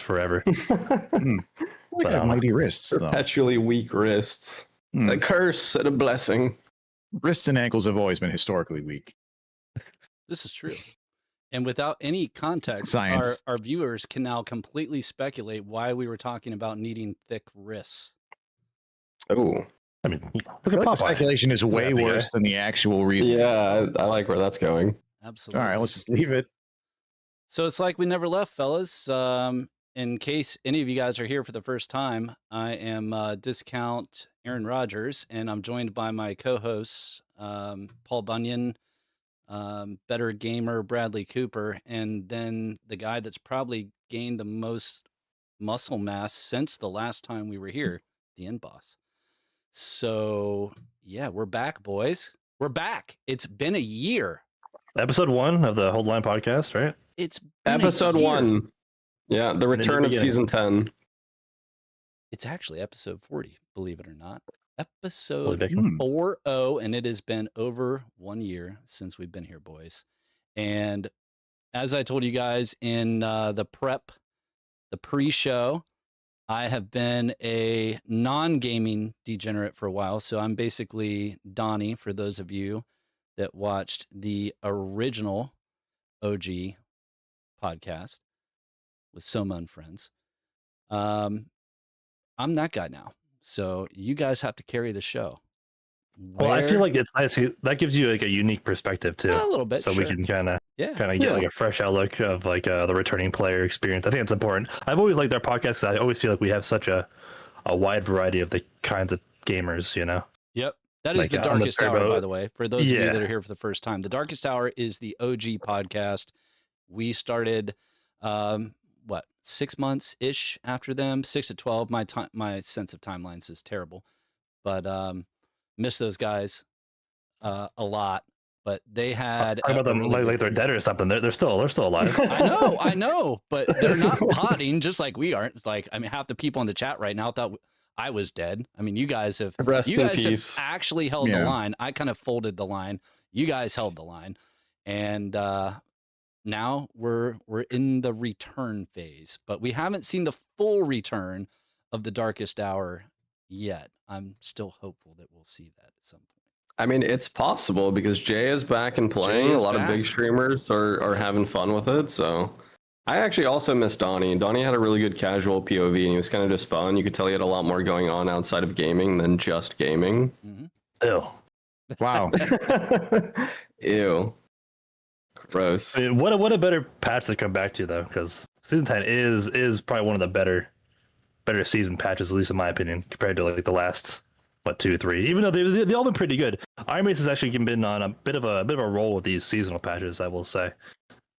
forever. Look at mighty wrists, though. Perpetually weak wrists. A curse and a blessing. Wrists and ankles have always been historically weak. This is true. And without any context, our viewers can now completely speculate why we were talking about needing thick wrists. Oh. I mean, look at The speculation is way worse than the actual reason. Yeah, I like where that's going. Absolutely. All right, let's just leave it. So it's like we never left, fellas. In case any of you guys are here for the first time, I am Discount Aaron Rodgers, and I'm joined by my co-hosts, Paul Bunyan, Better Gamer Bradley Cooper, and then the guy that's probably gained the most muscle mass since the last time we were here, the End Boss. So, yeah, we're back, boys. We're back. It's been a year. Episode 1 of the Hold Line podcast, right? It's been episode 1. Yeah, the return of season 10. It's actually episode 40, believe it or not. Episode 40, and it has been over 1 year since we've been here, boys. And as I told you guys in the pre-show, I have been a non-gaming degenerate for a while. So I'm basically Donnie, for those of you that watched the original OG podcast with Soma and friends. I'm that guy now. So you guys have to carry the show. Well, I feel like it's nice. That gives you like a unique perspective too. A little bit. So we can kind of get like a fresh outlook of like the returning player experience. I think it's important. I've always liked our podcast. I always feel like we have such a wide variety of the kinds of gamers, you know? Yep. That is like, the Darkest Hour, by the way, for those of you that are here for the first time. The Darkest Hour is the OG podcast. We started, 6 months-ish after them, 6 to 12. My sense of timelines is terrible, but miss those guys a lot. But they had talk about them like they're dead or something. They're still alive. I know, but they're not potting just like we aren't. It's like, I mean, half the people in the chat right now thought I was dead. I mean, you guys have actually held the line. I kind of folded the line. You guys held the line, and now we're in the return phase, but we haven't seen the full return of the Darkest Hour yet. I'm still hopeful that we'll see that at some point. I mean, it's possible because Jay is back and playing. A lot of big streamers are having fun with it. So I actually also miss Donnie. Donnie had a really good casual POV, and he was kind of just fun. You could tell he had a lot more going on outside of gaming than just gaming. Mm-hmm. Ew. Wow. Ew. Gross. I mean, what a better patch to come back to though, because season 10 is probably one of the better season patches, at least in my opinion, compared to like the last 2 3. Even though they all been pretty good. Iron Mace has actually been on a bit of a roll with these seasonal patches, I will say.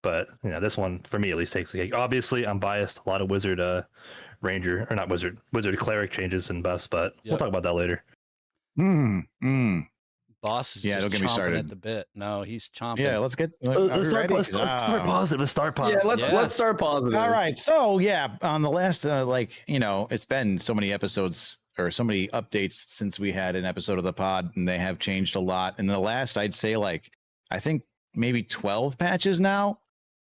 But you know, this one for me at least takes the cake. Obviously, I'm biased. A lot of wizard ranger, or not wizard cleric changes and buffs, but we'll talk about that later. Boss is just don't get me started at the bit. No, he's chomping. Yeah, let's start positive. Let's start positive. Yeah, let's start positive. All right. So on the last it's been so many episodes or so many updates since we had an episode of the pod, and they have changed a lot. And the last, I'd say I think maybe 12 patches now,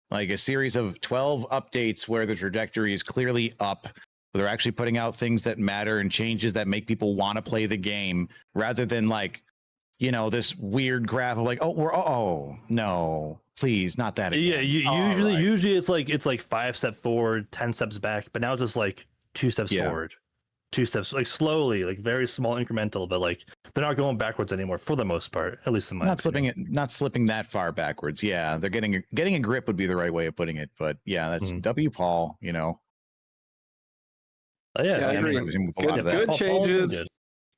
like a series of 12 updates where the trajectory is clearly up. They're actually putting out things that matter and changes that make people want to play the game rather than this weird graph of no, please, not that again. Yeah, usually it's like 5 steps forward, 10 steps back, but now it's just like 2 steps forward, 2 steps, like slowly, like very small incremental, but like they're not going backwards anymore for the most part, at least in my opinion. Not slipping that far backwards. Yeah, they're getting a grip would be the right way of putting it, but yeah, that's W. Paul, I agree. Good changes.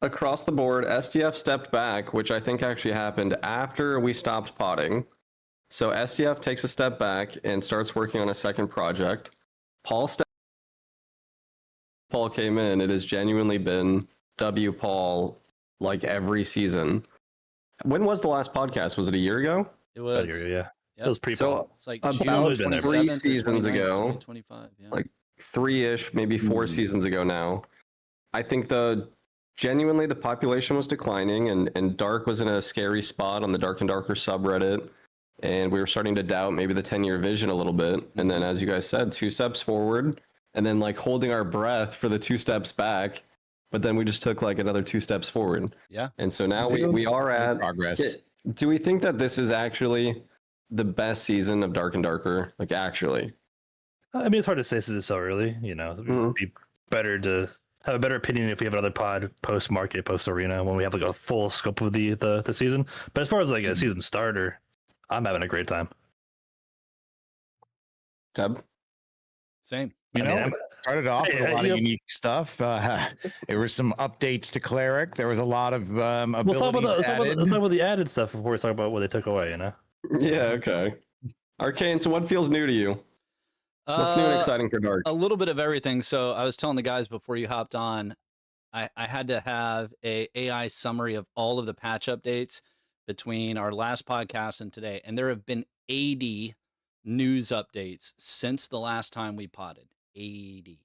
Across the board. SDF stepped back, which I think actually happened after we stopped potting. So SDF takes a step back and starts working on a second project. Paul came in. It has genuinely been W. Paul like every season. When was the last podcast? Was it a year ago? It was. It was pre-Paul. So it's like about 3 seasons ago. 25, like 3-ish, maybe 4 seasons ago now. I think genuinely the population was declining, and Dark was in a scary spot on the Dark and Darker subreddit, and we were starting to doubt maybe the 10-year vision a little bit. And then, as you guys said, 2 steps forward, and then like holding our breath for the 2 steps back, but then we just took like another 2 steps forward. Yeah. And so now we are at progress. Do we think that this is actually the best season of Dark and Darker? Like actually? I mean, it's hard to say since it's so early. You know, it'd be better to have a better opinion if we have another pod post market, post arena, when we have like a full scope of the season. But as far as like a season starter, I'm having a great time. Tab? Same. You know, it started off with a lot of unique stuff. There was some updates to Cleric. There was a lot of abilities let's talk about the added stuff before we talk about what they took away, you know? Yeah, okay. Arcane, so what feels new to you? What's new and exciting for Dark? A little bit of everything. So I was telling the guys before you hopped on, I had to have a AI summary of all of the patch updates between our last podcast and today. And there have been 80 news updates since the last time we potted. 80.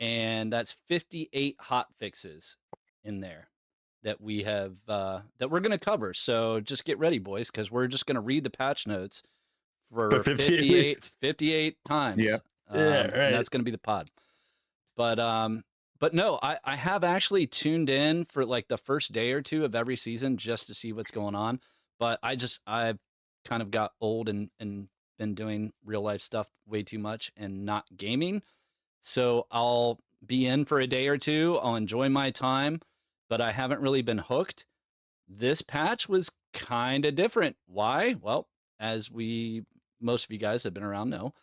And that's 58 hot fixes in there that we have that we're going to cover. So just get ready, boys, because we're just going to read the patch notes for 58 times. Yeah. And that's going to be the pod. But no, I have actually tuned in for like the first day or two of every season just to see what's going on. But I've kind of got old and been doing real life stuff way too much and not gaming. So I'll be in for a day or two. I'll enjoy my time, but I haven't really been hooked. This patch was kind of different. Why? Well, as most of you guys have been around know,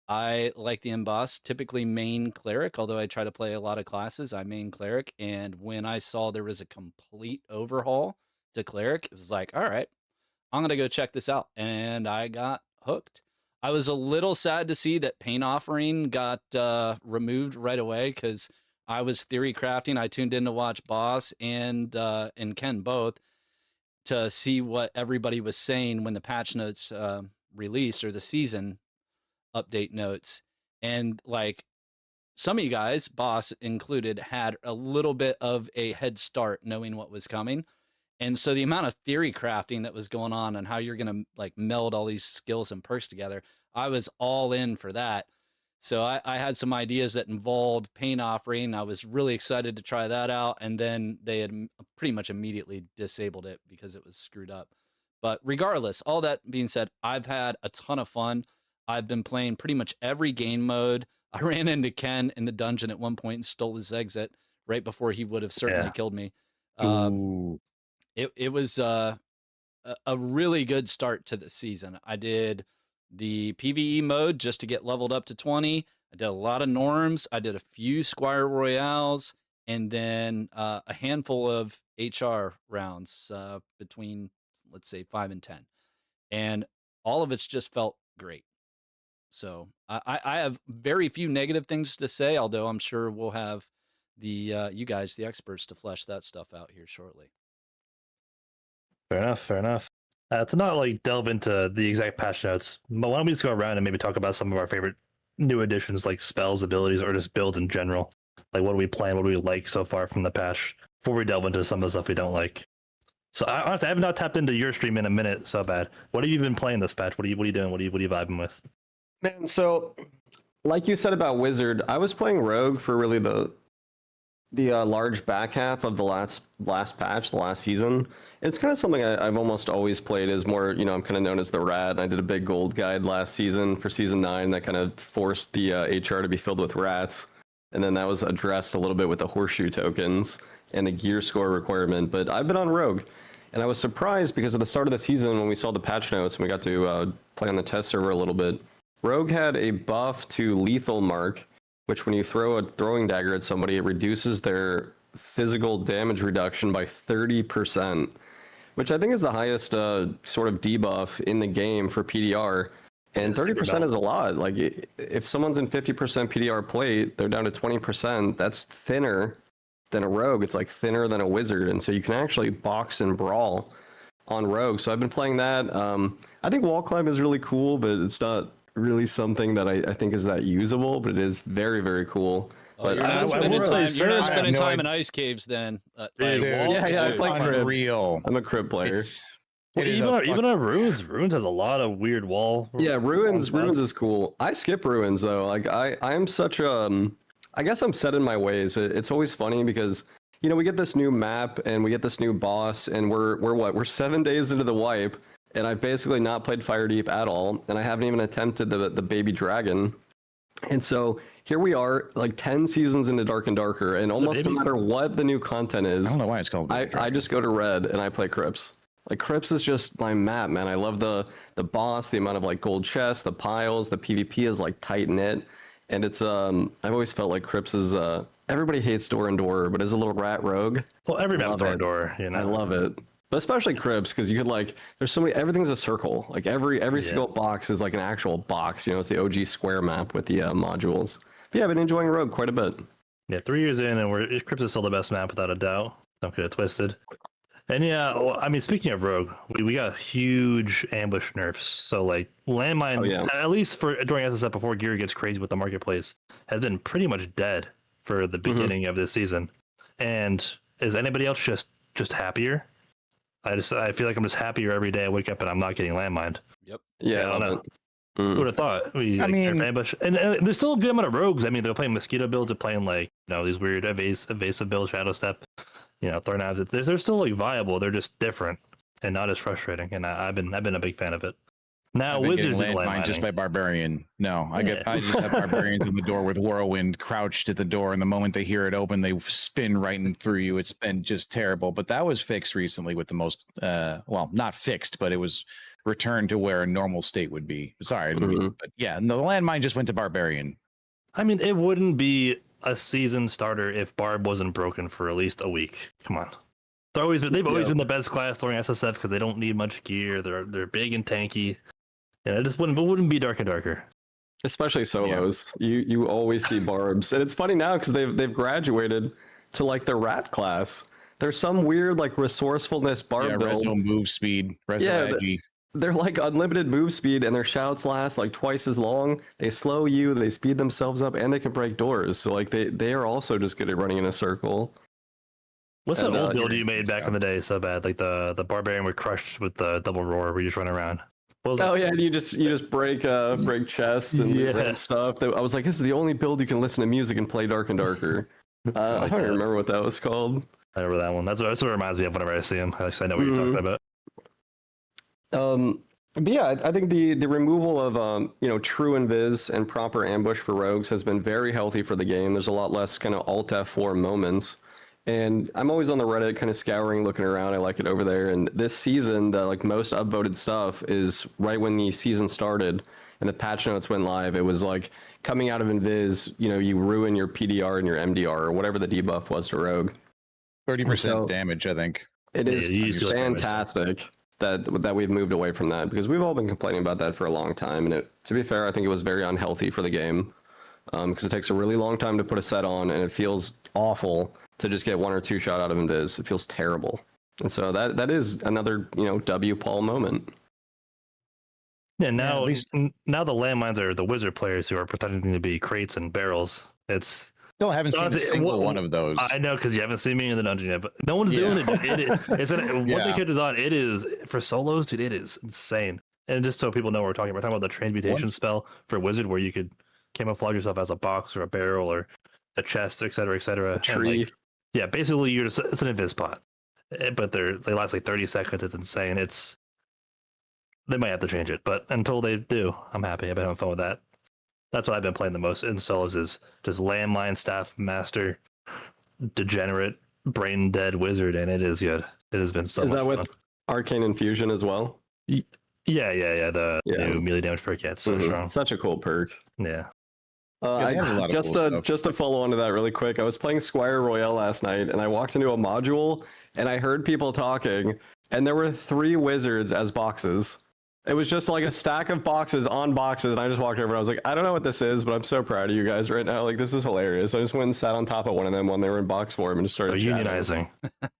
I like the emboss, typically main cleric, although I try to play a lot of classes. I main cleric. And when I saw there was a complete overhaul to cleric, it was like, all right, I'm going to go check this out. And I got hooked. I was a little sad to see that Pain Offering got removed right away because I was theory crafting. I tuned in to watch Boss and Ken both to see what everybody was saying when the patch notes released, or the season update notes. And like some of you guys, Boss included, had a little bit of a head start knowing what was coming. And so the amount of theory crafting that was going on and how you're going to like meld all these skills and perks together, I was all in for that. So I had some ideas that involved Pain Offering. I was really excited to try that out. And then they had pretty much immediately disabled it because it was screwed up. But regardless, all that being said, I've had a ton of fun. I've been playing pretty much every game mode. I ran into Ken in the dungeon at one point and stole his exit right before he would have certainly killed me. It was a really good start to the season. I did the PvE mode just to get leveled up to 20. I did a lot of norms. I did a few Squire Royales, and then a handful of HR rounds between, let's say, 5 and 10. And all of it's just felt great. So I have very few negative things to say, although I'm sure we'll have the you guys, the experts, to flesh that stuff out here shortly. Fair enough. To not like delve into the exact patch notes, but why don't we just go around and maybe talk about some of our favorite new additions, like spells, abilities, or just builds in general? Like, what do we plan? What do we like so far from the patch before we delve into some of the stuff we don't like? So honestly, I have not tapped into your stream in a minute. So bad. What have you been playing this patch? What are you doing? What are you vibing with? Man, so like you said about Wizard, I was playing Rogue for really the large back half of the last patch, the last season. It's kind of something I've almost always played as more, I'm kind of known as the rat. I did a big gold guide last season for season 9 that kind of forced the HR to be filled with rats. And then that was addressed a little bit with the horseshoe tokens and the gear score requirement. But I've been on Rogue, and I was surprised because at the start of the season when we saw the patch notes and we got to play on the test server a little bit, Rogue had a buff to lethal mark, which when you throw a throwing dagger at somebody, it reduces their physical damage reduction by 30%, which I think is the highest sort of debuff in the game for PDR. And 30% is a lot. Like, if someone's in 50% PDR plate, they're down to 20%. That's thinner than a rogue. It's like thinner than a wizard. And so you can actually box and brawl on rogue. So I've been playing that. I think wall climb is really cool, but it's not really something that I think is that usable, but it is very, very cool. But you're not spending time in ice caves then. Yeah, I play Unreal. I'm a crypt player. Well, even our ruins has a lot of weird wall. Yeah, ruins is cool. I skip ruins though. Like I am such a I guess I'm set in my ways. It's always funny because we get this new map and we get this new boss and we're 7 days into the wipe and I've basically not played Fire Deep at all and I haven't even attempted the baby dragon. And so here we are, like 10 seasons into Dark and Darker, and almost no matter what the new content is, I don't know why it's called. I just go to red and I play Crypts. Like Crypts is just my map, man. I love the boss, the amount of like gold chests, the piles, the PvP is like tight knit, and it's I've always felt like Crypts is everybody hates Door and Door, but as a little rat rogue, well, every map's Door and Door, I love it. But especially Crypts, because you could like, there's so many, everything's a circle. Like every single box is like an actual box. It's the OG square map with the modules. But yeah, I've been enjoying Rogue quite a bit. Yeah, 3 years in, and Crypts is still the best map without a doubt. Don't get it twisted. And yeah, well, I mean, speaking of Rogue, we got huge ambush nerfs. So like landmine, at least during SSF before gear gets crazy with the marketplace, has been pretty much dead for the beginning of this season. And is anybody else just happier? I feel like I'm just happier every day I wake up and I'm not getting landmined. Yep. Yeah, I don't know. Who would have thought? I mean, ambush, and there's still a good amount of rogues. I mean, they're playing mosquito builds, they're playing like these weird evasive builds, shadow step, throw knives. They're still like viable. They're just different and not as frustrating. And I've been a big fan of it. Now Wizards landmine just by Barbarian. No, I just have Barbarians in the door with Whirlwind crouched at the door, and the moment they hear it open, they spin right in through you. It's been just terrible. But that was fixed recently with the most well, not fixed, but it was returned to where a normal state would be. Sorry, but yeah, no, the landmine just went to Barbarian. I mean, it wouldn't be a season starter if Barb wasn't broken for at least a week. Come on. They've always been the best class during SSF because they don't need much gear. They're big and tanky. Yeah, it just wouldn't be Dark and Darker. Especially solos. Yeah. You always see Barbs. And it's funny now because they've graduated to like the rat class. There's some weird like resourcefulness Barb build. Reso move speed, Reso Agi. They're like unlimited move speed and their shouts last like twice as long. They slow you, they speed themselves up, and they can break doors. So like they are also just good at running in a circle. What's that old build you made back in the day so bad? Like the Barbarian would crush with the double roar where you just run around. Yeah, you just break chests and stuff. I was like, this is the only build you can listen to music and play Dark and Darker. I don't remember what that was called. I remember that one. That's what it reminds me of whenever I see him. I know what you're talking about. But yeah, I think the removal of true invis and proper ambush for rogues has been very healthy for the game. There's a lot less kind of alt F4 moments. And I'm always on the Reddit kind of scouring, looking around. I like it over there. And this season, the like most upvoted stuff is right when the season started and the patch notes went live. It was like coming out of Invis, you ruin your PDR and your MDR or whatever the debuff was to Rogue. 30% damage, I think. It is fantastic that we've moved away from that because we've all been complaining about that for a long time. And to be fair, I think it was very unhealthy for the game because it takes a really long time to put a set on and it feels awful to just get 1 or 2 shot out of Invis. It feels terrible. And so that is another, W Paul moment. Yeah, now the landmines are the wizard players who are pretending to be crates and barrels. Still haven't seen a single one of those. I know because you haven't seen me in the dungeon yet, but no one's doing it. Once the kit is on, it is for solos, dude. It is insane. And just so people know what we're talking about the transmutation spell for wizard, where you could camouflage yourself as a box or a barrel or a chest, etc., etc. A tree. Yeah, basically it's an invis pot, but they last like 30 seconds. It's insane. They might have to change it, but until they do, I'm happy. I've been having fun with that. That's what I've been playing the most in solos is just landmine, staff master, degenerate, brain dead wizard, and it is good. It has been so much fun. Is that with Arcane Infusion as well? Yeah. The new melee damage perk. Yeah, it's so strong. Such a cool perk. Yeah. Just to follow on to that really quick, I was playing Squire Royale last night and I walked into a module and I heard people talking and there were 3 wizards as boxes. It was just like a stack of boxes on boxes and I just walked over and I was like, I don't know what this is, but I'm so proud of you guys right now. Like, this is hilarious. I just went and sat on top of one of them when they were in box form and just started unionizing.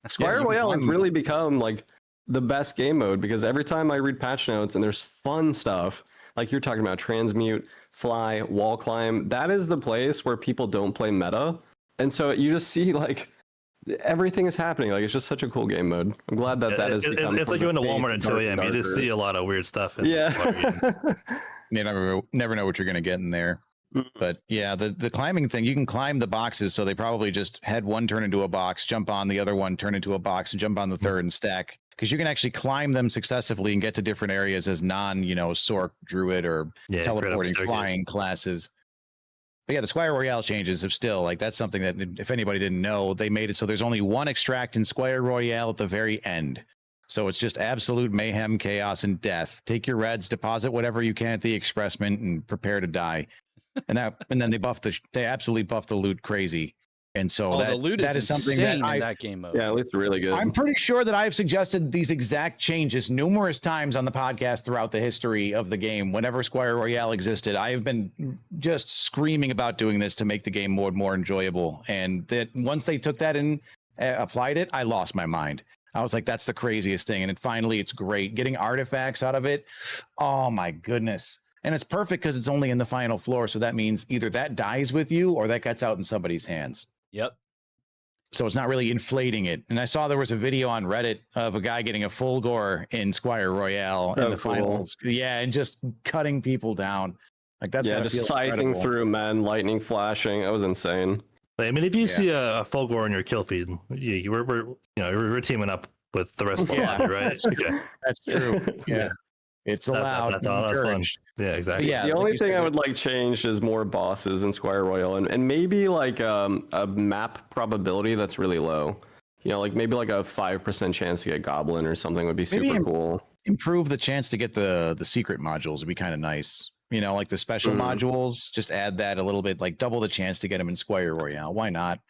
Squire Royale has really become like the best game mode because every time I read patch notes and there's fun stuff, like you're talking about transmute, fly, wall climb, that is the place where people don't play meta. And so you just see like everything is happening. Like it's just such a cool game mode. I'm glad that that has become. It's like going to Walmart at 2 a.m. You just see a lot of weird stuff. Yeah. You never know what you're gonna get in there. But yeah, the climbing thing, you can climb the boxes, so they probably just had one turn into a box, jump on the other one, turn into a box, and jump on the third and stack. Because you can actually climb them successively and get to different areas as Sork, Druid, or teleporting flying classes. But yeah, the Squire Royale changes have still, like, that's something that, if anybody didn't know, they made it so there's only one extract in Squire Royale at the very end. So it's just absolute mayhem, chaos, and death. Take your reds, deposit whatever you can at the expressment, and prepare to die. And then they absolutely buff the loot crazy. And so the loot is something that in that game mode. Yeah, it's really good. I'm pretty sure that I've suggested these exact changes numerous times on the podcast throughout the history of the game. Whenever Squire Royale existed, I have been just screaming about doing this to make the game more enjoyable. And that once they took that and applied it, I lost my mind. I was like, that's the craziest thing. And finally, it's great. Getting artifacts out of it. Oh my goodness. And it's perfect because it's only in the final floor. So that means either that dies with you or that gets out in somebody's hands. Yep. So it's not really inflating it. And I saw there was a video on Reddit of a guy getting a full gore in Squire Royale in the finals. Yeah, and just cutting people down. Like that's just scything through men, lightning flashing. That was insane. I mean, if you see a full gore in your kill feed, we're teaming up with the rest of the lobby, right? That's true. Yeah. It's allowed. That's all. That's fun. Yeah, exactly. Yeah, the only thing I would like change is more bosses in Squire Royale, and maybe like a map probability that's really low. Like maybe like a 5% chance to get Goblin or something would be super cool. Improve the chance to get the secret modules would be kind of nice. Like the special modules, just add that a little bit, like double the chance to get them in Squire Royale. Why not?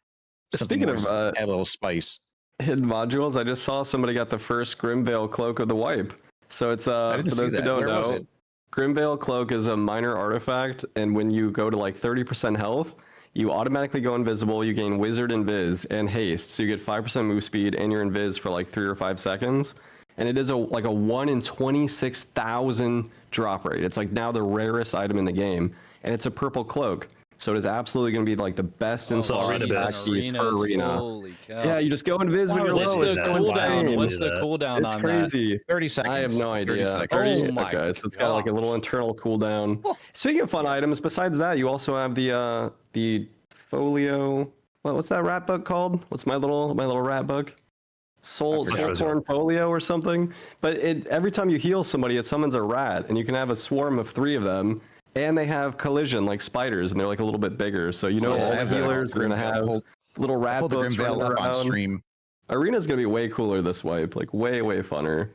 Speaking of add a little spice. Hidden modules, I just saw somebody got the first Grimvale Cloak of the Wipe. So it's for those who don't know, Grimvale Cloak is a minor artifact, and when you go to like 30% health, you automatically go invisible. You gain Wizard Invis and Haste, so you get 5% move speed, and you're invis for like 3 or 5 seconds. And it is like a 1 in 26,000 drop rate. It's like now the rarest item in the game, and it's a purple cloak. So it is absolutely going to be like the best in arena. Holy cow. Yeah, you just go invis when you're low. What's the cooldown? What's the cooldown on that? It's crazy. 30 seconds. I have no idea. 30 my guys. So it's got like a little internal cooldown. Speaking of fun items, besides that, you also have the folio. What's that rat book called? What's my little rat book? Soul-torn folio or something. But every time you heal somebody, it summons a rat, and you can have a swarm of 3 of them. And they have collision like spiders, and they're like a little bit bigger. So all the healers are gonna have little rat books running around. On stream. Arena's gonna be way cooler this wipe, like way funner.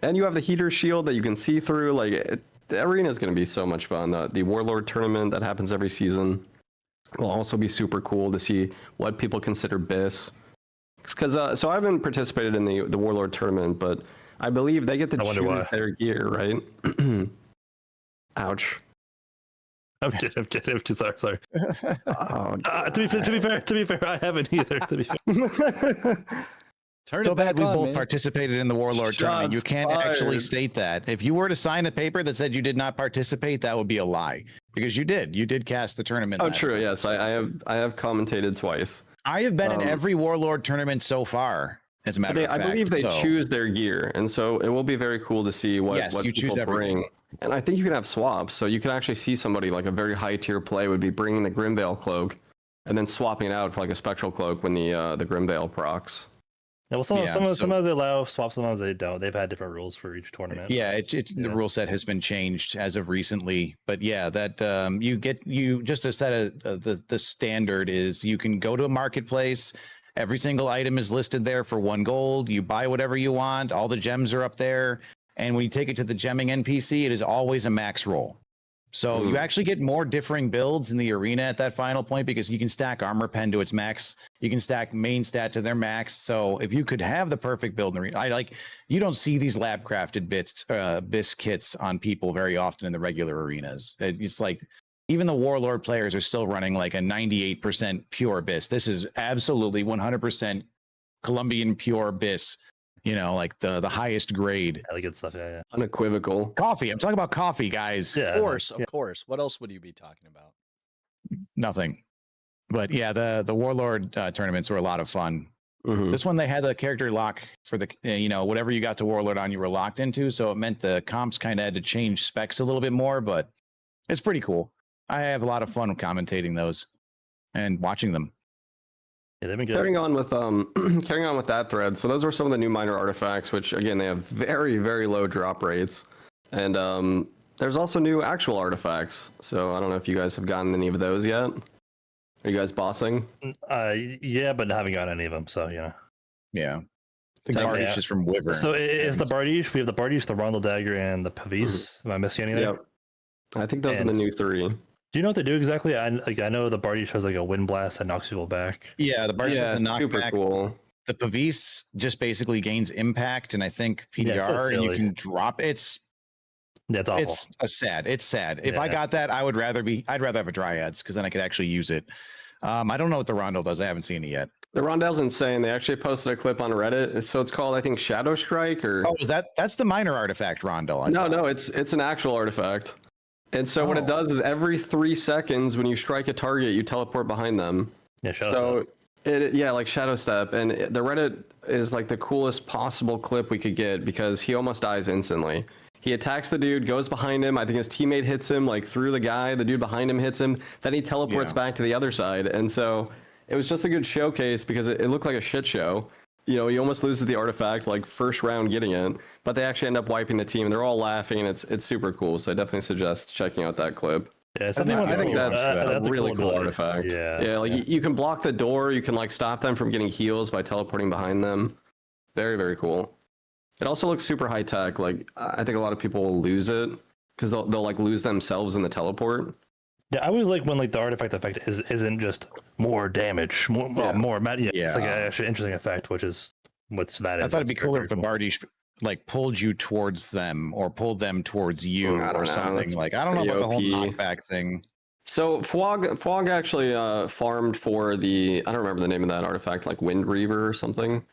And you have the heater shield that you can see through. Like the arena's gonna be so much fun. The Warlord tournament that happens every season will also be super cool to see what people consider BIS. Because so I haven't participated in the Warlord tournament, but I believe they get to choose their gear, right? Ouch. I'm kidding. Sorry. To be fair, I haven't either. To be fair. So bad we both participated in the Warlord tournament. You can't actually state that. If you were to sign a paper that said you did not participate, that would be a lie, because you did. You did cast the tournament. Oh, true. Yes, I have commentated twice. I have been in every Warlord tournament so far. As a matter of fact, I believe they choose their gear, and so it will be very cool to see what people bring. And I think you can have swaps, so you can actually see somebody like a very high tier play would be bringing the Grimvale cloak, and then swapping it out for like a spectral cloak when the Grimvale procs. Yeah, well, sometimes they allow swaps, sometimes they don't. They've had different rules for each tournament. Yeah, the rule set has been changed as of recently, but yeah, that you just to set the standard is you can go to a marketplace. Every single item is listed there for 1 gold. You buy whatever you want. All the gems are up there. And when you take it to the gemming NPC, it is always a max roll. So you actually get more differing builds in the arena at that final point, because you can stack armor pen to its max. You can stack main stat to their max. So if you could have the perfect build in the arena, you don't see these lab crafted BIS kits on people very often in the regular arenas. It's like even the Warlord players are still running like a 98% pure BIS. This is absolutely 100% Colombian pure BIS. Like the highest grade. Yeah, the good stuff. Yeah. Unequivocal. Coffee. I'm talking about coffee, guys. Yeah, of course. What else would you be talking about? Nothing. But yeah, the Warlord tournaments were a lot of fun. Mhm. This one they had the character lock for the whatever you got to Warlord on, you were locked into. So it meant the comps kind of had to change specs a little bit more, but it's pretty cool. I have a lot of fun commentating those and watching them. Yeah, they've been good. Carrying on with that thread. So those are some of the new minor artifacts, which again they have very, very low drop rates, and there's also new actual artifacts. So I don't know if you guys have gotten any of those yet. Are you guys bossing? Yeah, but haven't got any of them. So Yeah. The Yeah. Bardiche is from Wyvern. So it's the Bardiche. We have the Bardiche, the Rondel Dagger, and the Pavis. Am I missing anything? Yep. I think those are the And- new 3. Do you know what they do exactly? I know the Bardiche has like a wind blast that knocks people back. Yeah, the Bardiche Yeah, is the super knockback. cool. The Pavis just basically gains impact, and I think Yeah, it's so PDR, and you silly. can drop. It's Yeah, it's awful. sad. It's sad. If I Yeah. got that, I'd rather have a Dryads because then I could actually use it. I don't know what the Rondel does. I haven't seen it yet. The Rondel's insane. They actually posted a clip on Reddit. So it's called, I think, Shadow Strike or Oh, that's the minor artifact Rondel? I thought. no, it's an actual artifact. And so what it Oh. does is every 3 seconds when you strike a target, you teleport behind them. Yeah, show us So like Shadow Step, and the Reddit is like the coolest possible clip we could get because he almost dies instantly. He attacks the dude, goes behind him. I think his teammate hits him like through the guy. The dude behind him hits him. Then he teleports Yeah. back to the other side. And so it was just a good showcase because it looked like a shit show. You know, he almost loses the artifact like first round getting it, but they actually end up wiping the team. And they're all laughing, and it's super cool. So I definitely suggest checking out that clip. Yeah, something I with I think the- that's a really cool ability. artifact. Yeah, like you can block the door. You can like stop them from getting heals by teleporting behind them. Very, very cool. It also looks super high tech. Like I think a lot of people will lose it because they'll like lose themselves in the teleport. Yeah, I always like when like the artifact effect isn't just more damage, more. Yeah, it's like Yeah. an actually interesting effect, which is what's that. I is. thought it'd be It's very, cooler if the very Bardiche like pulled you towards them or pulled them towards you I don't or know. something. That's Like I don't know pretty about the whole OP. knockback thing. So Fwog actually farmed for the, I don't remember the name of that artifact, like Wind Reaver or something.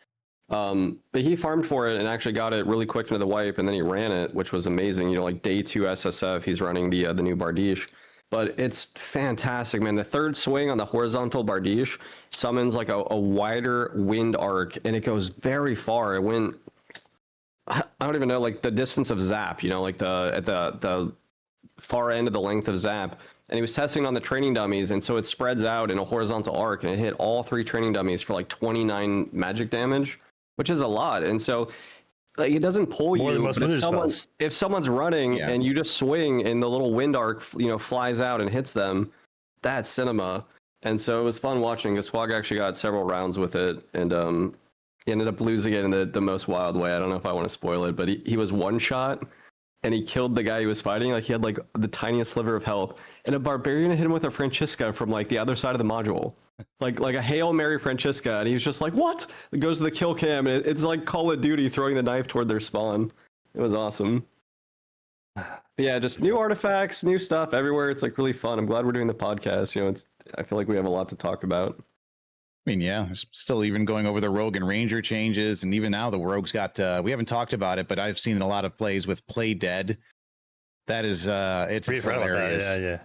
But he farmed for it and actually got it really quick into the wipe, and then he ran it, which was amazing. You know, like day 2 SSF, he's running the new Bardiche. But it's fantastic, man. The third swing on the horizontal Bardiche summons like a wider wind arc, and it goes very far. It went, I don't even know, like the distance of Zap, you know, like at the far end of the length of Zap. And he was testing on the training dummies, and so it spreads out in a horizontal arc, and it hit all 3 training dummies for like 29 magic damage, which is a lot. And so like it doesn't pull More than you, most but wizard if someone's running Yeah. and you just swing and the little wind arc, you know, flies out and hits them, that's cinema. And so it was fun watching because Swag actually got several rounds with it, and he ended up losing it in the most wild way. I don't know if I want to spoil it, but he was one shot and he killed the guy he was fighting. Like he had like the tiniest sliver of health, and a barbarian hit him with a Francisca from like the other side of the module. Like a Hail Mary Francisca, and he was just like, what? It goes to the kill cam, and it's like Call of Duty throwing the knife toward their spawn. It was awesome. But yeah, just new artifacts, new stuff everywhere. It's like really fun. I'm glad we're doing the podcast. You know, I feel like we have a lot to talk about. I mean, yeah, still even going over the Rogue and Ranger changes, and even now the Rogue's got. We haven't talked about it, but I've seen a lot of plays with Play Dead. That is, it's Pretty proud about that. hilarious. Yeah.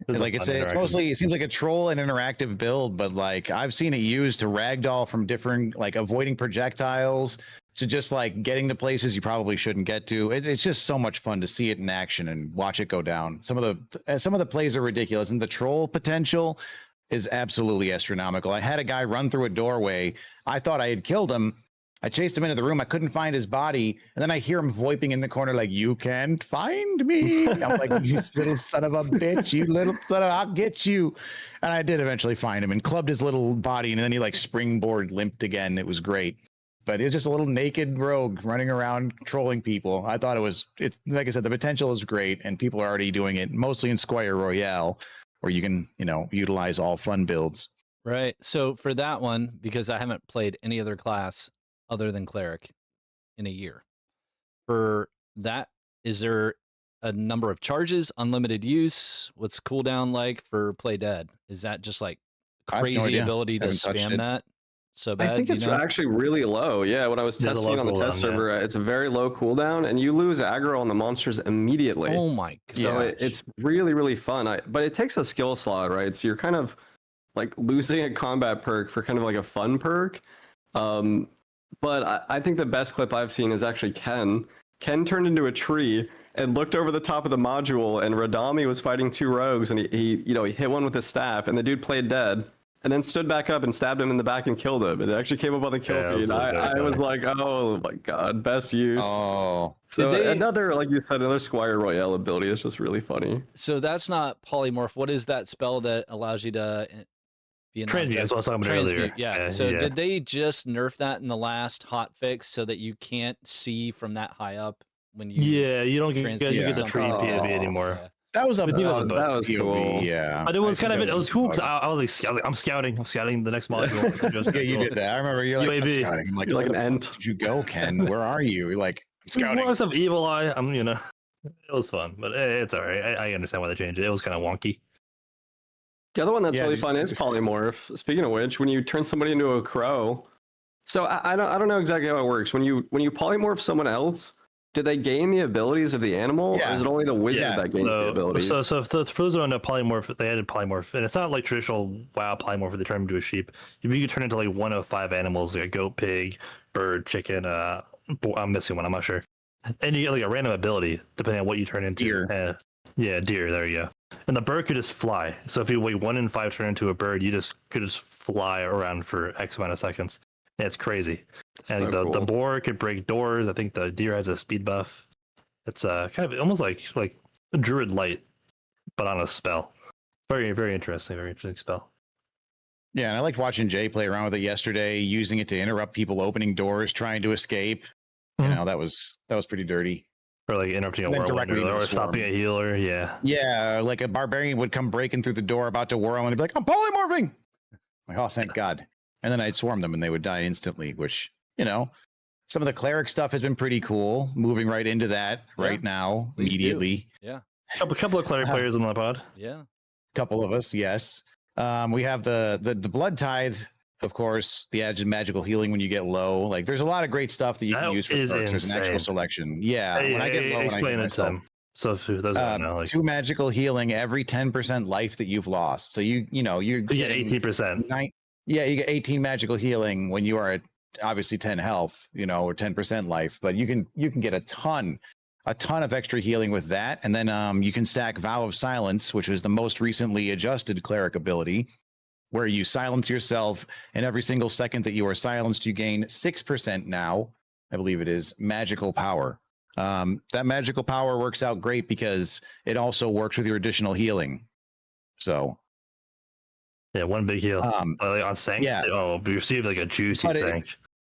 It's like it's mostly, it seems like a troll and interactive build, but like I've seen it used to ragdoll from different, like avoiding projectiles to just like getting to places you probably shouldn't get to. It's just so much fun to see it in action and watch it go down. Some of the plays are ridiculous, and the troll potential is absolutely astronomical. I had a guy run through a doorway. I thought I had killed him. I chased him into the room. I couldn't find his body. And then I hear him voiping in the corner like, "You can't find me." I'm like, "You little son of a bitch, you little son of, I'll get you." And I did eventually find him and clubbed his little body. And then he like springboard limped again. It was great. But it's just a little naked rogue running around trolling people. I thought it's like I said, the potential is great. And people are already doing it mostly in Squire Royale, where you can, utilize all fun builds. Right. So for that one, because I haven't played any other class other than cleric in a year, for that, is there a number of charges, unlimited use? What's cooldown like for Play Dead? Is that just like I have no crazy idea. ability to Haven't touched spam it. that so bad? I think it's actually really low. Yeah, when I was Yeah, the testing low on the cooldown, test yeah. server, it's a very low cooldown, and you lose aggro on the monsters immediately. Oh my god! So it's really, really fun. But it takes a skill slot, right? So you're kind of like losing a combat perk for kind of like a fun perk. But I think the best clip I've seen is actually Ken. Ken turned into a tree and looked over the top of the module, and Radami was fighting two rogues, and he hit one with his staff, and the dude played dead, and then stood back up and stabbed him in the back and killed him. It actually came up on the kill feed. I was like, oh my god, best use. Oh, so another, like you said, another Squire Royale ability is just really funny. So that's not polymorph. What is that spell that allows you to be an Transmute? That's what I was talking about earlier. Yeah. So did they just nerf that in the last hotfix so that you can't see from that high up when you? Yeah, you don't get the tree POV anymore. Yeah. that was a that was cool. Yeah, But it was it was cool because I was like, I'm scouting the next module. Yeah, you did that. I remember you're like, UAV. I'm scouting. I'm like, You're like where an the ant. fuck did you go, Ken? Where are you? You're like, I'm scouting. More of Evil Eye. It was fun, but it's all right. I understand why they changed it. It was kind of wonky. The other one that's Yeah, really fun is polymorph. Speaking of which, when you turn somebody into a crow, so I don't know exactly how it works. When you polymorph someone else, do they gain the abilities of the animal, or is it only the wizard that gains the abilities? So for those who don't know, polymorph, they added polymorph, and it's not like traditional WoW polymorph where they turn into a sheep. You can turn into like one of 5 animals, like a goat, pig, bird, chicken. I'm missing one. I'm not sure. And you get like a random ability depending on what you turn into. Deer. Yeah, deer. There you go. And the bird could just fly. So if you wait 1 in 5 turn into a bird, you could just fly around for X amount of seconds. Yeah, it's crazy. And the boar could break doors. I think the deer has a speed buff. It's kind of almost like a druid light, but on a spell. Very, very interesting. Very interesting spell. Yeah, and I liked watching Jay play around with it yesterday, using it to interrupt people opening doors, trying to escape. You know, that was pretty dirty. Or like interrupting a whirlwind or stopping a healer. Yeah. Yeah, like a barbarian would come breaking through the door about to whirl and be like, I'm polymorphing. Like, oh, thank God. And then I'd swarm them and they would die instantly, which, some of the cleric stuff has been pretty cool.Moving right into that right now, immediately. Yeah. A couple of cleric players on the pod. Yeah. Couple of us, yes. We have the blood tithe, of course, the added magical healing when you get low. Like, there's a lot of great stuff that you can use for perks. There's an actual selection. Yeah. When I get low, explain it to them. So for those that don't know, 2 magical healing every 10% life that you've lost. So you get 18%. Yeah, you get 18 magical healing when you are at obviously 10 health, or 10% life. But you can get a ton of extra healing with that, and then you can stack Vow of Silence, which was the most recently adjusted cleric ability, where you silence yourself, and every single second that you are silenced, you gain 6% now, I believe it is, magical power. That magical power works out great because it also works with your additional healing. So, yeah, one big heal. On Sanks, you receive like a juicy Sank.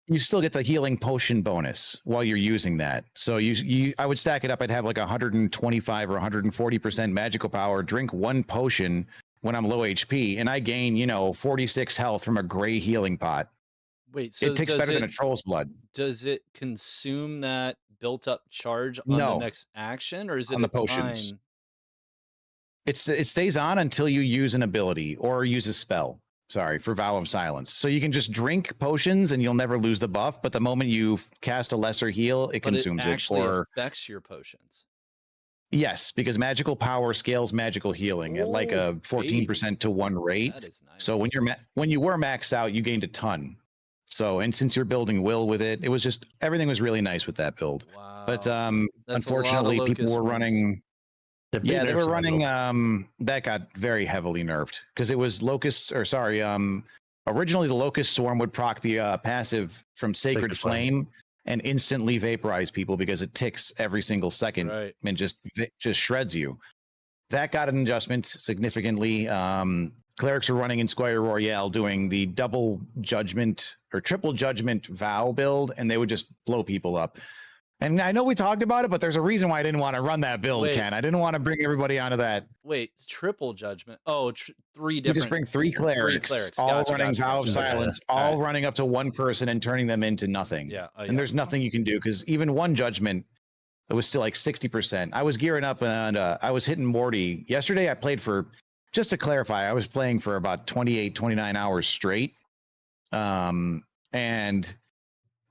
You still get the healing potion bonus while you're using that. So I would stack it up. I'd have like 125 or 140% magical power, drink 1 potion when I'm low HP, and I gain, 46 health from a gray healing pot. Wait, so it takes better than a troll's blood. Does it consume that built up charge on the next action, or is it on the potions? It stays on until you use an ability or use a spell. Sorry, for Vow of Silence. So you can just drink potions and you'll never lose the buff. But the moment you cast a lesser heal, it consumes it. Actually affects your potions. Yes, because magical power scales magical healing at like a 14% to 1 rate. That is nice. So when you were maxed out, you gained a ton. So, and since you're building will with it, it was just everything was really nice with that build. Wow. But unfortunately, people were running. Yeah, they were running. That got very heavily nerfed because it was locusts. Or sorry, originally the locust swarm would proc the passive from Sacred Flame and instantly vaporize people because it ticks every single second and just shreds you. That got an adjustment significantly. Clerics were running in Squire Royale doing the double judgment or triple judgment vow build, and they would just blow people up. And I know we talked about it, but there's a reason why I didn't want to run that build, Ken. I didn't want to bring everybody onto that. Wait, triple judgment. Oh, 3 different. You just bring 3 clerics, all running Vow of Silence, all running up to 1 person and turning them into nothing. Yeah. And there's nothing you can do because even 1 judgment, it was still like 60%. I was gearing up and I was hitting Morty. Yesterday I played for, just to clarify, I was playing for about 28, 29 hours straight. And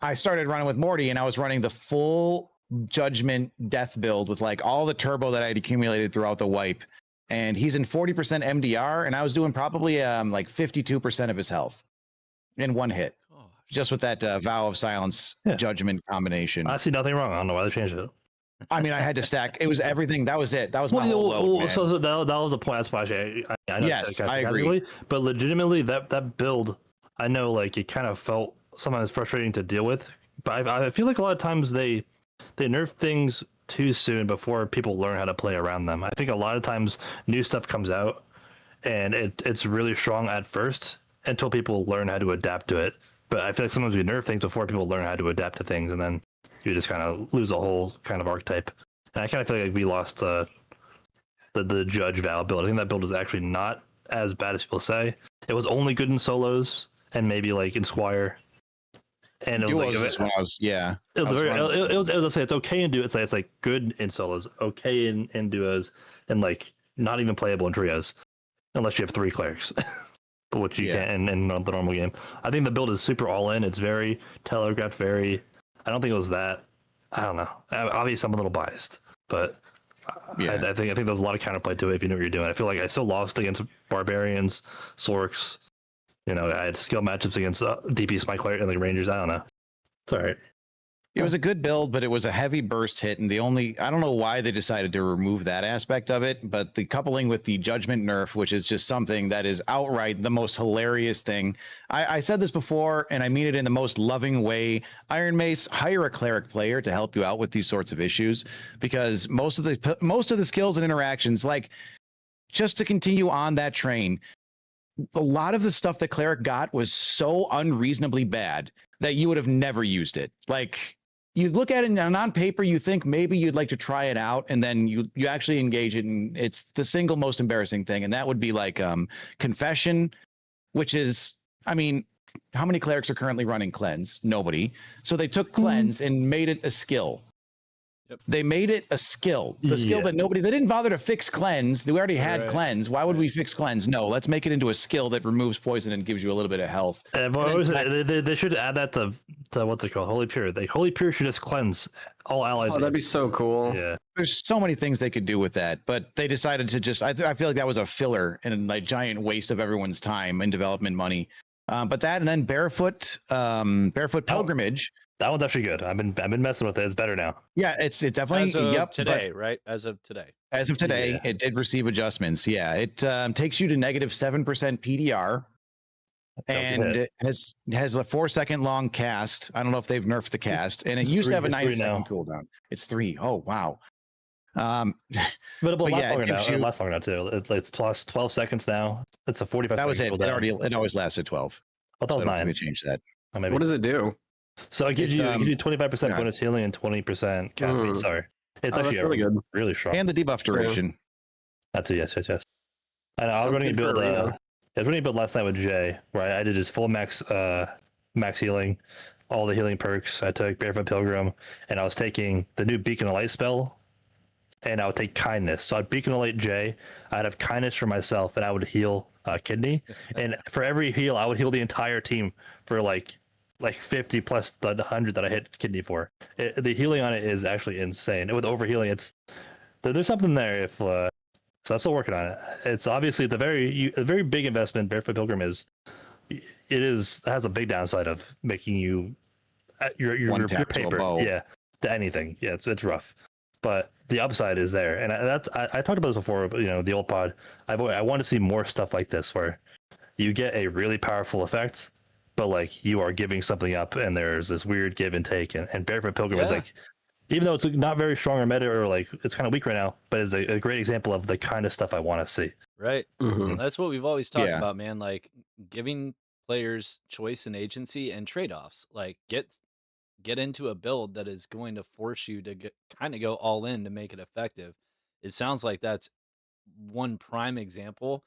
I started running with Morty and I was running the full judgment death build with like all the turbo that I had accumulated throughout the wipe. And he's in 40% MDR and I was doing probably like 52% of his health in 1 hit. Gosh. just with that Vow of Silence judgment combination. I see nothing wrong. I don't know why they changed it. I mean, I had to stack. It was everything. That was it. That was my whole load, man. So that was a point. That's why I know Yes, I agree. But legitimately, that build, I know, like, it kind of felt sometimes frustrating to deal with. But I feel like a lot of times they nerf things too soon before people learn how to play around them. I think a lot of times new stuff comes out and it's really strong at first until people learn how to adapt to it. But I feel like sometimes we nerf things before people learn how to adapt to things, and then you just kind of lose a whole kind of archetype. And I kind of feel like we lost the Judge Val build. I think that build is actually not as bad as people say. It was only good in solos and maybe like in Squire. And it was like, it was I'd say it's okay in duos. It's like good in solos, okay in duos, and like not even playable in trios, unless you have 3 clerics, which you can't in the normal game. I think the build is super all in. It's very telegraphed. I don't think it was that. I don't know. Obviously, I'm a little biased, but I think there's a lot of counterplay to it if you know what you're doing. I feel like I still lost against barbarians, sorks. You know, I had skill matchups against DP Smite Cleric and like Rangers. I don't know. It's all right. It was a good build, but it was a heavy burst hit. And I don't know why they decided to remove that aspect of it, but the coupling with the Judgment nerf, which is just something that is outright the most hilarious thing. I said this before, and I mean it in the most loving way. Iron Mace, hire a cleric player to help you out with these sorts of issues, because most of the skills and interactions, like, just to continue on that train, a lot of the stuff that cleric got was so unreasonably bad that you would have never used it. Like, you look at it and on paper, you think maybe you'd like to try it out, and then you actually engage it, and it's the single most embarrassing thing. And that would be like Confession, which is, I mean, how many clerics are currently running Cleanse? Nobody. So they took Cleanse and made it a skill. They made it a skill. The skill that they didn't bother to fix Cleanse. We already had Cleanse. Why would we fix Cleanse? No, let's make it into a skill that removes poison and gives you a little bit of health. They should add that to what's it called? Holy Pure. Like, Holy Pure should just cleanse all allies. Oh, that'd be so cool. Yeah. There's so many things they could do with that, but they decided to just, I feel like that was a filler and a giant waste of everyone's time and development money. But that, and then Barefoot Pilgrimage. That one's actually good. I've been messing with it. It's better now. Yeah, it definitely as of today, right? As of today, it did receive adjustments. Yeah, it takes you to -7% PDR, and it has a 4-second long cast. I don't know if they've nerfed the cast, and it used to have a 90-second cooldown. It's 3. Oh wow. But it lasts longer now too. It's plus 12 seconds now. It's a 45. That was it. It always lasted 12. I thought it was 9. They changed that. What does it do? So it gives you 25% bonus healing and 20% cast speed. Sorry, it's actually really good, really strong, and the debuff duration. That's a yes. And I was running a build. I was running a build last night with Jay, where I did just full max healing, all the healing perks. I took Barefoot Pilgrim, and I was taking the new Beacon of Light spell, and I would take Kindness. So I'd Beacon of Light Jay. I'd have Kindness for myself, and I would heal Kidney. And for every heal, I would heal the entire team for like 50 plus the 100 that I hit Kidney for. The healing on it is actually insane. And with overhealing, there's something there. So I'm still working on it. It's obviously it's a very big investment. Barefoot Pilgrim has a big downside of making you your paper to anything. Yeah, it's rough. But the upside is there, and I talked about this before. You know, the old pod. I want to see more stuff like this where you get a really powerful effect, but like you are giving something up, and there's this weird give and take. And Barefoot Pilgrim is like, even though it's not very strong or meta, or like it's kind of weak right now, but it's a great example of the kind of stuff I want to see. Right. Mm-hmm. That's what we've always talked about, man. Like giving players choice and agency and trade-offs. Like get into a build that is going to force you to kind of go all in to make it effective. It sounds like that's one prime example,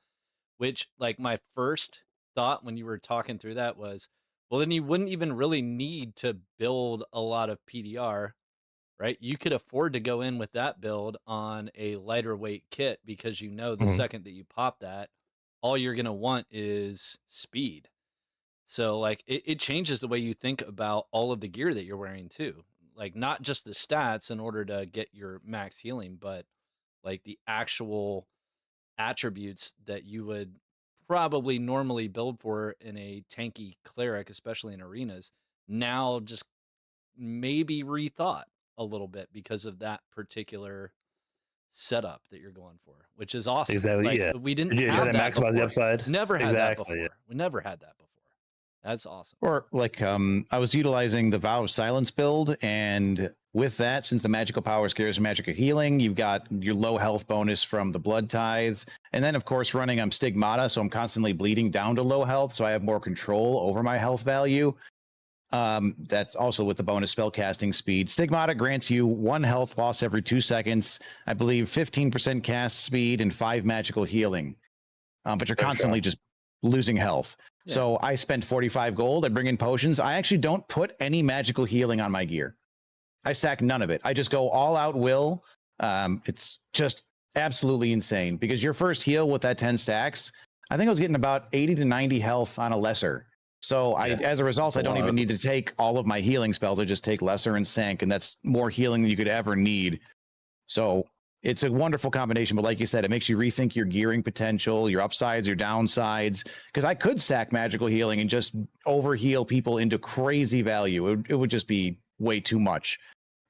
which like my first thought when you were talking through that was, well, then you wouldn't even really need to build a lot of PDR, right? You could afford to go in with that build on a lighter weight kit, because you know the second that you pop that, all you're going to want is speed. So like it changes the way you think about all of the gear that you're wearing too. Like not just the stats in order to get your max healing, but like the actual attributes that you would probably normally build for in a tanky cleric, especially in arenas, now just maybe rethought a little bit because of that particular setup that you're going for, which is awesome. Exactly. Like, Yeah. we didn't You have gotta that maximize the before. upside. Never had that before. Exactly, yeah. We never had that before. That's awesome. Or like I was utilizing the Vow of Silence build, and with that, since the magical power scares magical healing, you've got your low health bonus from the Blood Tithe, and then of course running I'm Stigmata, so I'm constantly bleeding down to low health, so I have more control over my health value. That's also with the bonus spell casting speed. Stigmata grants you 1 health loss every 2 seconds, I believe 15% cast speed and 5 magical healing. But you're constantly just losing health. Yeah. So I spent 45 gold. I bring in potions. I actually don't put any magical healing on my gear. I stack none of it. I just go all out will. It's just absolutely insane because your first heal with that 10 stacks, I think I was getting about 80 to 90 health on a lesser. So as a result, I don't even need to take all of my healing spells. I just take lesser and sank, and that's more healing than you could ever need. So it's a wonderful combination, but like you said, it makes you rethink your gearing potential, your upsides, your downsides, because I could stack magical healing and just overheal people into crazy value. It would just be way too much.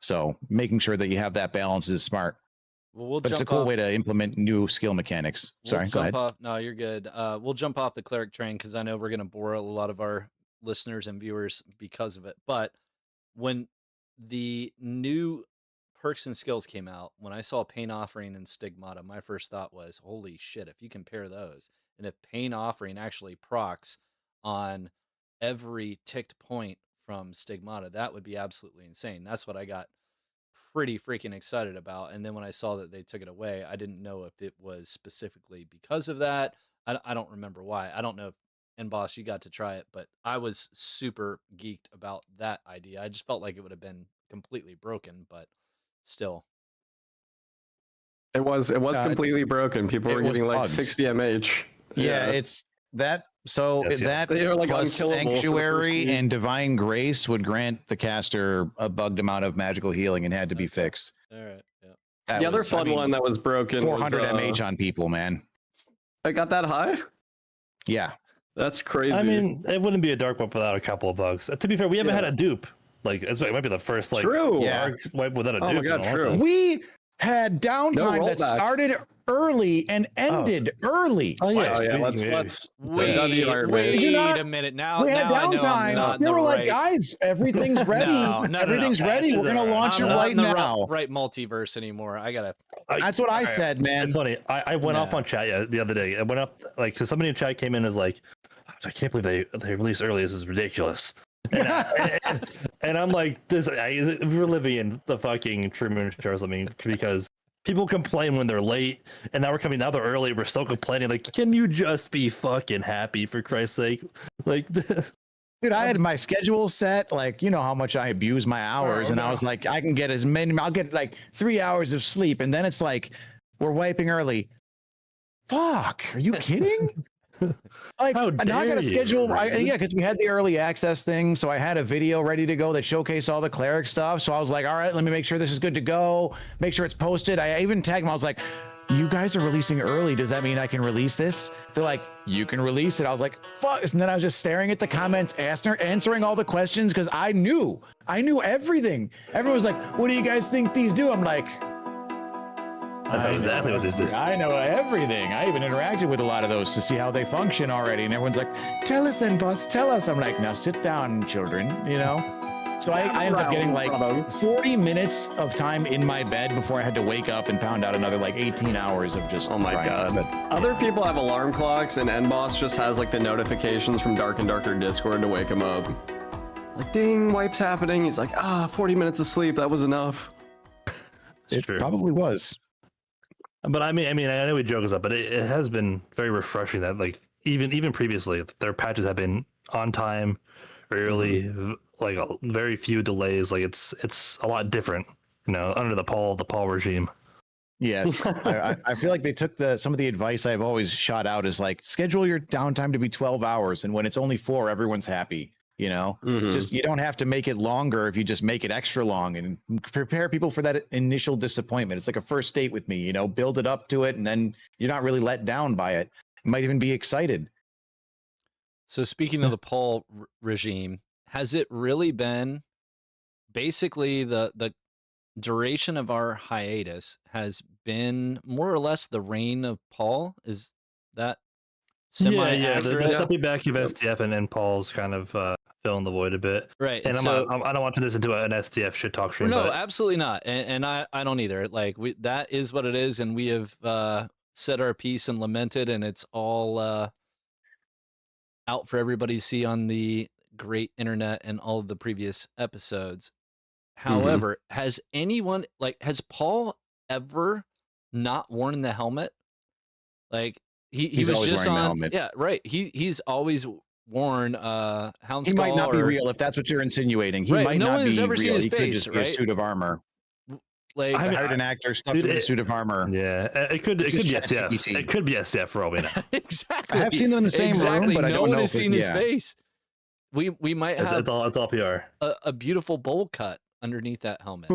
So making sure that you have that balance is smart. Well, but it's a cool way to implement new skill mechanics. Sorry, go ahead. No, you're good. We'll jump off the cleric train because I know we're going to bore a lot of our listeners and viewers because of it. But when the new perks and skills came out, when I saw Pain Offering and Stigmata, my first thought was, holy shit, if you compare those, and if Pain Offering actually procs on every ticked point from Stigmata, that would be absolutely insane. That's what I got pretty freaking excited about. And then when I saw that they took it away, I didn't know if it was specifically because of that. I don't remember why. I don't know if, and Boss, you got to try it, but I was super geeked about that idea. I just felt like it would have been completely broken, but still. It was completely broken. People were getting like 60 MH. Yeah, it's that. So that like plus Sanctuary and Divine Grace would grant the caster a bugged amount of magical healing and had to be fixed. All right. Yeah. The other fun one that was broken 400 was, MH on people, man. I got that high? Yeah. That's crazy. I mean, it wouldn't be a dark wipe without a couple of bugs. To be fair, we haven't had a dupe. Like, it might be the first dark wipe without a dupe. Oh my god, true. We had downtime that started early and ended early. Oh yeah, let's wait a minute. Now we had downtime. They were like, guys, everything's ready. Everything's ready. We're gonna launch it right now. Right, multiverse anymore. I gotta. That's what I said, man. It's funny. I went off on chat the other day. I went up because somebody in chat came in as like, I can't believe they released early. This is ridiculous. And I'm like, we're living in the fucking Truman Show or something, because people complain when they're late, and now they're early. We're still complaining. Like, can you just be fucking happy, for Christ's sake? Like, dude, I had my schedule set. Like, you know how much I abuse my hours, and I was like, I can get as many. I'll get like 3 hours of sleep, and then it's like, we're wiping early. Fuck, are you kidding? Like, now I got to schedule. Because we had the early access thing, so I had a video ready to go that showcased all the cleric stuff. So I was like, all right, let me make sure this is good to go. Make sure it's posted. I even tagged them. I was like, you guys are releasing early. Does that mean I can release this? They're like, you can release it. I was like, fuck. And then I was just staring at the comments, answering all the questions because I knew everything. Everyone was like, what do you guys think these do? I'm like, I know exactly what this is. I know everything. I even interacted with a lot of those to see how they function already. And everyone's like, tell us then, boss, tell us. I'm like, now sit down, children, you know? So I ended up getting like 40 minutes of time in my bed before I had to wake up and pound out another like 18 hours of just. Oh my god. Other people have alarm clocks, and NBoss just has like the notifications from Dark and Darker Discord to wake him up. Like, ding, wipe's happening. He's like, 40 minutes of sleep. That was enough. It probably was. But I mean, I know we joke this up, but it has been very refreshing that like even previously their patches have been on time, early, like very few delays. Like it's a lot different, you know, under the Paul regime. Yes, I feel like they took some of the advice I've always shot out is like schedule your downtime to be 12 hours, and when it's only 4, everyone's happy. You know, just you don't have to make it longer if you just make it extra long and prepare people for that initial disappointment. It's like a first date with me, you know, build it up to it, and then you're not really let down by it. might even be excited. So speaking of the Paul regime, has it really been basically the duration of our hiatus has been more or less the reign of Paul? Is that semi-accurate? The stepping back of STF and Paul's kind of filling the void a bit. Right. And so, I don't want to this into an STF shit talk stream. No, but absolutely not. And I don't either. Like that is what it is, and we have said our piece and lamented, and it's all out for everybody to see on the great internet and all of the previous episodes. However, has anyone has Paul ever not worn the helmet? Like he was just on the helmet. Yeah, right. He's always worn Hound Skull. He might not be real if that's what you're insinuating. He might no not one has be ever seen real. his He face, could just be a suit of armor. Like I hired an actor stuffed in a suit of armor. Yeah, it could be STF. It could be STF for all we know. Exactly. I have seen them in the same room, but I don't know. No one has seen his face. We might have it's all PR. A beautiful bowl cut underneath that helmet.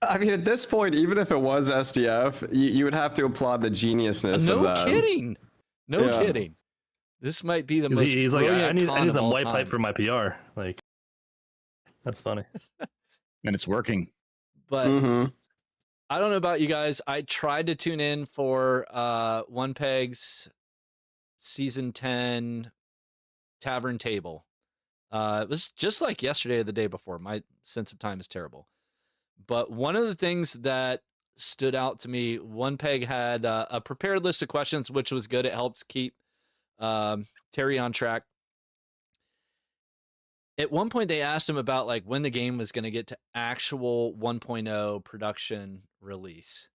I mean, at this point, even if it was SDF, you would have to applaud the geniusness of that. No kidding. This might be the most. He's like, I need some white time. pipe for my PR. Like, that's funny. And it's working. But I don't know about you guys. I tried to tune in for One Peg's season 10 Tavern Table. It was just like yesterday or the day before. My sense of time is terrible. But one of the things that stood out to me, One Peg had a prepared list of questions, which was good. It helps keep Terry on track. At one point, they asked him about like when the game was going to get to actual 1.0 production release.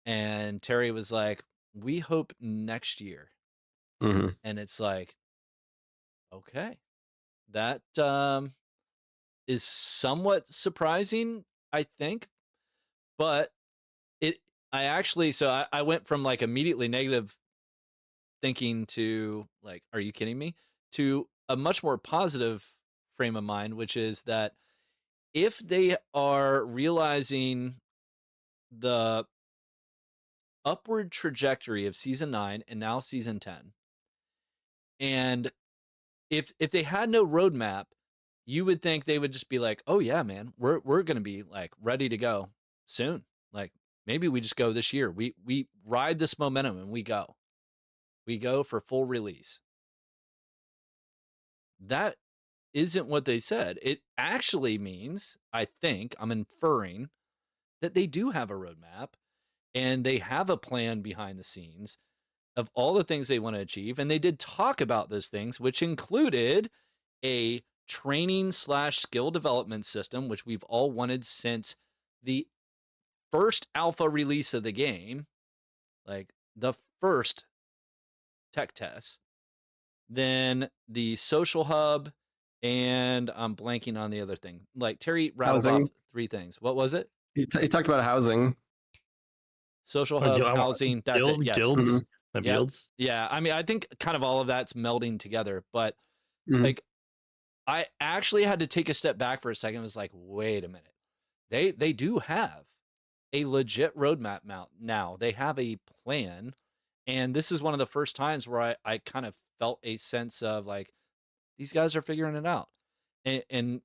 And Terry was like, we hope next year. And it's like, okay, that is somewhat surprising, I think. But I went from like immediately negative thinking to like, are you kidding me? To a much more positive frame of mind, which is that if they are realizing the upward trajectory of season 9 and now season 10, and if they had no roadmap, you would think they would just be like, oh yeah, man, we're going to be like ready to go soon. Like maybe we just go this year. We ride this momentum and we go for full release. That isn't what they said. It actually means, I think, I'm inferring that they do have a roadmap and they have a plan behind the scenes of all the things they want to achieve. And they did talk about those things, which included a training/skill development system, which we've all wanted since the first alpha release of the game, like the first tech test. Then the social hub, and I'm blanking on the other thing. Like Terry rattled off 3 things. What was it? He talked about housing. Social hub, housing, that's it. Yes. Guilds? Guilds? Yeah, I mean, I think kind of all of that's melding together. But like, I actually had to take a step back for a second. It was like, wait a minute. They do have a legit roadmap now. They have a plan. And this is one of the first times where I kind of felt a sense of like, these guys are figuring it out. And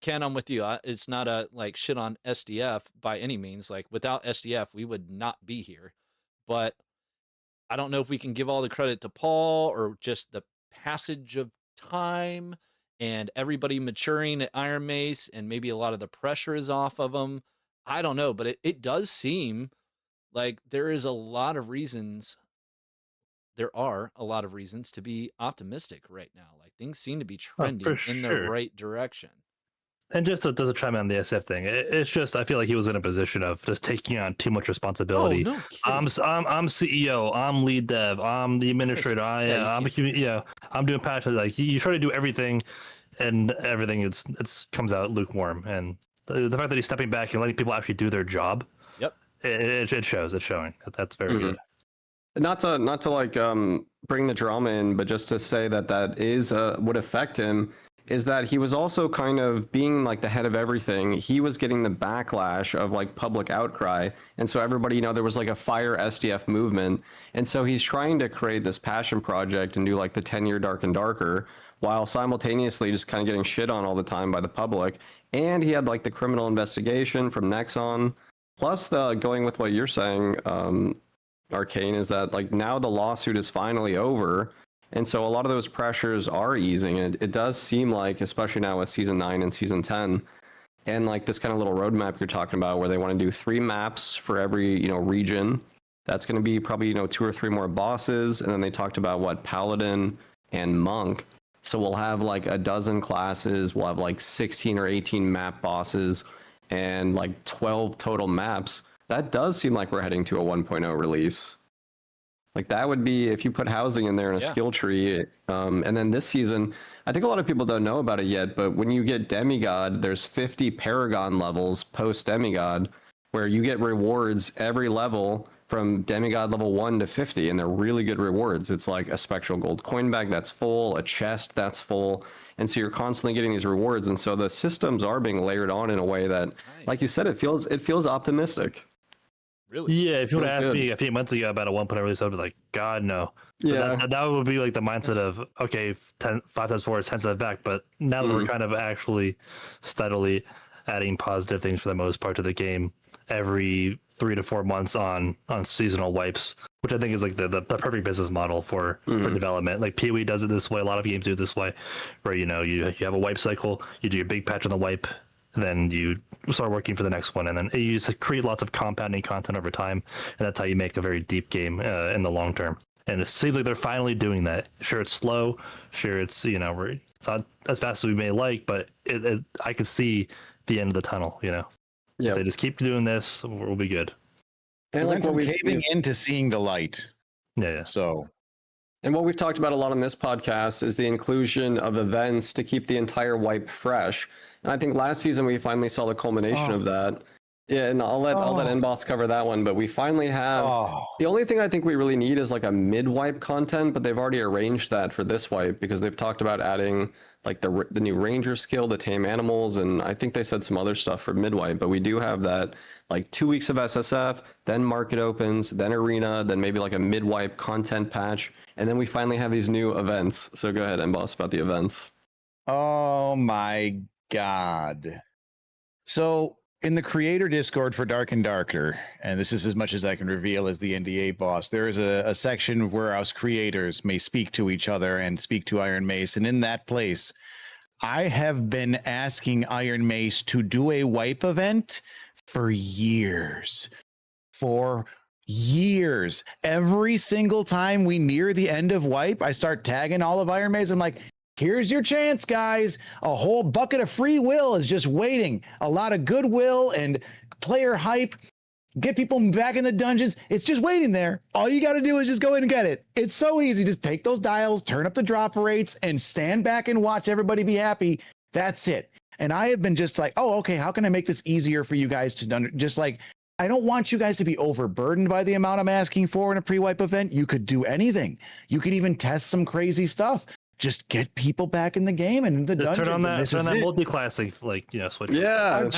Ken, I'm with you. It's not a like shit on SDF by any means. Like without SDF, we would not be here. But I don't know if we can give all the credit to Paul or just the passage of time and everybody maturing at Iron Mace and maybe a lot of the pressure is off of them. I don't know, but it does seem like there are a lot of reasons to be optimistic right now. Like things seem to be trending in the right direction. And just so it doesn't chime in on the SF thing, it's just I feel like he was in a position of just taking on too much responsibility. Oh, no kidding. I'm CEO, I'm lead dev, I'm the administrator, I'm doing patches. Like you try to do everything, and everything it's comes out lukewarm. And the fact that he's stepping back and letting people actually do their job, it shows. It's showing. That's very good. Not to like bring the drama in, but just to say that is would affect him. is that he was also kind of being like the head of everything. He was getting the backlash of like public outcry. And so everybody, you know, there was like a fire SDF movement. And so he's trying to create this passion project and do like the 10-year Dark and Darker, while simultaneously just kind of getting shit on all the time by the public. And he had like the criminal investigation from Nexon. Plus the going with what you're saying, Arcane, is that like now the lawsuit is finally over. And so a lot of those pressures are easing. And it does seem like, especially now with season 9 and season 10, and like this kind of little roadmap you're talking about where they want to do 3 maps for every, you know, region. That's going to be probably, you know, 2 or 3 more bosses. And then they talked about what, Paladin and Monk. So we'll have like a dozen classes. We'll have like 16 or 18 map bosses and like 12 total maps. That does seem like we're heading to a 1.0 release. Like that would be if you put housing in there in a skill tree. And then this season, I think a lot of people don't know about it yet, but when you get Demigod, there's 50 Paragon levels post Demigod where you get rewards every level from Demigod level 1 to 50, and they're really good rewards. It's like a spectral gold coin bag that's full, a chest that's full, and so you're constantly getting these rewards. And so the systems are being layered on in a way that, like you said, it feels optimistic. Really? Yeah, if you would have asked me a few months ago about a 1.0 release, I'd be like, God, no. But Yeah, that would be like the mindset of, okay, 5 times 4 is 10 times back. But now that we're kind of actually steadily adding positive things for the most part to the game every 3 to 4 months on seasonal wipes, which I think is like the perfect business model for development. Like PoE does it this way. A lot of games do it this way, where, you know, you have a wipe cycle, you do your big patch on the wipe, then you start working for the next one, and then you just create lots of compounding content over time, and that's how you make a very deep game in the long term. And it seems like they're finally doing that. Sure, it's slow. Sure, it's, you know, it's not as fast as we may like, but I could see the end of the tunnel. You know, if they just keep doing this, we'll be good. And like from caving into seeing the light. Yeah. So. And what we've talked about a lot on this podcast is the inclusion of events to keep the entire wipe fresh. And I think last season we finally saw the culmination of that. Yeah, and I'll let NBoss cover that one, but we finally have the only thing I think we really need is like a mid-wipe content, but they've already arranged that for this wipe because they've talked about adding like the new ranger skill to tame animals, and I think they said some other stuff for mid-wipe, but we do have that like 2 weeks of SSF, then market opens, then arena, then maybe like a mid-wipe content patch, and then we finally have these new events. So go ahead, NBoss, about the events. Oh my God. So in the creator Discord for Dark and Darker, and this is as much as I can reveal as the NDA boss, there is a section where us creators may speak to each other and speak to Iron Mace. And in that place, I have been asking Iron Mace to do a wipe event for years. For years. Every single time we near the end of wipe, I start tagging all of Iron Mace. I'm like, here's your chance, guys. A whole bucket of free will is just waiting. A lot of goodwill and player hype. Get people back in the dungeons. It's just waiting there. All you got to do is just go in and get it. It's so easy. Just take those dials, turn up the drop rates, and stand back and watch everybody be happy. That's it. And I have been just like, oh, okay, how can I make this easier for you guys to just like, I don't want you guys to be overburdened by the amount I'm asking for in a pre-wipe event. You could do anything. You could even test some crazy stuff. Just get people back in the game and in the dungeons. Turn on that multi-classing, like, you know, switch. Yeah.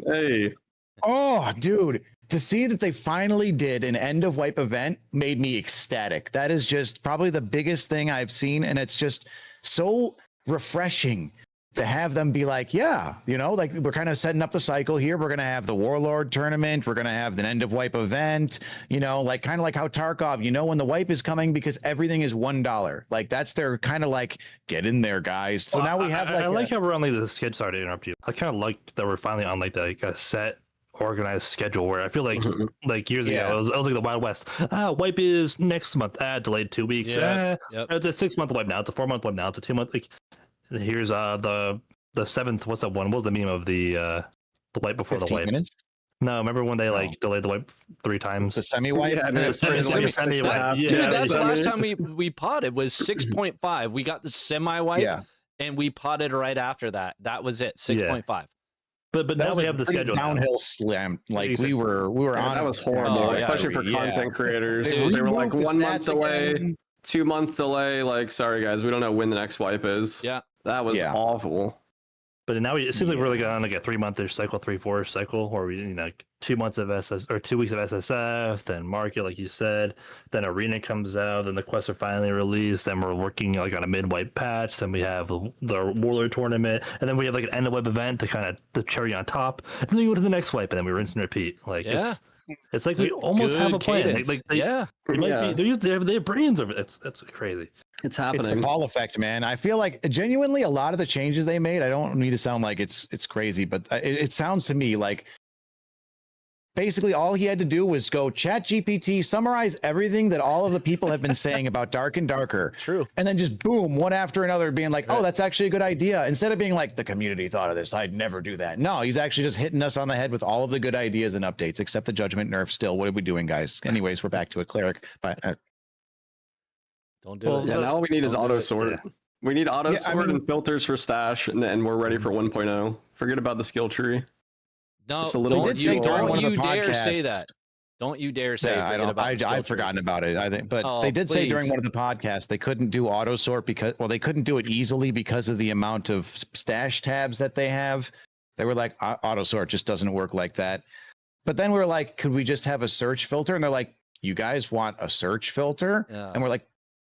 Hey. Oh, dude. To see that they finally did an end of wipe event made me ecstatic. That is just probably the biggest thing I've seen. And it's just so refreshing to have them be like, yeah, you know, like we're kind of setting up the cycle here. We're going to have the Warlord tournament. We're going to have the end of wipe event, you know, like kind of like how Tarkov, you know, when the wipe is coming because everything is $1. Like that's their kind of like, get in there, guys. So now we have like, I like how we're on like the schedule. Sorry to interrupt you. I kind of like that we're finally on like a set organized schedule where I feel like like years ago it was like the Wild West. Wipe is next month. Delayed 2 weeks. It's a 6 month wipe now. It's a 4 month wipe now. It's a 2 month. Like, here's the 7th. What's that one? What was the meme of the wipe before the wipe? Minutes? No, remember when they like delayed the wipe 3 times? The semi wipe. The semi wipe. Dude, that's the last time we potted was 6.5. We got the semi wipe, and we potted right after that. That was it. 6.5. But now we have the schedule downhill slam. Like we were on. That was horrible, especially for content creators. They were like 1 month delay, 2 month delay. Like, sorry guys, we don't know when the next wipe is. Yeah. That was awful. But now it seems like we're like on like a 3-month-ish cycle, 3-4 cycle, where we, 2 months of or 2 weeks of SSF, then market, like you said, then Arena comes out, then the quests are finally released, then we're working like on a mid-wipe patch, then we have the Warlord tournament, and then we have like an end of web event to kind of the cherry on top, and then we go to the next wipe, and then we rinse and repeat. Like it's like we almost have a plan. Like they might be, they have brains over it. It's crazy. It's happening. It's the Paul effect, man. I feel like genuinely a lot of the changes they made, I don't need to sound like it's crazy, but it sounds to me like basically all he had to do was go chat GPT, summarize everything that all of the people have been saying about Dark and Darker. True. And then just boom, one after another being like, oh, that's actually a good idea. Instead of being like, the community thought of this, I'd never do that. No, he's actually just hitting us on the head with all of the good ideas and updates, except the judgment nerf still. What are we doing, guys? Anyways, we're back to a cleric. But don't do it. Yeah, now all we need is auto sort. Yeah. We need auto sort and filters for stash, and we're ready for 1.0. Forget about the skill tree. No, don't you dare say that. Don't you dare say I've forgotten about it. I think, but they did say during one of the podcasts they couldn't do auto sort because they couldn't do it easily because of the amount of stash tabs that they have. They were like, auto sort just doesn't work like that. But then we were like, could we just have a search filter? And they're like, you guys want a search filter? Yeah. And we're like,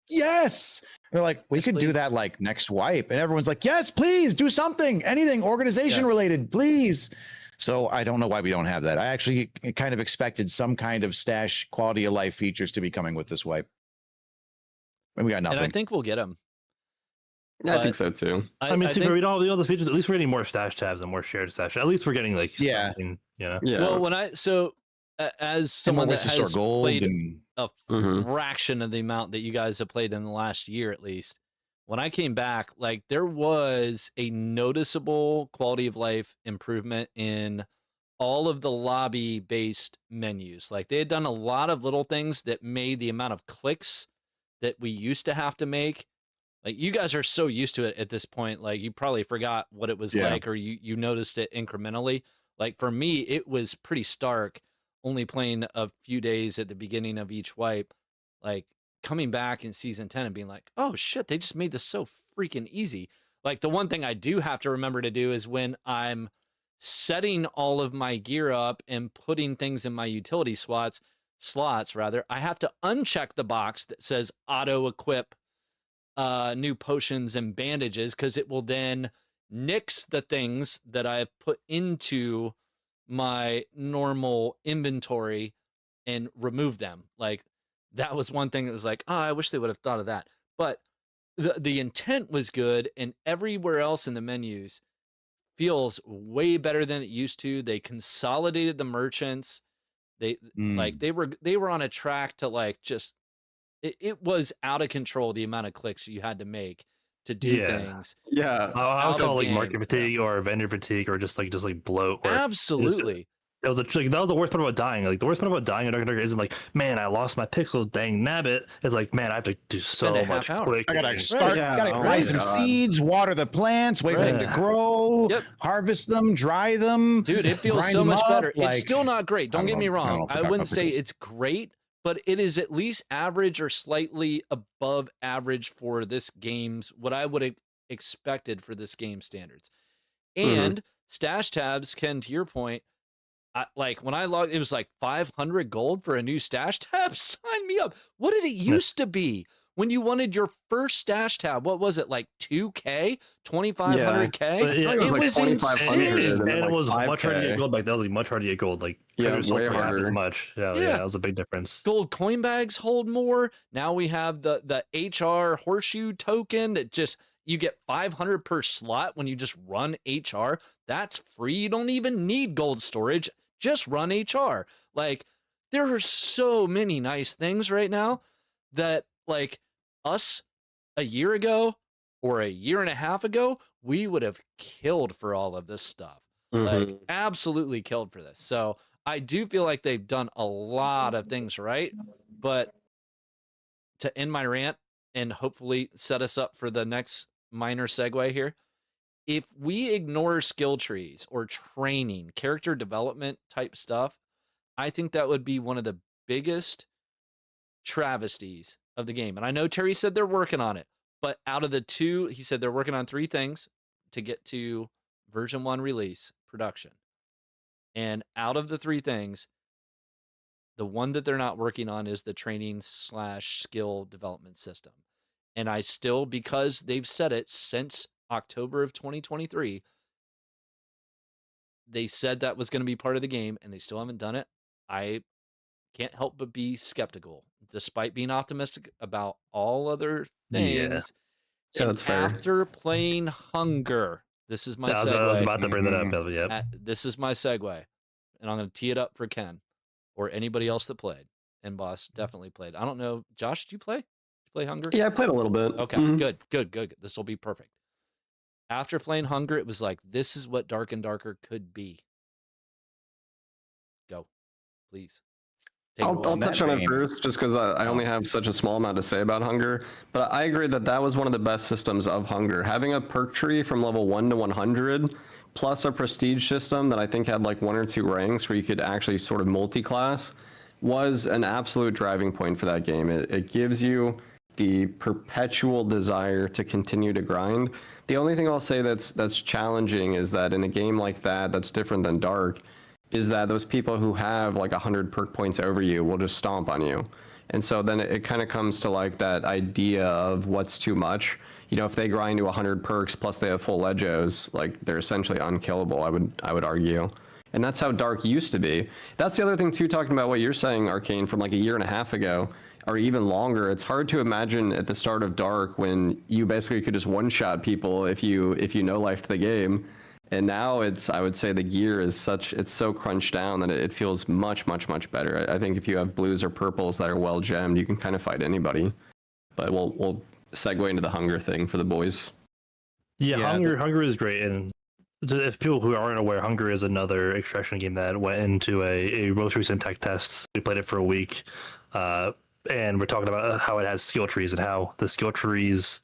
yes. And they're like, we could do that like next wipe. And everyone's like, yes, please do something, anything organization related, please. So I don't know why we don't have that. I actually kind of expected some kind of stash quality of life features to be coming with this wipe. And we got nothing. And I think we'll get them. Yeah, I think so too. I mean, we don't have all those features. At least we're getting more stash tabs and more shared stash. At least we're getting like something, Yeah. Well, as someone that has played a fraction of the amount that you guys have played in the last year, at least, when I came back, like there was a noticeable quality of life improvement in all of the lobby based menus. Like they had done a lot of little things that made the amount of clicks that we used to have to make. Like you guys are so used to it at this point, like you probably forgot what it was like, or you noticed it incrementally. Like for me, it was pretty stark only playing a few days at the beginning of each wipe, like coming back in season 10 and being like, oh shit, they just made this so freaking easy. Like the one thing I do have to remember to do is when I'm setting all of my gear up and putting things in my utility slots, I have to uncheck the box that says auto equip new potions and bandages, because it will then nix the things that I've put into my normal inventory and remove them. Like that was one thing that was like, oh, I wish they would have thought of that. But the intent was good, and everywhere else in the menus feels way better than it used to. They consolidated the merchants. They were on a track to like just it was out of control the amount of clicks you had to make to do things. Yeah, I'll call it like market fatigue or vendor fatigue or just like bloat. Absolutely. That was the worst part about dying. Like the worst part about dying in Dark and Darker isn't like, man, I lost my pixels, dang nabbit. It's like, man, I have to do so much click. I gotta start, gotta raise some seeds, water the plants, wait for them to grow, harvest them, dry them. Dude, it feels so much better. It's still not great. Don't get me wrong. I wouldn't say it's great, but it is at least average or slightly above average for this game's, what I would have expected for this game standards. And stash tabs, Ken, to your point, like when I logged, it was like 500 gold for a new stash tab. Sign me up. What did it used to be when you wanted your first stash tab? What was it, like 2K, 2,500K? So, it was insane. And it was much harder to get gold. Like that was like much harder to get gold. Like way harder. As much. Yeah, that was a big difference. Gold coin bags hold more. Now we have the HR horseshoe token that just you get 500 per slot when you just run HR. That's free. You don't even need gold storage. Just run HR. Like there are so many nice things right now that like us a year ago or a year and a half ago, we would have killed for all of this stuff. Like absolutely killed for this. So I do feel like they've done a lot of things right, but to end my rant and hopefully set us up for the next minor segue here, if we ignore skill trees or training, character development type stuff, I think that would be one of the biggest travesties of the game. And I know Terry said they're working on it, But out of the two, he said they're working on 3 things to get to version 1 release production. And out of the 3 things, the one that they're not working on is the training/skill development system. And I still, because they've said it since October of 2023, they said that was going to be part of the game, and they still haven't done it. I can't help but be skeptical, despite being optimistic about all other things. Yeah, that's fair. After playing Hunger, this is my segue. I was about to bring that up. Yeah. This is my segue, and I'm going to tee it up for Ken or anybody else that played. And Boss definitely played. I don't know. Josh, did you play? Did you play Hunger? Yeah, I played a little bit. Okay, good. This will be perfect. After playing Hunger, it was like, this is what Dark and Darker could be. Go, please. I'll touch on it first, just because I only have such a small amount to say about Hunger. But I agree that was one of the best systems of Hunger. Having a perk tree from level 1 to 100, plus a prestige system that I think had like 1 or 2 ranks where you could actually sort of multi-class, was an absolute driving point for that game. It gives you the perpetual desire to continue to grind. The only thing I'll say that's challenging is that in a game like that's different than Dark, is that those people who have like 100 perk points over you will just stomp on you. And so then it kind of comes to like that idea of what's too much. You know, if they grind to 100 perks plus they have full legos, like they're essentially unkillable, I would argue. And that's how Dark used to be. That's the other thing too, talking about what you're saying, Arcane, from like a year and a half ago, or even longer. It's hard to imagine at the start of Dark when you basically could just one-shot people if you no-lifed the game. And now I would say the gear is it's so crunched down that it feels much, much, much better. I think if you have blues or purples that are well gemmed, you can kind of fight anybody. But we'll segue into the Hunger thing for the boys. Yeah, Hunger is great. And if people who aren't aware, Hunger is another extraction game that went into a most recent tech test. We played it for a week. And we're talking about how it has skill trees and how the skill trees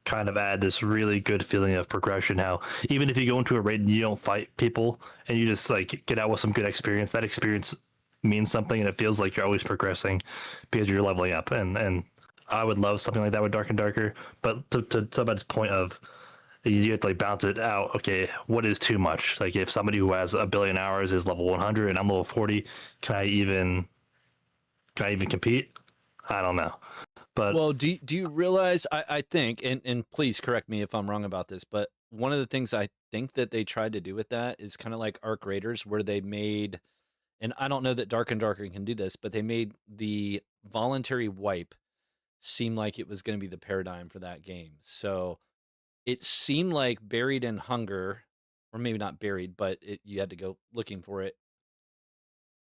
kind of add this really good feeling of progression. How even if you go into a raid and you don't fight people and you just like get out with some good experience, that experience means something and it feels like you're always progressing because you're leveling up. And I would love something like that with Dark and Darker. But to somebody's point of you have to like balance it out. Okay, what is too much? Like if somebody who has 1 billion hours is level 100 and I'm level 40, can I even compete? I don't know. But well, do you realize, I think, and please correct me if I'm wrong about this, but one of the things I think that they tried to do with that is kind of like Arc Raiders, where they made, and I don't know that Dark and Darker can do this, but they made the voluntary wipe seem like it was going to be the paradigm for that game. So it seemed like Buried in Hunger, or maybe not buried, but you had to go looking for it.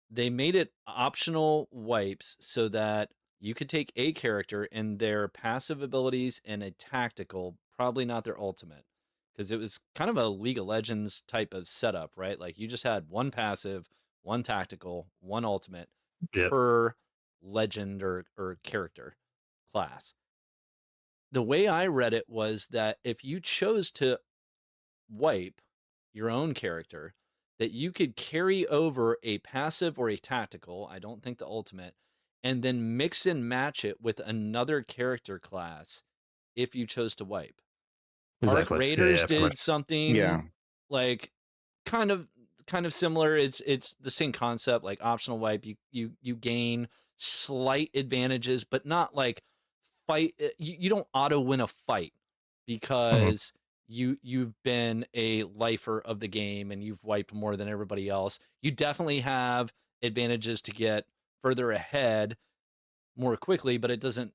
They made it optional wipes so that you could take a character and their passive abilities and a tactical, probably not their ultimate, because it was kind of a League of Legends type of setup, right? Like you just had 1 passive, 1 tactical, 1 ultimate per legend or character class. The way I read it was that if you chose to wipe your own character, that you could carry over a passive or a tactical, I don't think the ultimate, and then mix and match it with another character class if you chose to wipe. Exactly. Arc Raiders did something like kind of similar. It's the same concept, like optional wipe. You gain slight advantages, but not like fight. You don't auto win a fight because you've been a lifer of the game and you've wiped more than everybody else. You definitely have advantages to get further ahead more quickly, but it doesn't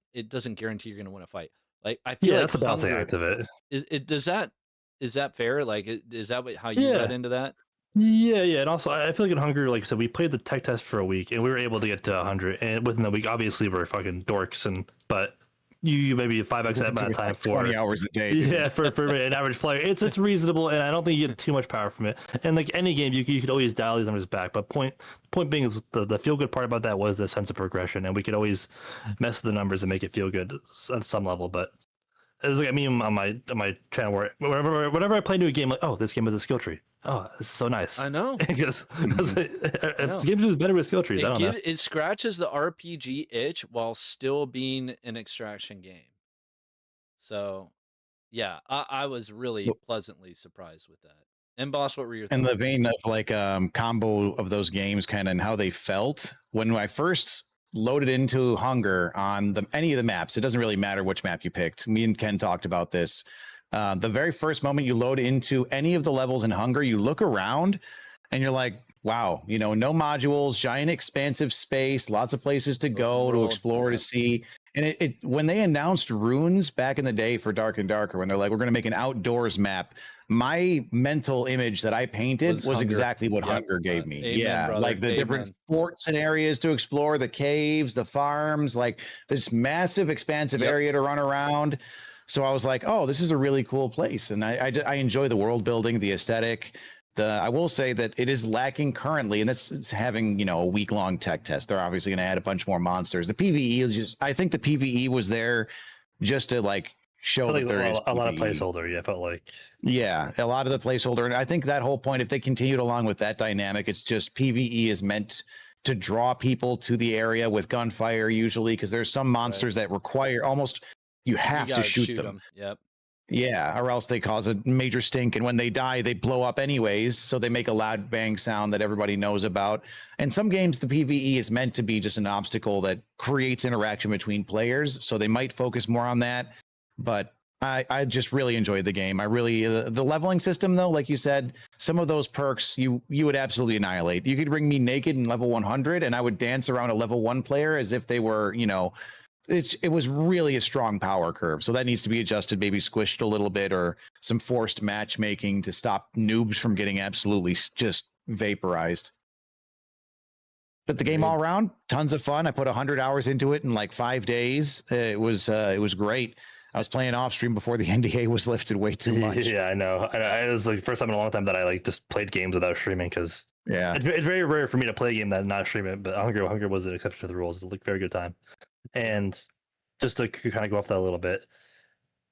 guarantee you're going to win a fight. Like I feel like that's a balancing act of it. Is that fair? Like is that how you got into that? Yeah, and also I feel like in Hunger, like I said, we played the tech test for a week and we were able to get to 100, and within the week, obviously we're fucking dorks, but you maybe 5x that amount of time for 20 hours a day. Yeah, for an average player, it's reasonable, and I don't think you get too much power from it. And like any game, you could always dial these numbers back. But point being is the feel good part about that was the sense of progression, and we could always mess with the numbers and make it feel good on some level. But it was like I mean on my channel where whenever I play a new game, like, oh, this game has a skill tree. Oh, this is so nice. I know. Because if games is better with skill trees, I don't know. It scratches the RPG itch while still being an extraction game. So, yeah, I was really pleasantly surprised with that. And boss, what were your In thoughts? the vein of like combo of those games, kind of and how they felt when I first loaded into Hunger on any of the maps. It doesn't really matter which map you picked. Me and Ken talked about this. The very first moment you load into any of the levels in Hunger, you look around and you're like, wow, no modules, giant expansive space, lots of places to go, to explore, to see. And it when they announced runes back in the day for Dark and Darker, when they're like, we're going to make an outdoors map, my mental image that I painted was exactly what Hunger gave me. Amen, brother. Like the different forts and areas to explore, the caves, the farms, like this massive expansive area to run around. So I was like, oh, this is a really cool place. And I enjoy the world building, the aesthetic. I will say that it is lacking currently, and it's having, a week-long tech test. They're obviously going to add a bunch more monsters. The PvE is I think the PvE was there just to like show that there is a lot of placeholder. Yeah, I felt like. Yeah, a lot of the placeholder. And I think that whole point, if they continued along with that dynamic, it's just PvE is meant to draw people to the area with gunfire usually, because there's some monsters that require almost you have to shoot them. Yep. Yeah, or else they cause a major stink, and when they die, they blow up anyways. So they make a loud bang sound that everybody knows about. And some games, the PvE is meant to be just an obstacle that creates interaction between players. So they might focus more on that. But I just really enjoyed the game. I really the leveling system though, like you said, some of those perks you would absolutely annihilate. You could bring me naked in level 100, and I would dance around a level 1 player as if they were, it was really a strong power curve. So that needs to be adjusted, maybe squished a little bit, or some forced matchmaking to stop noobs from getting absolutely just vaporized. But the game all around, tons of fun. I put 100 hours into it in like 5 days. It was great. I was playing off stream before the NDA was lifted way too much. Yeah, I know. It was like the first time in a long time that I like just played games without streaming, because it's very rare for me to play a game that not stream it. But Hunger was an exception to the rules. It was like very good time. And just to kind of go off that a little bit,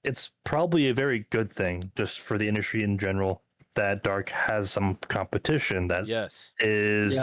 it's probably a very good thing just for the industry in general that Dark has some competition that is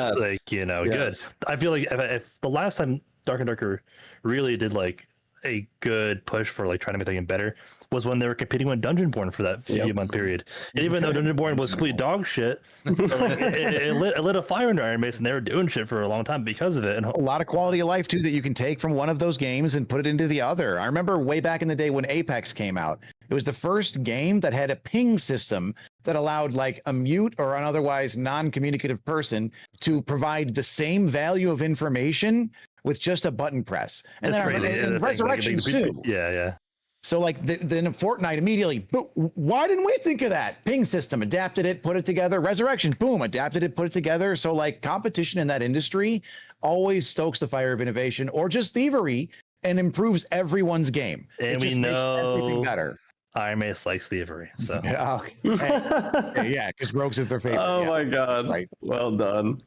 good. I feel like if the last time Dark and Darker really did like a good push for like trying to make the game better was when they were competing with Dungeonborn for that few month period. And even though Dungeonborn was complete dog shit, it lit a fire under Iron Mason. They were doing shit for a long time because of it. And a lot of quality of life too that you can take from one of those games and put it into the other. I remember way back in the day when Apex came out, it was the first game that had a ping system that allowed like a mute or an otherwise non-communicative person to provide the same value of information with just a button press. And that's then crazy. and Resurrections too. Yeah. So like then Fortnite immediately, why didn't we think of that? Ping system, adapted it, put it together. Resurrection, boom, adapted it, put it together. So like competition in that industry always stokes the fire of innovation or just thievery and improves everyone's game. And it just makes everything better. Iron Mace likes thievery, so yeah, because Rogues is their favorite. Oh my god, right. Well done.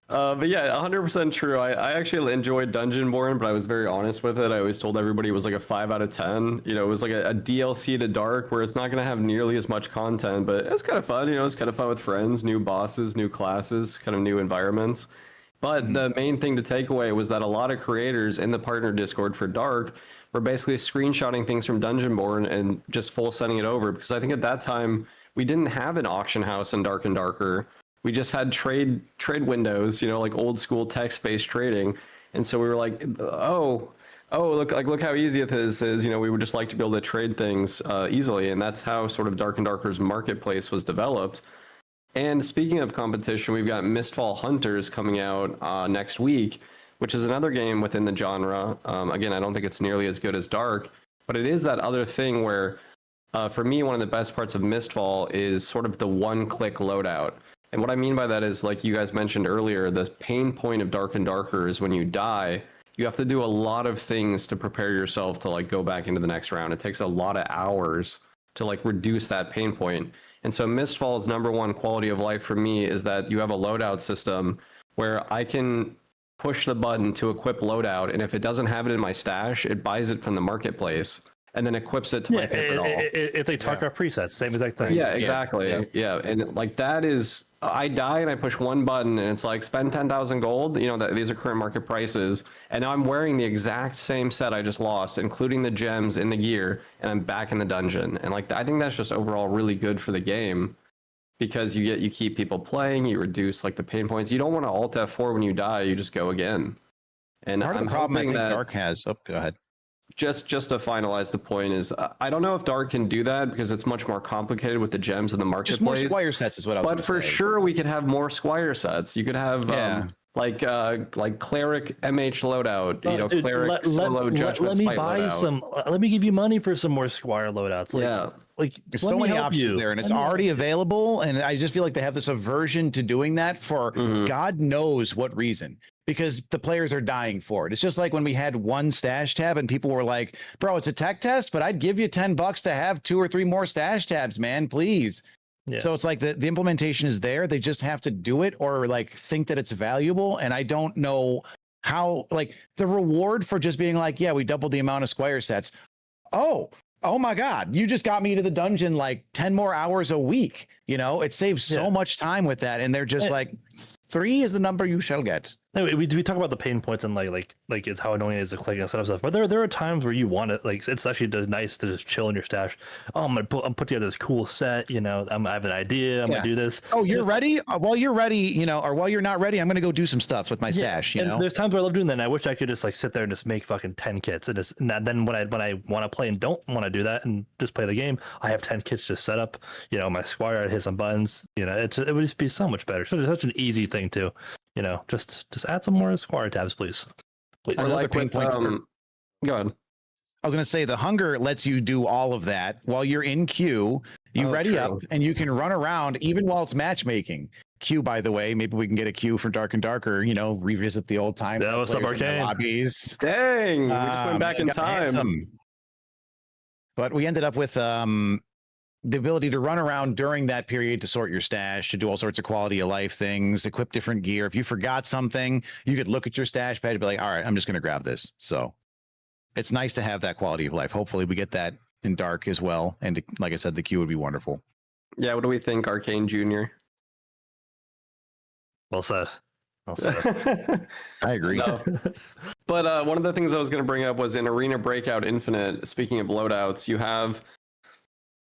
But yeah, 100% true. I actually enjoyed Dungeonborn, but I was very honest with it. I always told everybody it was like a 5 out of 10. It was like a DLC to Dark, where it's not going to have nearly as much content, but it was kind of fun. It was kind of fun with friends, new bosses, new classes, kind of new environments. But the main thing to take away was that a lot of creators in the partner Discord for Dark were basically screenshotting things from Dungeonborn and just full sending it over, because I think at that time we didn't have an auction house in Dark and Darker. We just had trade windows, like old school text-based trading. And so we were like, oh, look how easy it is. We would just like to be able to trade things easily. And that's how sort of Dark and Darker's marketplace was developed. And speaking of competition, we've got Mistfall Hunters coming out next week, which is another game within the genre. Again, I don't think it's nearly as good as Dark, but it is that other thing where, for me, one of the best parts of Mistfall is sort of the one-click loadout. And what I mean by that is, like you guys mentioned earlier, the pain point of Dark and Darker is when you die, you have to do a lot of things to prepare yourself to like go back into the next round. It takes a lot of hours to like reduce that pain point. And so Mistfall's number one quality of life for me is that you have a loadout system where I can push the button to equip loadout, and if it doesn't have it in my stash, it buys it from the marketplace and then equips it to my pick-it-all. It's like Tarkov presets, same exact thing. Yeah, exactly. Yeah. And like that is I die and I push one button and it's like spend 10,000 gold. You know that these are current market prices, and now I'm wearing the exact same set I just lost, including the gems in the gear, and I'm back in the dungeon. And like I think that's just overall really good for the game, because you keep people playing, you reduce like the pain points. You don't want to alt F4 when you die, you just go again. And Part of I'm the problem I hoping think that Dark has. Oh, go ahead. just to finalize the point is I don't know if Dark can do that because it's much more complicated with the gems in the Just more marketplace. Squire sets is what I was. But for sure, we could have more Squire sets. You could have like cleric MH loadout. You know, Dude, cleric solo judgment. Let me spite buy loadout. some. Let me give you money for some more Squire loadouts. Like, Yeah. like There's let so me many help options you. there, and it's Let me- already available. And I just feel like they have this aversion to doing that for God knows what reason, because the players are dying for it. It's just like when we had one stash tab and people were like, bro, it's a tech test, but I'd give you $10 to have 2 or 3 more stash tabs, man, please. Yeah. So it's like the implementation is there. They just have to do it or like think that it's valuable. And I don't know how, like the reward for just being like, yeah, we doubled the amount of Squire sets. Oh my God, you just got me to the dungeon like 10 more hours a week. You know, it saves so much time with that. And they're just like, 3 is the number you shall get. Anyway, we talk about the pain points and like it's how annoying it is to click and set up stuff. But there are times where you want it. Like it's actually nice to just chill in your stash. Oh, I'm put together this cool set. You know, I have an idea. I'm gonna do this. Oh, you're ready? While you're ready, you know, or while you're not ready, I'm gonna go do some stuff with my stash. You know, there's times where I love doing that. And I wish I could just like sit there and just make fucking 10 kits and just then when I want to play and don't want to do that and just play the game, I have 10 kits just set up. You know, my Squire, I hit some buttons. You know, it would just be so much better. Such an easy thing too. You know, just add some more Squire tabs, please. Please. Or like with, go ahead. I was going to say the hunger lets you do all of that while you're in queue. You ready up and you can run around even while it's matchmaking. Queue, by the way, maybe we can get a queue for Dark and Darker. You know, revisit the old times. Yeah, what's up, Arcane? Lobbies. Dang, we just went back in time. Handsome. But we ended up with the ability to run around during that period to sort your stash, to do all sorts of quality of life things, equip different gear. If you forgot something, you could look at your stash pad and be like, all right, I'm just going to grab this. So it's nice to have that quality of life. Hopefully we get that in Dark as well. And like I said, the queue would be wonderful. Yeah, what do we think, Arcane Jr.? Well said. Well said. I agree. No. But one of the things I was going to bring up was in Arena Breakout Infinite, speaking of loadouts, you have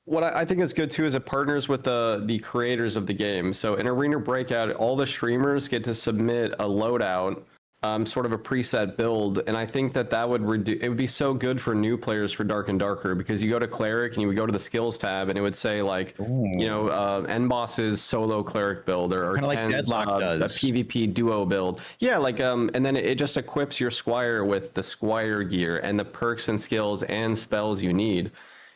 what I think is good too is it partners with the creators of the game. So in Arena Breakout, all the streamers get to submit a loadout, sort of a preset build, and I think that would reduce. It would be so good for new players for Dark and Darker, because you go to Cleric and you would go to the skills tab and it would say like, you know, N-Boss's solo Cleric build or kind of like Deadlock does a PvP duo build. Yeah, like and then it just equips your Squire with the Squire gear and the perks and skills and spells you need.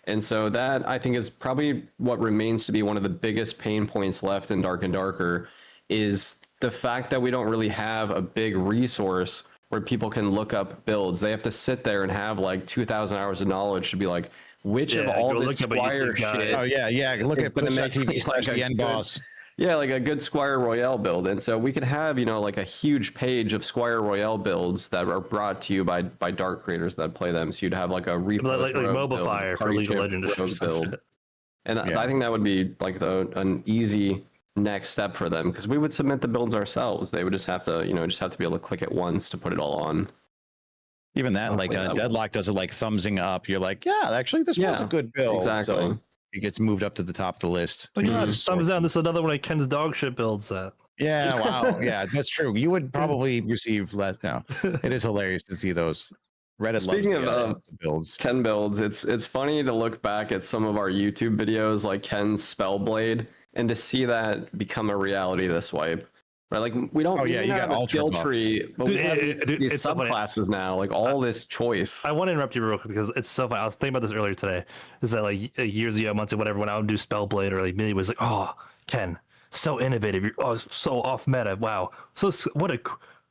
And so that, I think, is probably what remains to be one of the biggest pain points left in Dark and Darker, is the fact that we don't really have a big resource where people can look up builds. They have to sit there and have like 2,000 hours of knowledge to be like, which of all this Squire shit? Oh, yeah. Look at Twitch.tv/the end boss. Yeah, like a good Squire Royale build. And so we could have, you know, like a huge page of Squire Royale builds that are brought to you by Dark creators that play them. So you'd have like a like Mobile Fire for League of Legends build. And I think that would be like an easy next step for them, because we would submit the builds ourselves. They would just have to, you know, be able to click it once to put it all on. Even that, like Deadlock does it like thumbsing up. You're like, yeah, actually, this was a good build. Exactly. So it gets moved up to the top of the list. Oh, yeah, thumbs down. This is another one of Ken's dog shit builds that. Yeah, wow. Yeah, that's true. You would probably receive less. No, it is hilarious to see those. Reddit. Speaking loves of builds, Ken builds, it's funny to look back at some of our YouTube videos like Ken's Spellblade and to see that become a reality this wipe. Right, like we don't. You got a skill tree, but we have these subclasses now. Like all this choice. I want to interrupt you real quick because it's so funny. I was thinking about this earlier today. Is that like years ago, months ago, whatever, when I would do Spellblade or like Millie was like, oh, Ken, so innovative. You're so off meta. Wow. So what a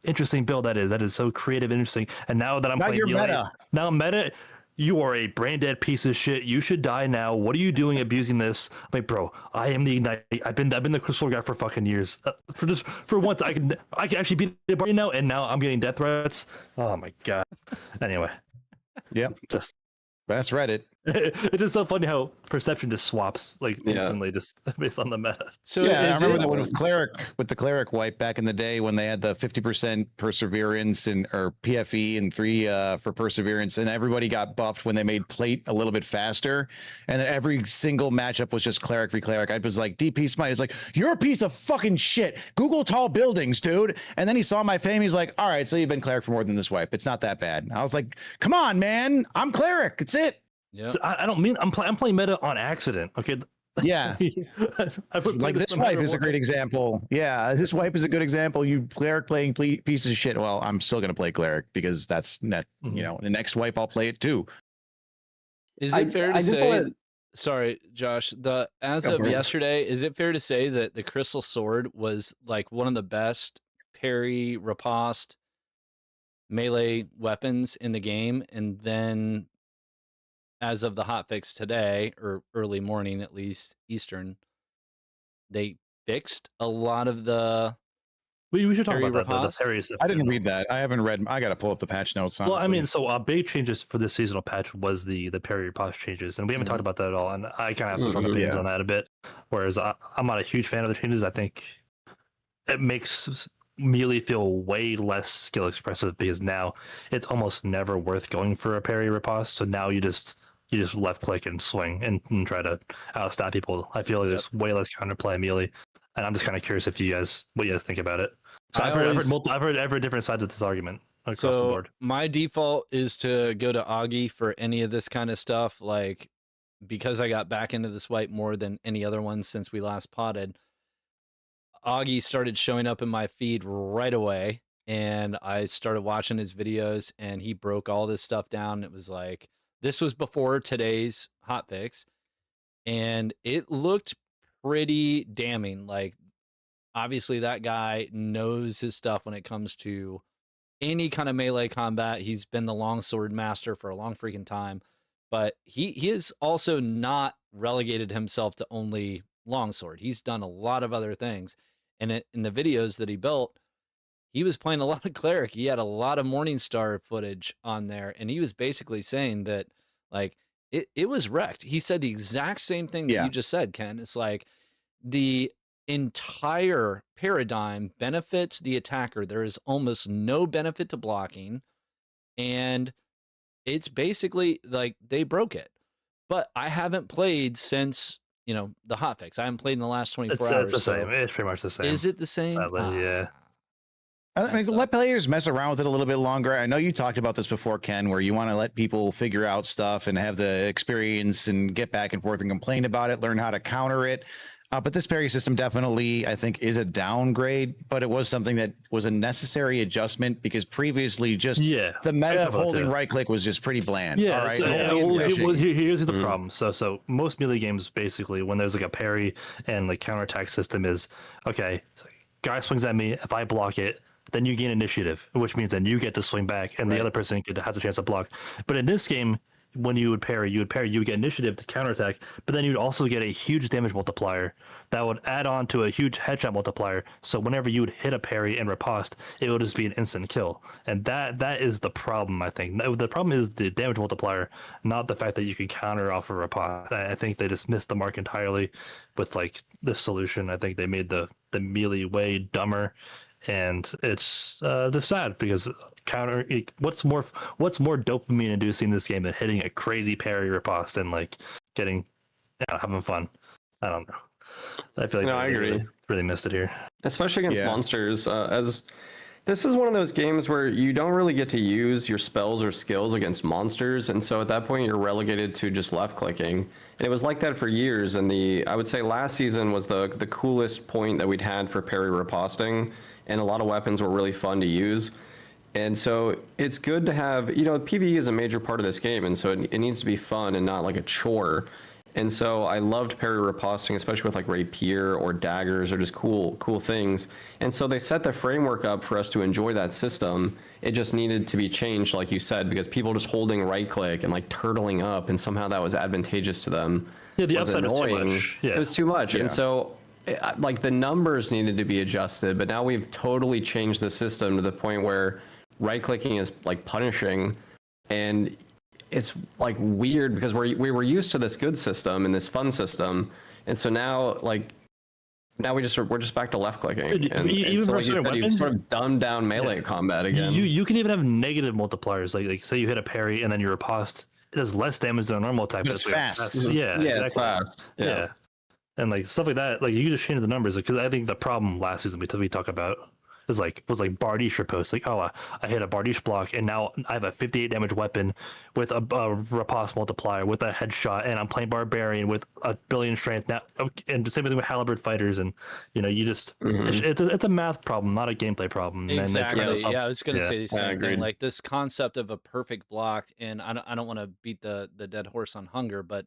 interesting build that is. That is so creative and interesting. And now that I'm playing meta. Now meta. You are a brain dead piece of shit. You should die now. What are you doing abusing this? Like, bro, I am the Ignite. I've been the Crystal guy for fucking years. For once, I can actually beat the party now, and now I'm getting death threats. Oh my god. Anyway. Yep. Just that's Reddit. It's just so funny how perception just swaps like Yeah. instantly just based on the meta. So Yeah, I is remember it, that one with the cleric wipe back in the day when they had the 50% perseverance and or PFE and 3 for perseverance, and everybody got buffed when they made plate a little bit faster, and then every single matchup was just cleric v cleric. I was like, DP Smite is like, you're a piece of fucking shit. Google tall buildings, dude. And then he saw my fame. He's like, all right, so you've been cleric for more than this wipe. It's not that bad. I was like, come on, man. I'm cleric. It's it. yeah. I don't mean I'm playing meta on accident. Okay. Yeah. Like this wipe is a great example. Yeah, this wipe is a good example. You cleric playing piece of shit. Well, I'm still gonna play cleric because that's net. You know, the next wipe I'll play it too. Is it fair to say? wanna- Sorry, Josh. As Go of for it. yesterday, is it fair to say that the Crystal Sword was like one of the best parry riposte melee weapons in the game, and then as of the hotfix today, or early morning at least Eastern, they fixed a lot of the. We should talk Parry about that. riposte? The parry stuff. I didn't read that. I haven't read. I gotta pull up the patch notes. Honestly. Well, I mean, so big changes for this seasonal patch was the parry riposte changes, and we haven't talked about that at all. And I kind of have some strong opinions on that a bit. Whereas I'm not a huge fan of the changes. I think it makes melee feel way less skill expressive because now it's almost never worth going for a parry riposte. So now you just left click and swing and try to outstat people. I feel like there's way less counterplay melee, and I'm just kind of curious what you guys think about it. So I've heard different sides of this argument across the board. My default is to go to Augie for any of this kind of stuff, like because I got back into this wipe more than any other one since we last potted. Augie started showing up in my feed right away, and I started watching his videos, and he broke all this stuff down. It was like, this was before today's hotfix, and it looked pretty damning. Like, obviously that guy knows his stuff when it comes to any kind of melee combat. He's been the longsword master for a long freaking time, but he is also not relegated himself to only longsword. He's done a lot of other things. And in the videos that he built, he was playing a lot of cleric. He had a lot of Morningstar footage on there, and he was basically saying that like it was wrecked. He said the exact same thing that you just said, Ken. It's like the entire paradigm benefits the attacker. There is almost no benefit to blocking, and it's basically like they broke it. But I haven't played since the hotfix. I haven't played in the last 24 hours. It's the same. It's pretty much the same. Is it the same? Sadly, yeah. I mean, let players mess around with it a little bit longer. I know you talked about this before, Ken, where you want to let people figure out stuff and have the experience and get back and forth and complain about it, learn how to counter it. But this parry system definitely, I think, is a downgrade, but it was something that was a necessary adjustment because previously just the meta of holding right click was just pretty bland. Yeah, all right? Here's the problem. So most melee games, basically, when there's like a parry and like counterattack system is, okay, so guy swings at me, if I block it, then you gain initiative, which means then you get to swing back and the other person has a chance to block. But in this game, when you would parry, you would get initiative to counterattack, but then you'd also get a huge damage multiplier that would add on to a huge headshot multiplier. So whenever you would hit a parry and riposte, it would just be an instant kill. And that is the problem, I think. The problem is the damage multiplier, not the fact that you can counter off a riposte. I think they just missed the mark entirely with like this solution. I think they made the melee way dumber, and it's just sad because what's more dopamine inducing this game than hitting a crazy parry riposte and like getting having fun. I don't know. I feel like I agree. Really missed it here, especially against monsters. As this is one of those games where you don't really get to use your spells or skills against monsters, and so at that point you're relegated to just left clicking. And it was like that for years. And I would say last season was the coolest point that we'd had for parry riposting, and a lot of weapons were really fun to use. And so it's good to have, PvE is a major part of this game, and so it needs to be fun and not like a chore. And so I loved parry riposting, especially with like rapier or daggers or just cool things. And so they set the framework up for us to enjoy that system. It just needed to be changed, like you said, because people just holding right click and like turtling up, and somehow that was advantageous to them. Yeah, the was upside annoying. was too much. Yeah. It was too much. And so like the numbers needed to be adjusted, but now we've totally changed the system to the point where right clicking is like punishing, and it's like weird because we were used to this good system and this fun system, and so now we're just back to left clicking. And Even so for like you certain said, you weapons, sort of dumbed down melee combat again. you can even have negative multipliers. Like say you hit a parry and then your riposte does less damage than a normal type. But it's fast. Yeah, yeah, exactly. it's fast. Yeah. And like stuff like that, like you just change the numbers because I think the problem last season we talk about was like Bardiche riposte. Like, oh, I hit a Bardiche block and now I have a 58 damage weapon with a riposte multiplier with a headshot, and I'm playing Barbarian with a billion strength now. And the same thing with Halberd fighters, and you just it's a math problem, not a gameplay problem. Exactly. And Yeah, I was going to say the same thing. agreed. Like this concept of a perfect block, and I don't want to beat the dead horse on hunger, but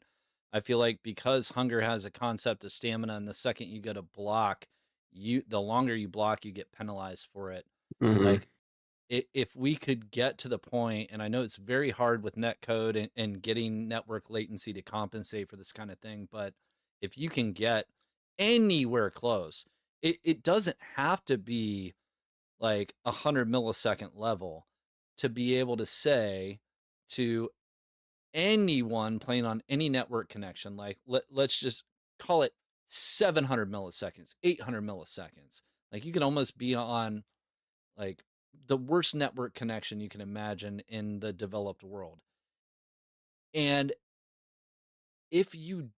I feel like because hunger has a concept of stamina, and the second you go to block, the longer you block, you get penalized for it. Like if we could get to the point, and I know it's very hard with netcode and getting network latency to compensate for this kind of thing, but if you can get anywhere close, it doesn't have to be like 100 millisecond level to be able to say to anyone playing on any network connection, like let's just call it 700 milliseconds, 800 milliseconds. Like you can almost be on like the worst network connection you can imagine in the developed world. And if you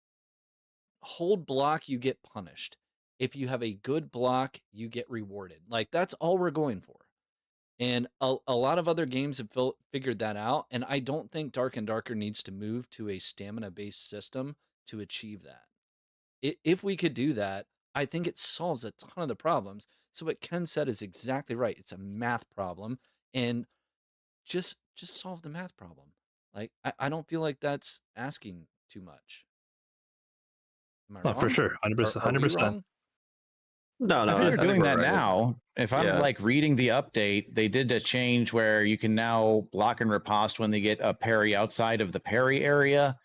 hold block, you get punished. If you have a good block, you get rewarded. Like that's all we're going for. And a lot of other games have figured that out. And I don't think Dark and Darker needs to move to a stamina-based system to achieve that. If we could do that, I think it solves a ton of the problems. So what Ken said is exactly right. It's a math problem. And just solve the math problem. Like, I don't feel like that's asking too much. Am I No, wrong? for sure, 100%, Are we 100%. wrong? No, I think they're doing we're that right. now. If I'm like reading the update, they did a change where you can now block and riposte when they get a parry outside of the parry area.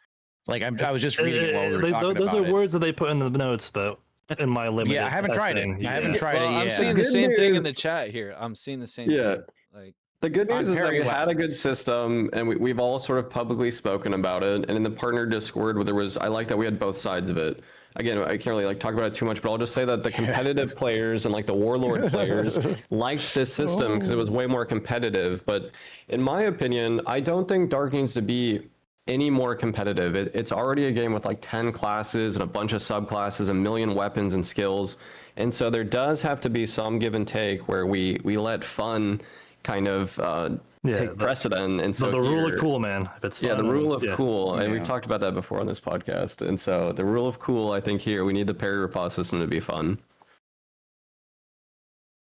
Like I was just reading it while we were talking those about are words that they put in the notes, but in my limited, Yeah, I haven't tried it. testing, I haven't tried Well, it I'm yet. seeing the Good same thing in the news- chat here. I'm seeing the same Yeah. thing. Like, The good news is that parry we had a good weapons. system, and we've all sort of publicly spoken about it. And in the partner Discord, where I like that we had both sides of it. Again, I can't really talk about it too much, but I'll just say that the competitive players and the Warlord players liked this system because it was way more competitive. But in my opinion, I don't think Dark needs to be any more competitive. It's already a game with 10 classes and a bunch of subclasses, a million weapons and skills. And so there does have to be some give and take where we let fun kind of take precedent. And so the rule here- of cool, man. If it's the fun, rule of yeah. cool, and we've Yeah. talked about that before on this podcast. And so the rule of cool, I think here we need the parry riposte system to be fun.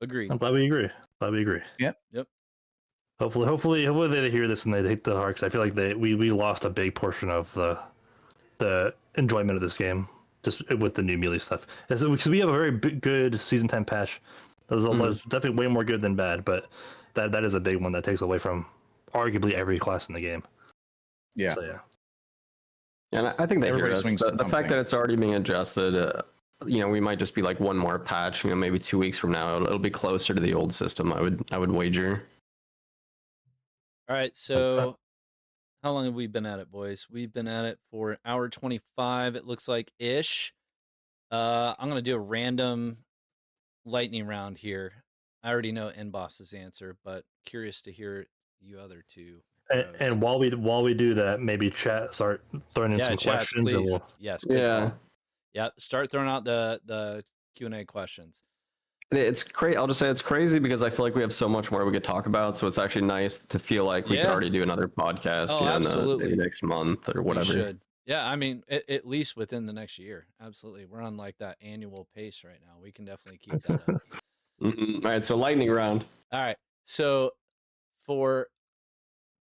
agreed. I'm glad we agree. Yep. Hopefully they hear this and they take the heart, because I feel like we lost a big portion of the enjoyment of this game just with the new melee stuff. Because we have a very good season 10 patch. There's definitely way more good than bad, but that is a big one that takes away from arguably every class in the game. Yeah. So yeah. And I think they hear Everybody us. swings The to fact something. that it's already being adjusted, we might just be one more patch. Maybe 2 weeks from now, it'll be closer to the old system. I would wager. All right. So how long have we been at it, boys? We've been at it for an hour 25, it looks like ish. I'm going to do a random lightning round here. I already know N-Boss's answer, but curious to hear you other two. And while we do that, maybe chat start throwing in some chats, questions, please. and we'll Yes. Good Yeah. call. Yeah. Start throwing out the Q&A questions. It's crazy. I'll just say it's crazy because I feel like we have so much more we could talk about. So it's actually nice to feel like we could Yeah. already do another podcast, Oh, absolutely. maybe next month or We whatever. should. Yeah, I mean, at least within the next year. Absolutely. We're on that annual pace right now. We can definitely keep that up. All right, so lightning round. All right. So for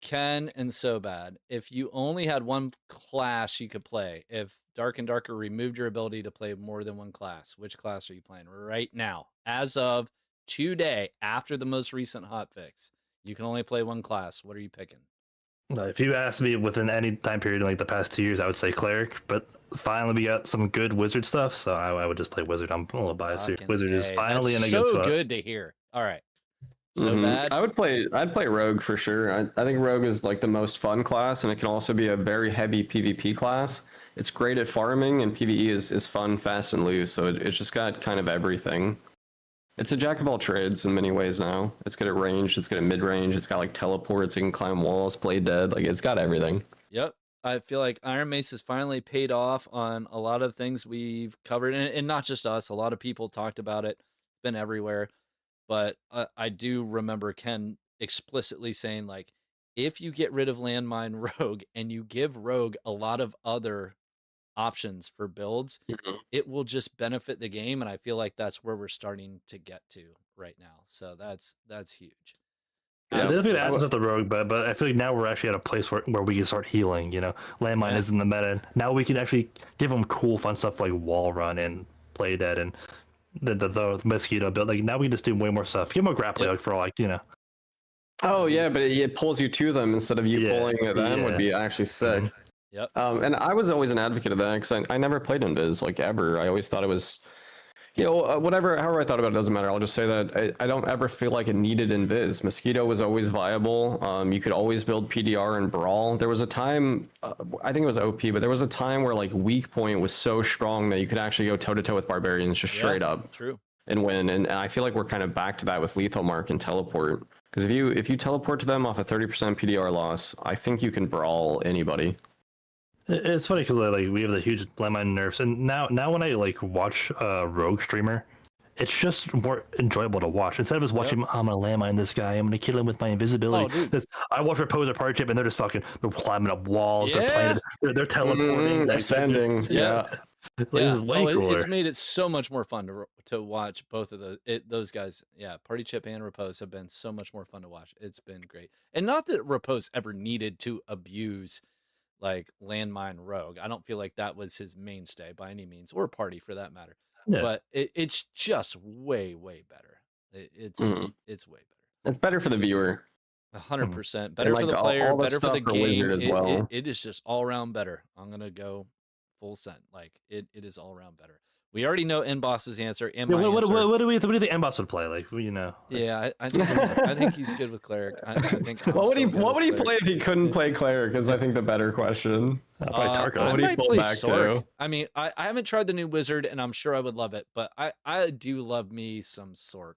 Ken and Sobad, if you only had one class you could play, if Dark and Darker removed your ability to play more than one class, which class are you playing right now? As of today, after the most recent hotfix, you can only play one class. What are you picking? if you ask me within any time period in the past 2 years, I would say cleric. But finally, we got some good wizard stuff, so I would just play wizard. I'm a little biased here. Fucking Wizard is A. finally That's in a good so spot. good to hear. All right. so bad. I'd play Rogue for sure. I think Rogue is like the most fun class, and it can also be a very heavy PvP class. It's great at farming, and PvE is fun, fast, and loose. So it's just got kind of everything. It's a jack of all trades in many ways now. It's good at range. It's good at mid range. It's got like teleports. It can climb walls, play dead. Like it's got everything. Yep. I feel like Iron Mace has finally paid off on a lot of things we've covered, and not just us. A lot of people talked about it. It's been everywhere. But I do remember Ken explicitly saying, like, if you get rid of Landmine Rogue and you give Rogue a lot of other options for builds, it will just benefit the game. And I feel like that's where we're starting to get to right now. So that's huge. Yeah, there's been ads with the Rogue, but I feel like now we're actually at a place where we can start healing. You know, Landmine is in the meta. Now we can actually give them cool, fun stuff like Wall Run and Play Dead and the Mosquito build. Like now we can just do way more stuff. Give them a grappling hook for like, you know. Oh yeah, but it pulls you to them instead of you pulling at them would be actually sick. Yep. And I was always an advocate of that because I never played Invis like ever. I always thought it was, you know, however I thought about it doesn't matter. I'll just say that I don't ever feel like it needed Invis. Mosquito was always viable. You could always build PDR and Brawl. There was a time, I think it was OP, but there was a time where like weak point was so strong that you could actually go toe to toe with Barbarians just straight up. True. And win. And I feel like we're kind of back to that with Lethal Mark and Teleport. Because if you teleport to them off a 30% PDR loss, I think you can Brawl anybody. It's funny because like we have the huge Landmine nerfs, and now when I like watch a Rogue streamer, it's just more enjoyable to watch. Instead of just watching, I'm gonna Landmine this guy, I'm gonna kill him with my invisibility. I watch Repose or Party Chip, and they're just they're climbing up walls, they're teleporting, ascending. This is way cooler. It's made it so much more fun to watch both of those guys. Yeah, Party Chip and Repose have been so much more fun to watch. It's been great, and not that Repose ever needed to abuse like Landmine Rogue. I don't feel like that was his mainstay by any means, or Party for that matter. Yeah. But it's just way better. It's way better. It's better for the viewer. 100% better for the player, better for the game. It is just all around better. I'm gonna go full send. Like it is all around better. We already know N-Boss's answer. And my what answer. do we think N-Boss would play? Like, you know. Yeah, I think he's good with Cleric. I think. What would he play if he couldn't play Cleric? Is I think the better question. Tarkov. What would he pull back to? I mean, I haven't tried the new Wizard, and I'm sure I would love it. But I do love me some Sork.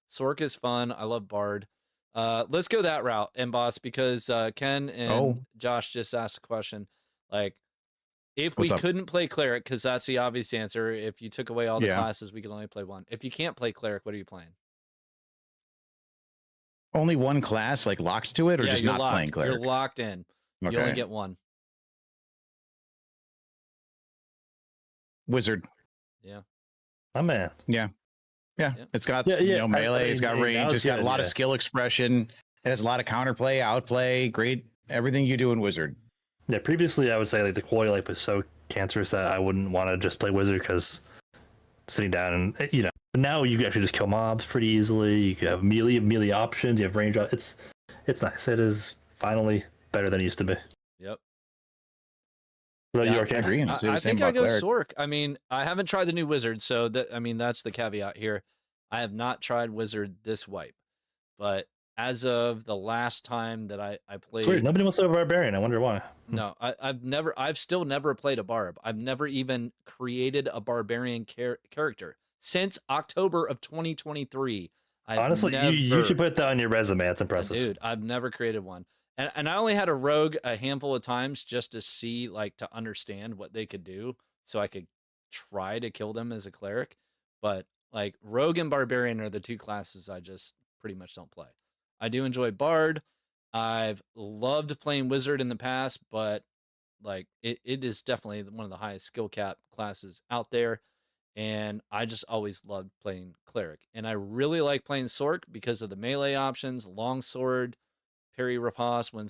Sork is fun. I love Bard. Let's go that route, N-Boss, because Ken and Josh just asked a question. Like, if we couldn't play Cleric, because that's the obvious answer, if you took away all the classes, we could only play one. If you can't play Cleric, what are you playing? Only one class, like locked to it, or just not playing Cleric? You're locked in. Okay. You only get one. Wizard. Yeah. My man. Yeah. It's got melee, it's got range, it's got a lot of skill expression, it has a lot of counterplay, outplay, great everything you do in Wizard. Yeah, previously I would say like the quality of life was so cancerous that I wouldn't want to just play Wizard because sitting down and you know. But now you can actually just kill mobs pretty easily. You can have melee options. You have range. It's nice. It is finally better than it used to be. Yep. I agree. I think I go Sork. I mean, I haven't tried the new Wizard, so that's the caveat here. I have not tried Wizard this wipe, but as of the last time that I played, it's weird. Nobody wants to have a Barbarian. I wonder why. No, I've still never played a Barb. I've never even created a Barbarian character since October of 2023. Honestly, you should put that on your resume. It's impressive. Dude, I've never created one. And I only had a rogue a handful of times just to see, like, to understand what they could do so I could try to kill them as a cleric. But, like, rogue and barbarian are the two classes I just pretty much don't play. I do enjoy Bard. I've loved playing Wizard in the past, but, like, it is definitely one of the highest skill cap classes out there. And I just always loved playing Cleric. And I really like playing Sork because of the melee options, longsword, parry riposte when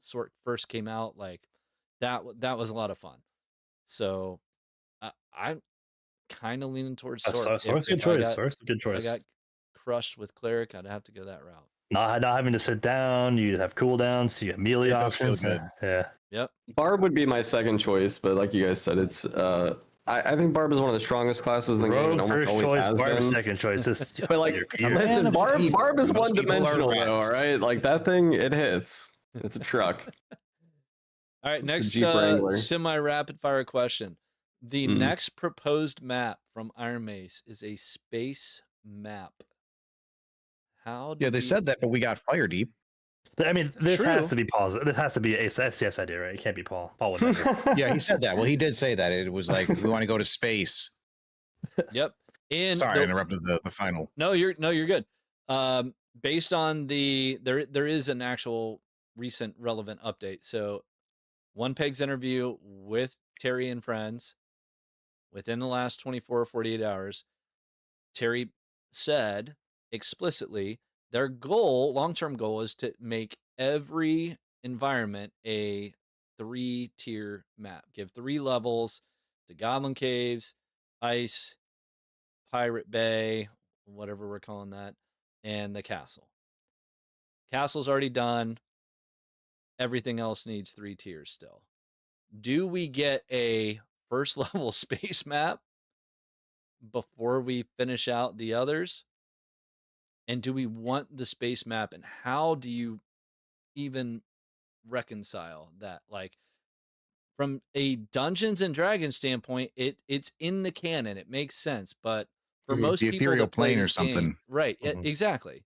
Sork first came out. Like, that was a lot of fun. So I'm kind of leaning towards Sork. Sork's a good choice. Sork's a good choice. If I got crushed with Cleric, I'd have to go that route. Not having to sit down, you have cooldowns, so you have melee options. Yeah. Yep. Barb would be my second choice, but like you guys said, it's I think Barb is one of the strongest classes in the game. Rogue And almost first always choice, has Barb been. second choice. But like, listen, Barb is Most people are one-dimensional though. All rats. right, like that thing, it hits. It's a truck. All right, It's a next Jeep Wrangler. semi-rapid fire question. The Hmm. next proposed map from Iron Mace is a space map. How? Yeah, they said that, but we got Fire Deep. I mean, this has True. to be positive. This has to be a SCF's idea, right? It can't be Paul. Paul would never. Yeah, he said that. Well, he did say that. It was like, we want to go to space. Yep. And Sorry, I interrupted the final. No, you're good. Based on there is an actual recent relevant update. So, One Peg's interview with Terry and friends within the last 24 or 48 hours, Terry said explicitly their goal, long-term goal, is to make every environment a 3-tier map. Give 3 levels to Goblin Caves, Ice, Pirate Bay, whatever we're calling that, and the castle. Castle's already done. Everything else needs 3 tiers still. Do we get a first level space map before we finish out the others? And do we want the space map? And how do you even reconcile that? Like, from a Dungeons and Dragons standpoint, it's in the canon. It makes sense. But for most The people ethereal that play plane or this game- something. right? Mhm. Exactly.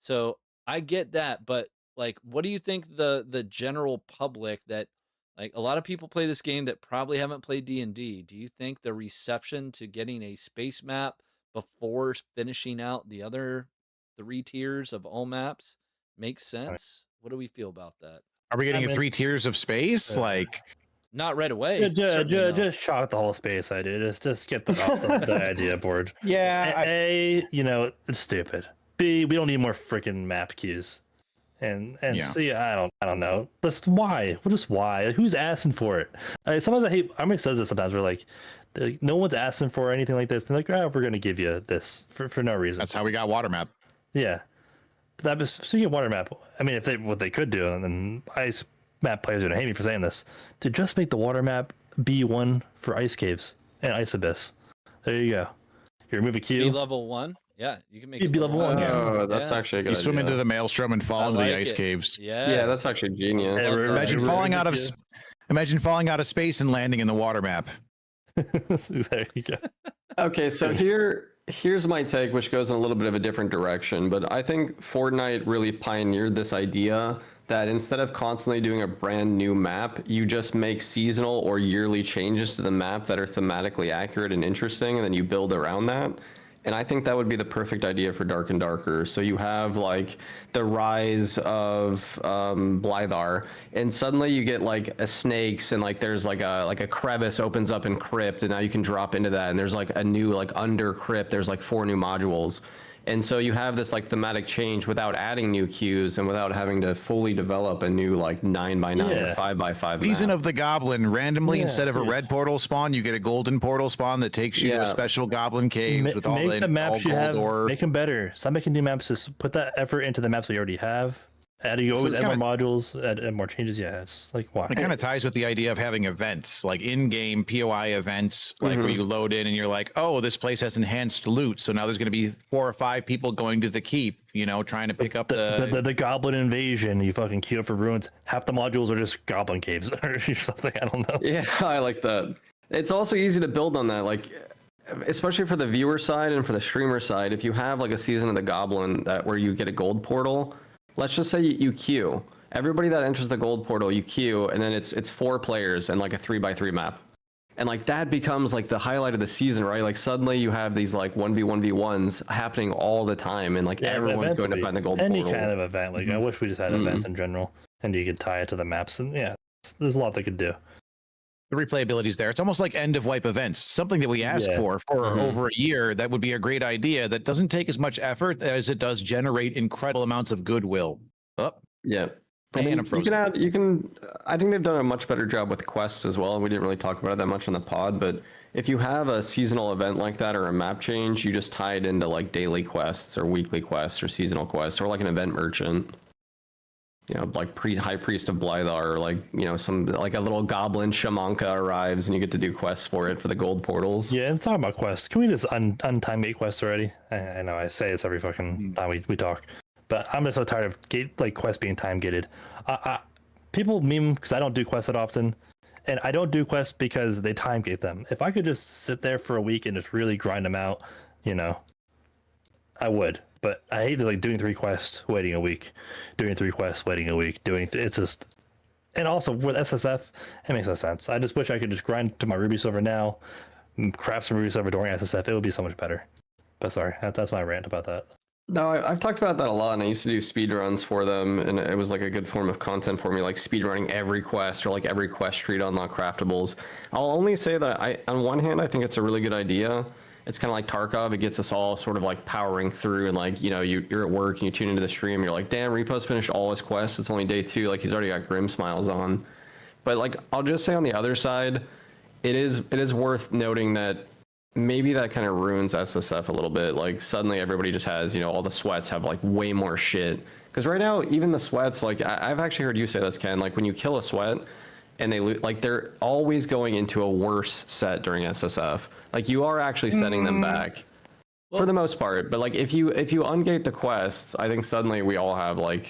So I get that, but like, what do you think the general public that, like, a lot of people play this game that probably haven't played D&D? Do you think the reception to getting a space map before finishing out the other 3 tiers of all maps makes sense? What do we feel about that? Are we getting I mean- 3 tiers of space? Yeah. Like, Not right away. certainly not. Just chalk the whole space idea. Just get the idea aboard. yeah, You know, it's stupid. B, we don't need more freaking map queues. And Yeah. C, I don't know. Just why? Well, just why? Who's asking for it? Sometimes I hate. Army says this sometimes. We're like, no one's asking for anything like this. They're like, we're gonna give you this for no reason. that's how we got Water Map. Yeah. That was, speaking of water map, I mean, if what they could do, and then ice map players are gonna hate me for saying this, to just make the water map be one for ice caves and ice abyss. There you go. You remove a Be queue. level 1. Yeah, you can make You'd it be level 1. Yeah. Oh, that's Yeah. actually a good You idea. swim into the maelstrom and fall I into like the ice it. caves. Yes. Yeah, that's actually genius. Yeah, Imagine remove falling the out of queue. imagine falling out of space and landing in the water map. There you go. Okay, so here's my take, which goes in a little bit of a different direction. But I think Fortnite really pioneered this idea that instead of constantly doing a brand new map, you just make seasonal or yearly changes to the map that are thematically accurate and interesting, and then you build around that. And I think that would be the perfect idea for Dark and Darker. So you have like the rise of Blythar, and suddenly you get like a snakes, and like there's like a crevice opens up in Crypt, and now you can drop into that, and there's like a new like under Crypt, there's like 4 new modules. And so you have this like thematic change without adding new queues and without having to fully develop a new like 9x9 or Yeah. 5x5 Season map. of the Goblin, randomly Yeah. instead of a red portal spawn, you get a golden portal spawn that takes you to a Yeah. special goblin cave with all Make the all maps you gold have, ore. make them better. Stop making new maps. Just put that effort into the maps we already have. Add you So always it's add more modules, add more changes. Yeah, it's like why? It kind of ties with the idea of having events, like in-game POI events, like where you load in and you're like, oh, this place has enhanced loot, so now there's going to be 4 or 5 people going to the keep, you know, trying to pick up The goblin invasion. You fucking queue up for ruins. Half the modules are just goblin caves or something. I don't know. Yeah, I like that. It's also easy to build on that, like especially for the viewer side and for the streamer side. If you have like a season of the Goblin that where you get a gold portal, let's just say you queue. Everybody that enters the gold portal, you queue, and then it's 4 players and like a 3x3 map. And like that becomes like the highlight of the season, right? Like suddenly you have these like 1v1v1s happening all the time, and like Yeah, everyone's events going would to be find the gold any portal. kind of event. Like I wish we just had events in general, and you could tie it to the maps. And yeah, there's a lot they could do. the replayability is there. It's almost like end of wipe events, something that we asked for over a year. That would be a great idea. That doesn't take as much effort as it does generate incredible amounts of goodwill. Oh, Yeah. I And mean, I'm you can I think they've done a much better job with quests as well. We didn't really talk about it that much on the pod, but if you have a seasonal event like that or a map change, you just tie it into like daily quests or weekly quests or seasonal quests or like an event merchant. like high priest of Blythar, or like some like a little goblin shamanka arrives and you get to do quests for it for the gold portals. Yeah, let's talk about quests. Can we just untime gate quests already? I know I say this every fucking time we talk, but I'm just so tired of quests being time gated. People meme because I don't do quests that often, and I don't do quests because they time gate them. If I could just sit there for a week and just really grind them out, I would. But I hate doing 3 quests, waiting a week, doing 3 quests, waiting a week, it's just. And also with SSF, it makes no sense. I just wish I could just grind to my Ruby Silver now, craft some Ruby Silver during SSF. It would be so much better. But sorry, that's my rant about that. No, I've talked about that a lot, and I used to do speed runs for them, and it was like a good form of content for me, like speed running every quest or like every quest tree to unlock craftables. I'll only say that on one hand, I think it's a really good idea. It's kind of like Tarkov. It gets us all sort of like powering through, and like, you're at work and you tune into the stream. You're like, damn, Repo's finished all his quests. It's only day 2. Like, he's already got Grim Smiles on. But like, I'll just say on the other side, it is worth noting that maybe that kind of ruins SSF a little bit. Like, suddenly everybody just has, all the sweats have like way more shit. Because right now, even the sweats, like I've actually heard you say this, Ken. Like, when you kill a sweat, and they're always going into a worse set during SSF. Like, you are actually setting them back for the most part. But like, if you ungate the quests, I think suddenly we all have like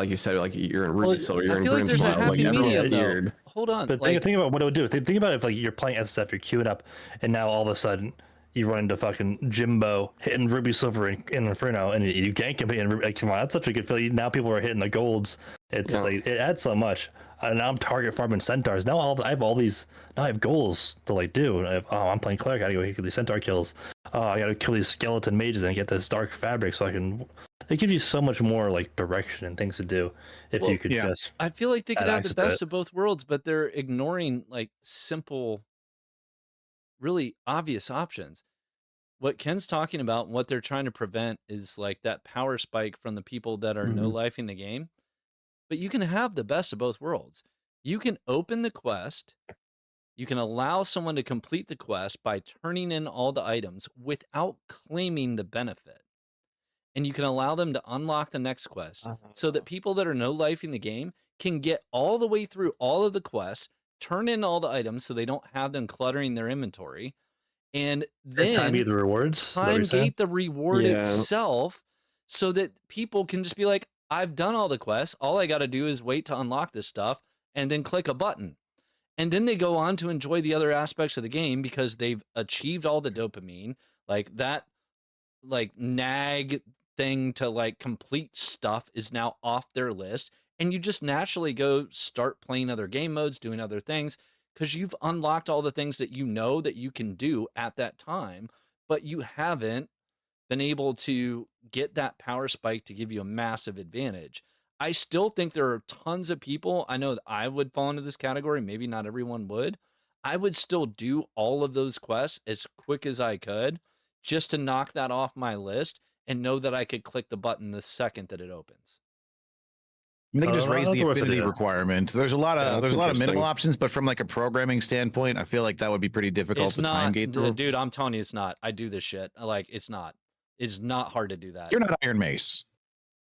you said, like you're in Ruby Silver, you're in Grim Smiles, like everyone's weird. Hold on. But think about what it would do. Think about if like you're playing SSF, you're queuing up, and now all of a sudden you run into fucking Jimbo hitting Ruby Silver in Inferno, and you gank him. And like, come on, that's such a good feeling. Now people are hitting the golds. It's just like, it adds so much. Now I'm target farming centaurs. Now I have all these. Now I have goals to like do. I'm playing cleric. I gotta go get these centaur kills. I gotta kill these skeleton mages and get this dark fabric so I can. It gives you so much more like direction and things to do if you could just. I feel like they could add have the access to best it. of both worlds, but they're ignoring like simple, really obvious options. What Ken's talking about and what they're trying to prevent is like that power spike from the people that are no lifing the game. But you can have the best of both worlds. You can open the quest. You can allow someone to complete the quest by turning in all the items without claiming the benefit. And you can allow them to unlock the next quest so that people that are no lifing the game can get all the way through all of the quests, turn in all the items so they don't have them cluttering their inventory, and then time gate the rewards. time gate the reward itself so that people can just be like, I've done all the quests. All I got to do is wait to unlock this stuff and then click a button. And then they go on to enjoy the other aspects of the game because they've achieved all the dopamine, like that, like nag thing to like complete stuff is now off their list. And you just naturally go start playing other game modes, doing other things, because you've unlocked all the things that you know that you can do at that time, but you haven't been able to get that power spike to give you a massive advantage. I still think there are tons of people. I know that I would fall into this category. Maybe not everyone would. I would still do all of those quests as quick as I could just to knock that off my list and know that I could click the button the second that it opens. They can just I raise don't the know what to affinity do. requirement. There's a lot of interesting. minimal options, but from like a programming standpoint, I feel like that would be pretty difficult It's to time not, gate through. dude, I'm telling you, it's not. I do this shit. Like, it's not. It's not hard to do that. You're not Iron Mace.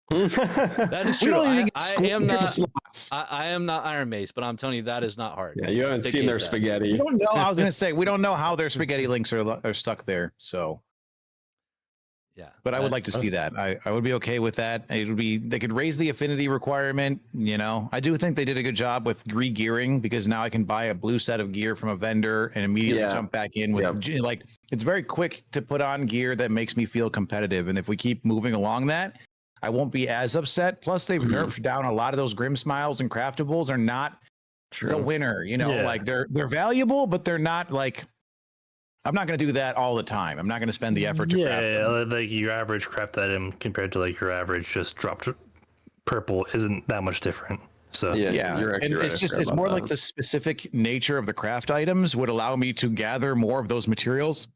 That is We true. don't even get I square am not. slots. I am not Iron Mace, but I'm telling you that is not hard. Yeah, you haven't to seen gate their that. We spaghetti. don't know. I was gonna say we don't know how their spaghetti links are stuck there. So, Yeah, but I would like to see that. I would be okay with that. It would be they could raise the affinity requirement. I do think they did a good job with re-gearing because now I can buy a blue set of gear from a vendor and immediately jump back in with like it's very quick to put on gear that makes me feel competitive. And if we keep moving along that, I won't be as upset. Plus, they've nerfed down a lot of those Grim Smiles and craftables are not the winner. Like they're valuable, but they're not like. I'm not going to do that all the time. I'm not going to spend the effort to craft them. Like your average craft item compared to like your average just dropped purple isn't that much different. So Yeah, you're actually and right. it's more like the specific nature of the craft items would allow me to gather more of those materials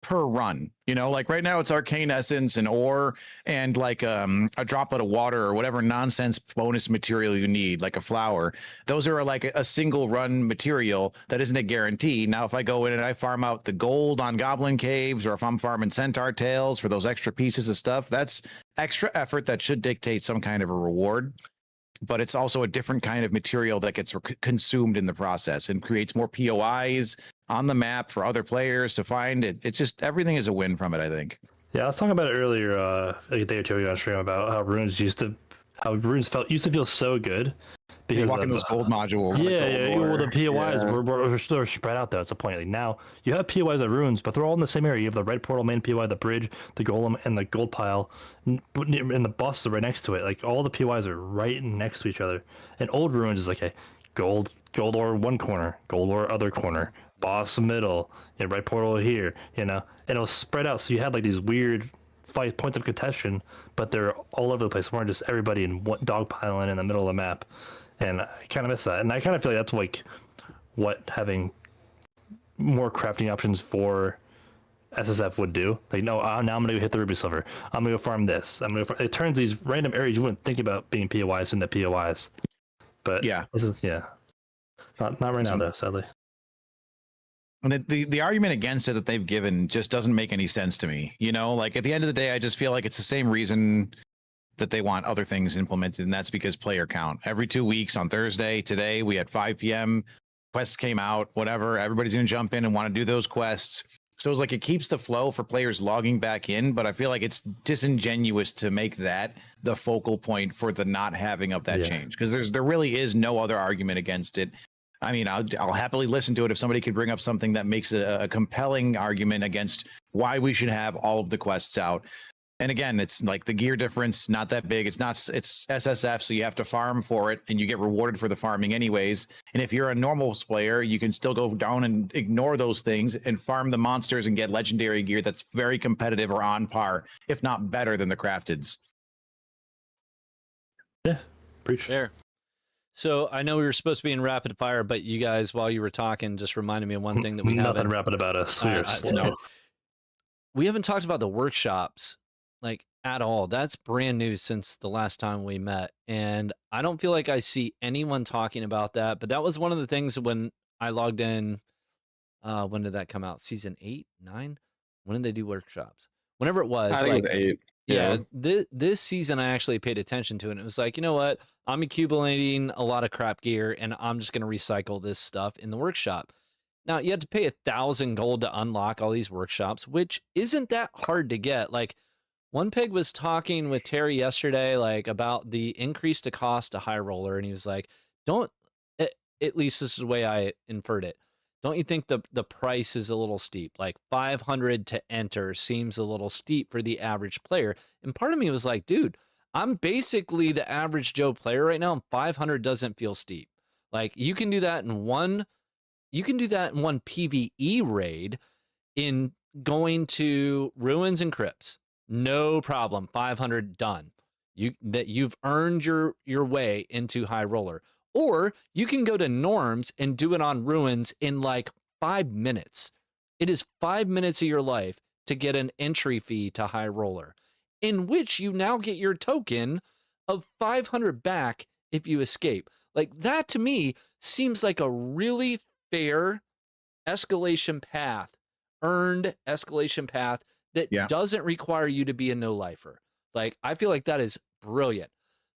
per run. Like right now it's arcane essence and ore and like a droplet of water or whatever nonsense bonus material you need, like a flower. Those are like a single run material that isn't a guarantee. Now, if I go in and I farm out the gold on goblin caves, or if I'm farming centaur tails for those extra pieces of stuff, that's extra effort that should dictate some kind of a reward. but it's also a different kind of material that gets consumed in the process and creates more POIs on the map for other players to find. It just, everything is a win from it, I think. Yeah, I was talking about it earlier, like a day or two ago on stream, about how runes used to feel so good. Because walking those gold modules. Yeah, well, the POIs were spread out, though. That's the point. Like, now, you have POIs of runes, but they're all in the same area. You have the red portal main POI, the bridge, the golem, and the gold pile, and the boss are right next to it. Like, all the POIs are right next to each other. And old runes is like, a gold ore one corner, gold ore other corner, boss middle, red portal here, and it was spread out. So you had, like, these weird points of contention, but they're all over the place. We're just everybody in one dogpiling in the middle of the map. And I kind of miss that. And I kind of feel like that's like what having more crafting options for SSF would do. Like, no, now I'm going to go hit the Ruby Silver. I'm going to go farm this. It turns these random areas you wouldn't think about being POIs into POIs. But yeah, this is, not right now, though, sadly. And the argument against it that they've given just doesn't make any sense to me. Like, at the end of the day, I just feel like it's the same reason that they want other things implemented, and that's because player count. Every 2 weeks on Thursday, today, we had 5 p.m. quests came out, whatever. Everybody's going to jump in and want to do those quests. So it's like it keeps the flow for players logging back in, but I feel like it's disingenuous to make that the focal point for the not having of that change, because there really is no other argument against it. I mean, I'll happily listen to it if somebody could bring up something that makes a compelling argument against why we should have all of the quests out. And again, it's like the gear difference, not that big. It's SSF, so you have to farm for it, and you get rewarded for the farming anyways. And if you're a normal player, you can still go down and ignore those things and farm the monsters and get legendary gear that's very competitive or on par, if not better than the crafteds. Yeah, preach. There. So I know we were supposed to be in rapid fire, but you guys, while you were talking, just reminded me of one thing that we nothing rapid about us. We haven't talked about the workshops. Like, at all. That's brand new since the last time we met, and I don't feel like I see anyone talking about that. But that was one of the things when I logged in. When did that come out? Season 8, 9? When did they do workshops? Whenever it was, I think it was 8. Yeah, this season I actually paid attention to it. And it was like, you know what? I'm accumulating a lot of crap gear, and I'm just going to recycle this stuff in the workshop. Now, you had to pay 1,000 gold to unlock all these workshops, which isn't that hard to get. Like, One Pig was talking with Terry yesterday, like, about the increase to cost to High Roller, and he was like, at least this is the way I inferred it. Don't you think the price is a little steep? Like 500 to enter seems a little steep for the average player. And part of me was like, dude, I'm basically the average Joe player right now, and 500 doesn't feel steep. Like, you can do that in one PvE raid in going to ruins and crypts. No problem. 500 done. You've earned your way into High Roller. Or you can go to norms and do it on ruins in like 5 minutes. It is 5 minutes of your life to get an entry fee to High Roller, in which you now get your token of 500 back if you escape. Like, that to me seems like a really fair escalation path, earned escalation path that doesn't require you to be a no-lifer. Like, I feel like that is brilliant.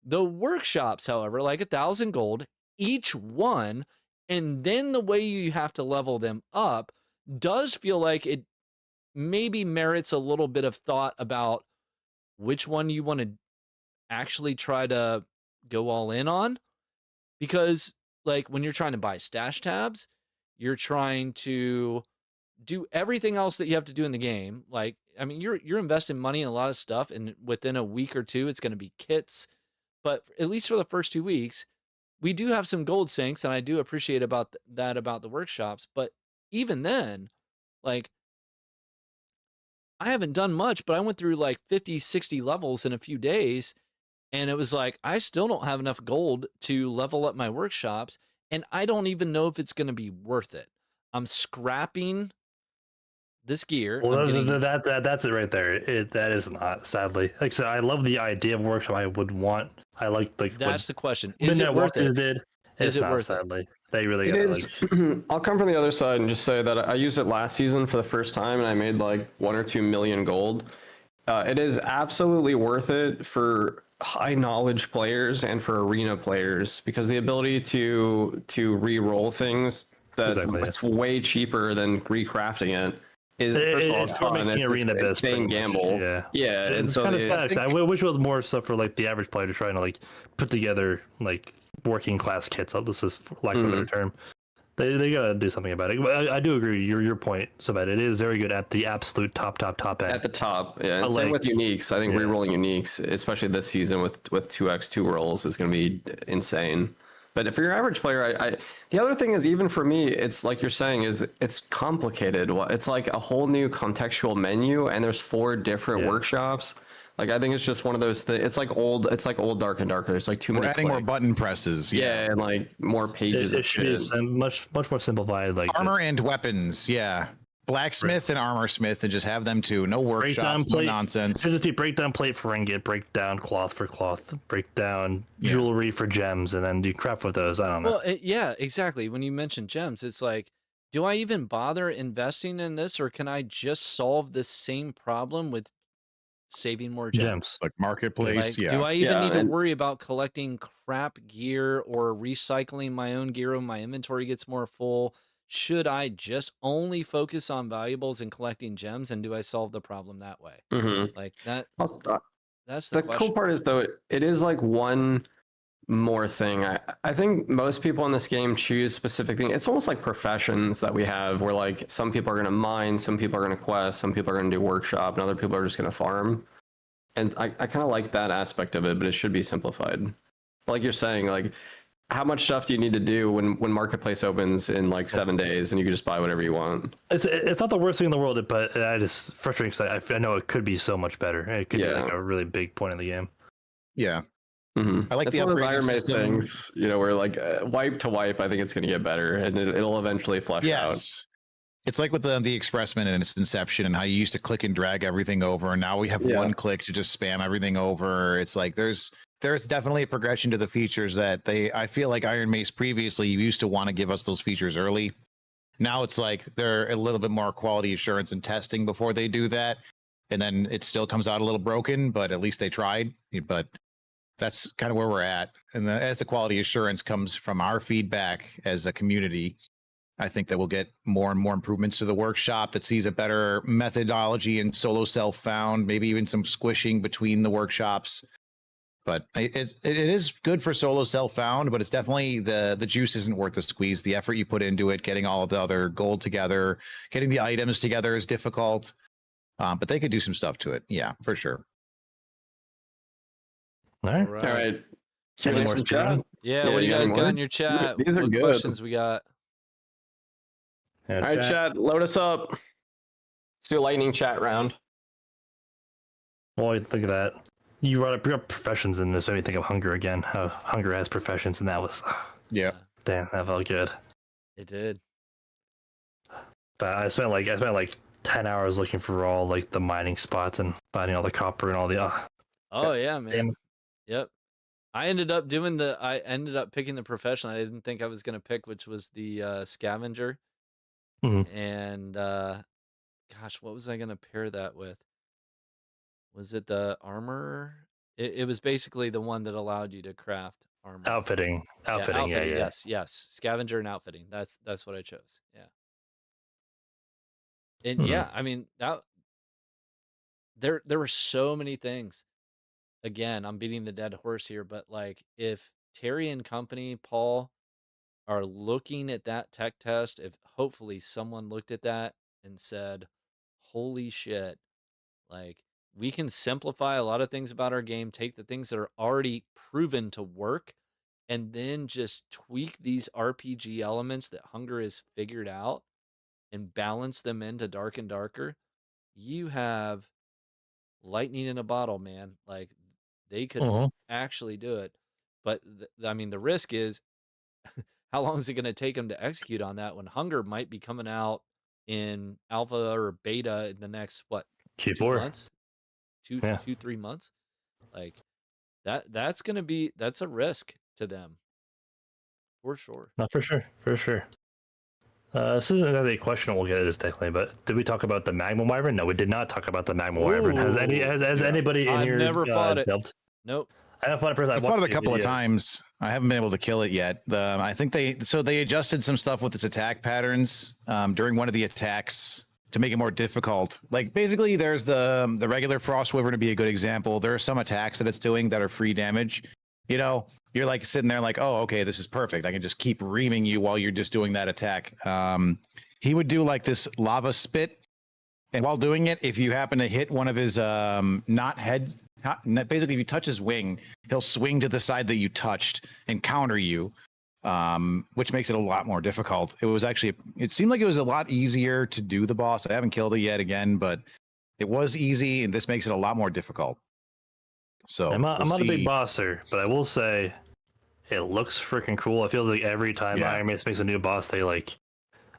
The workshops, however, like 1,000 gold, each one, and then the way you have to level them up does feel like it maybe merits a little bit of thought about which one you want to actually try to go all in on. Because, like, when you're trying to buy stash tabs, you're trying to do everything else that you have to do in the game. Like, I mean, you're investing money in a lot of stuff, and within a week or two, it's going to be kits. But at least for the first 2 weeks, we do have some gold sinks, and I do appreciate about the workshops. But even then, like, I haven't done much, but I went through like 50, 60 levels in a few days, and it was like, I still don't have enough gold to level up my workshops, and I don't even know if it's going to be worth it. I'm scrapping this gear. Well, that's it right there. That is not, sadly. Like I said, I love the idea of workshop. I would want. I like that's the question. Is it worth it? It's not, sadly. They really. It is. I'll come from the other side and just say that I used it last season for the first time, and I made like 1 or 2 million gold. It is absolutely worth it for high knowledge players and for arena players, because the ability to re-roll things that's Exactly. it's way cheaper than recrafting it. Is first of all, It's for fun. making arena It's best, staying pretty much. gamble. Yeah, Yeah, and it's so kind of the- sad. 'Cause I wish it was more stuff for like the average player to try to like put together like working class kits. This is for lack of a better term. They gotta do something about it. I do agree. Your point, so bad. It is very good at the absolute top end. At the top, yeah. And But, same like, with uniques. I think yeah. rerolling uniques, especially this season with 2x2 rolls, is going to be insane. But for your average player, the other thing is, even for me, it's like you're saying, is it's complicated. It's like a whole new contextual menu, and there's 4 different workshops. Like, I think it's just one of those things. It's like old Dark and Darker. It's like too many. We're adding more clicks. button presses. Yeah, and like more pages It of should be shit. much more simplified. Like Armor and weapons. Yeah. Blacksmith and armor smith, and just have them too. No breakdown workshops, no plate. nonsense. Should just be breakdown plate for ringgit, breakdown cloth for cloth, breakdown jewelry for gems, and then do craft with those. I don't know. Well, yeah, exactly. When you mention gems, it's like, do I even bother investing in this, or can I just solve the same problem with saving more gems? Like marketplace. Like, do I even Yeah, need to and- worry about collecting crap gear or recycling my own gear when my inventory gets more full? Should I just only focus on valuables and collecting gems, and do I solve the problem that way? Like that. That's the The question. cool part is, though, it is like one more thing. I think most people in this game choose specific things. It's almost like professions that we have, where like some people are going to mine, some people are going to quest, some people are going to do workshop, and other people are just going to farm. And I kind of like that aspect of it, but it should be simplified. Like you're saying, like, how much stuff do you need to do when marketplace opens in like 7 days and you can just buy whatever you want? It's not the worst thing in the world, but I just frustrating because I know it could be so much better. It could be like a really big point in the game. Yeah. Mm-hmm. I like it's the one of the upgrading Iron Maiden system. things, where like wipe to wipe, I think it's going to get better, and it'll eventually flesh out. Yes. It's like with the Expressman and its inception, and how you used to click and drag everything over, and now we have one click to just spam everything over. It's like there's definitely a progression to the features that I feel like Iron Mace previously used to want to give us those features early. Now it's like they're a little bit more quality assurance and testing before they do that, and then it still comes out a little broken, but at least they tried. But that's kind of where we're at. And as the quality assurance comes from our feedback as a community, I think that we'll get more and more improvements to the workshop that sees a better methodology and solo self-found, maybe even some squishing between the workshops. But it is good for solo self-found, but it's definitely the juice isn't worth the squeeze. The effort you put into it, getting all of the other gold together, getting the items together is difficult. But they could do some stuff to it. Yeah, for sure. All right. All right. Can Any we more some Steven? chat? Yeah, what do you got guys any got more? in your chat? These are what good. questions we got? Yeah, All right, chat, load us up. Let's do a lightning chat round. Boy, look at that. You brought up professions in this, made me think of Hunger again. How Hunger has professions, and that was Yeah. damn, that felt good. It did. But I spent like 10 hours looking for all like the mining spots and finding all the copper and all the. Oh yeah, man. damn. Yep. I ended up picking the profession I didn't think I was gonna pick, which was the scavenger. Mhm. And gosh, what was I gonna pair that with? Was it the armor? It was basically the one that allowed you to craft armor. Outfitting. Yeah. Yes. Scavenger and outfitting. That's what I chose. Yeah. And yeah, I mean that there were so many things. Again, I'm beating the dead horse here, but like if Terry and company, Paul, are looking at that tech test, if hopefully someone looked at that and said, holy shit, like we can simplify a lot of things about our game, take the things that are already proven to work, and then just tweak these RPG elements that Hunger has figured out and balance them into Dark and Darker. You have lightning in a bottle, man. Like they could actually do it. But I mean, the risk is how long is it going to take them to execute on that when Hunger might be coming out in alpha or beta in the next, what, Q4. 2 months? 3 months? Like that's a risk to them. For sure. Not for sure. This isn't another question we'll get this technically, but did we talk about the Magma Wyvern? No, we did not talk about the Magma Wyvern. Has anybody in I've here never fought it. delved? Nope. I have fun person. I've fought it a couple of times. I haven't been able to kill it yet. I think they adjusted some stuff with its attack patterns during one of the attacks to make it more difficult. Like basically, there's the regular Frost Wyvern to be a good example. There are some attacks that it's doing that are free damage. You know, you're like sitting there like, oh, okay, this is perfect. I can just keep reaming you while you're just doing that attack. He would do like this lava spit, and while doing it, if you happen to hit one of his basically if you touch his wing, he'll swing to the side that you touched and counter you, which makes it a lot more difficult. It seemed like it was a lot easier to do the boss. I haven't killed it yet again, but it was easy, and this makes it a lot more difficult. So I'm not a big bosser, but I will say it looks freaking cool. It feels like every time Iron Mace makes a new boss, they like,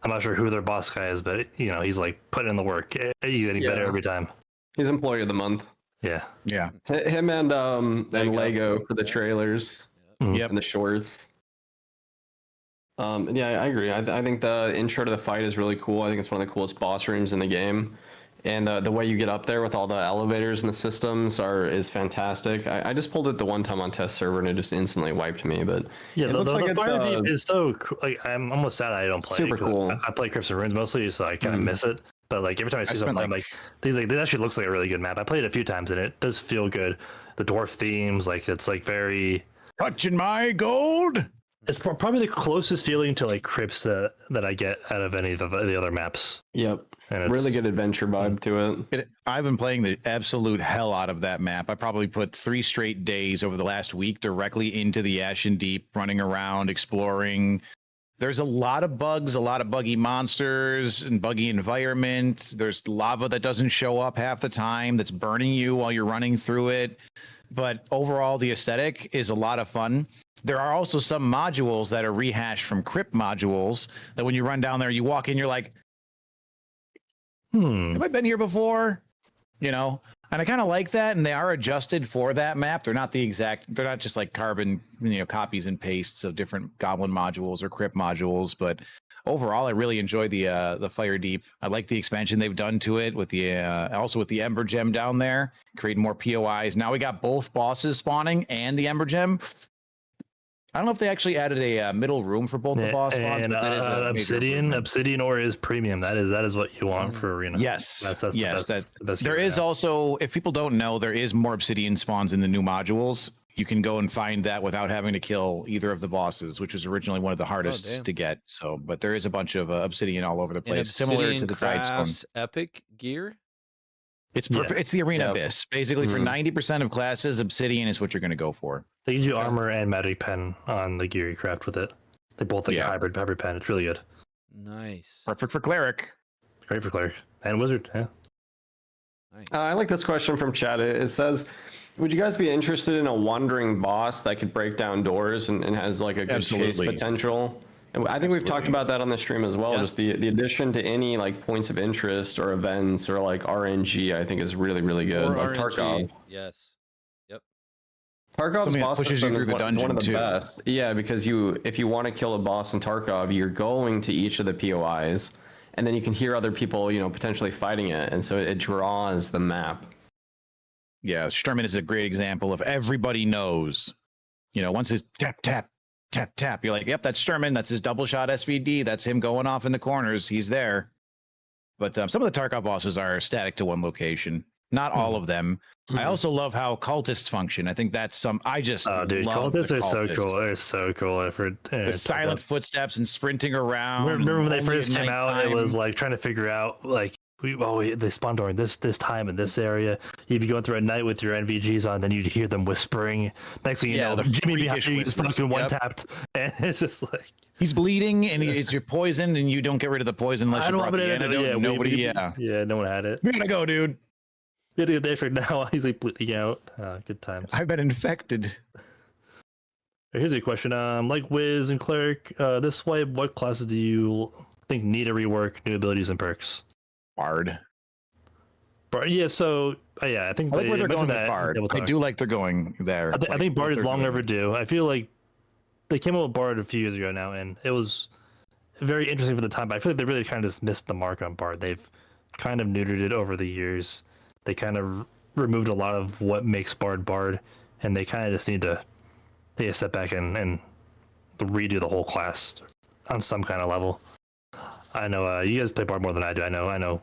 I'm not sure who their boss guy is, but you know, he's like putting in the work. He's getting better every time. He's Employee of the Month. Yeah. Him and Lego for the trailers. Yep. And the shorts. Yeah, I agree. I think the intro to the fight is really cool. I think it's one of the coolest boss rooms in the game. And the way you get up there with all the elevators and the systems is fantastic. I just pulled it the one time on test server and it just instantly wiped me. But yeah, the fire deep is so cool. Like, I'm almost sad I don't play super it. Cool. I play Crypts and Runes mostly, so I kind of miss it. But like every time I see something, I'm like, this actually looks like a really good map. I played it a few times and it does feel good. The dwarf themes, like it's like very touching my gold. It's probably the closest feeling to like Crypts that I get out of any of the other maps. Yep. And really good adventure vibe to it. I've been playing the absolute hell out of that map. I probably put 3 straight days over the last week directly into the Ashen Deep, running around, exploring. There's a lot of bugs, a lot of buggy monsters and buggy environment. There's lava that doesn't show up half the time that's burning you while you're running through it. But overall, the aesthetic is a lot of fun. There are also some modules that are rehashed from Crypt modules that when you run down there, you walk in, you're like, have I been here before? You know, and I kind of like that. And they are adjusted for that map. They're not just like carbon, copies and pastes of different Goblin modules or Crypt modules. But overall, I really enjoy the Fire Deep. I like the expansion they've done to it with also with the Ember Gem down there, creating more POIs. Now we got both bosses spawning and the Ember Gem. I don't know if they actually added a middle room for both the boss spawns, but that is Obsidian ore is premium. That is what you want for Arena. Yes, that's yes. the best there is also, if people don't know, there is more Obsidian spawns in the new modules. You can go and find that without having to kill either of the bosses, which was originally one of the hardest to get. So, but there is a bunch of Obsidian all over the place, similar to the Tidespawn. Epic gear. It's perfect. It's the Arena Abyss. Basically, for 90% of classes, Obsidian is what you're going to go for. They can do armor and magic pen on the gear you craft with it. They both like a hybrid pen. It's really good. Nice. Perfect for cleric. Great for cleric and wizard. Yeah. Nice. I like this question from chat. It says, "Would you guys be interested in a wandering boss that could break down doors and has like a good chase potential?" And I think we've talked about that on the stream as well. Just the addition to any like points of interest or events or like RNG, I think is really, really good. Like Tarkov. Yes. Yep. Tarkov's boss pushes you through the dungeon one of the too. best. Yeah, because if you want to kill a boss in Tarkov, you're going to each of the POIs, and then you can hear other people, potentially fighting it, and so it draws the map. Yeah, Sturman is a great example of everybody knows. Once his tap tap tap tap, you're like, yep, that's Sturman. That's his double shot SVD. That's him going off in the corners. He's there. But some of the Tarkov bosses are static to one location. Not all of them. I also love how cultists function. I think that's I just love cultists are so cool. They're so cool. The silent footsteps and sprinting around. Remember when they first came out? It was like trying to figure out like they spawn during this time in this area. You'd be going through at night with your NVGs on, then you'd hear them whispering. Next thing you know, Jimmy behind you is fucking one tapped, and it's just like he's bleeding and you're poisoned, and you don't get rid of the poison unless you brought the antidote. No one had it. We gotta go, dude. We gotta get there for now. He's like bleeding out. Good times. I've been infected. Here's a question. Like Wiz and Cleric, this way, what classes do you think need a rework, new abilities and perks? Bard. Yeah, so I think I like where they're going with Bard. I do like they're going there. I think Bard is long overdue. I feel like they came up with Bard a few years ago now, and it was very interesting for the time, but I feel like they really kind of just missed the mark on Bard. They've kind of neutered it over the years. They kind of removed a lot of what makes Bard, and they kind of just need to take a step back and redo the whole class on some kind of level. I know you guys play Bard more than I do. I know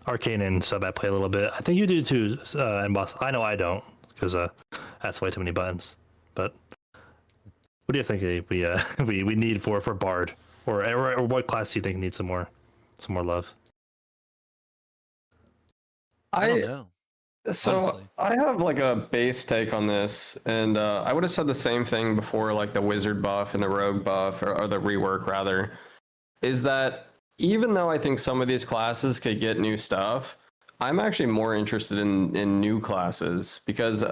Arcane and Subat play a little bit. I think you do too, and Boss. I know I don't, because that's way too many buttons. But what do you think we need for Bard, or what class do you think needs some more love? I don't know. So honestly. I have like a base take on this, and I would have said the same thing before, like the wizard buff and the rogue buff, or the rework rather, is that even though I think some of these classes could get new stuff, I'm actually more interested in new classes, because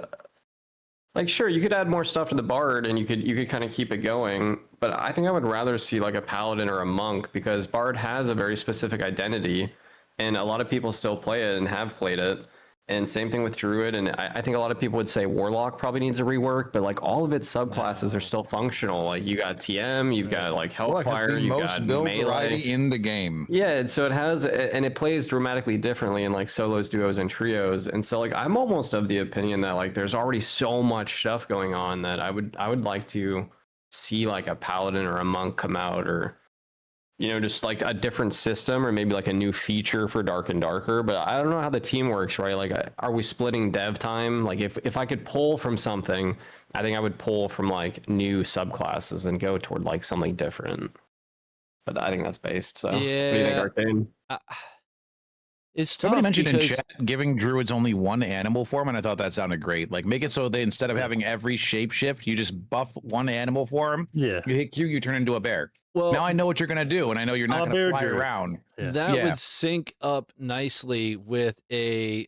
like, sure, you could add more stuff to the bard and you could kind of keep it going, but I think I would rather see like a paladin or a monk, because bard has a very specific identity and a lot of people still play it and have played it. And same thing with druid, and I think a lot of people would say warlock probably needs a rework, but like all of its subclasses are still functional. Like you got TM, you've got like hellfire, you got build melee variety in the game. Yeah, and so it has, and it plays dramatically differently in like solos, duos, and trios. And so like I'm almost of the opinion that like there's already so much stuff going on that I would like to see like a paladin or a monk come out, or just like a different system, or maybe like a new feature for Dark and Darker. But I don't know how the team works, right? Like, are we splitting dev time? Like, if I could pull from something, I think I would pull from like new subclasses and go toward like something different. But I think that's based. So, What do you think, Arcane? It's tough. Somebody mentioned in because chat giving druids only one animal form, and I thought that sounded great. Like, make it so they, instead of having every shapeshift, you just buff one animal form. Yeah. You hit Q, you turn into a bear. well, Now I know what you're gonna do, and I know you're not I'm a gonna bear fly druid. around. Yeah. that Yeah. would sync up nicely with a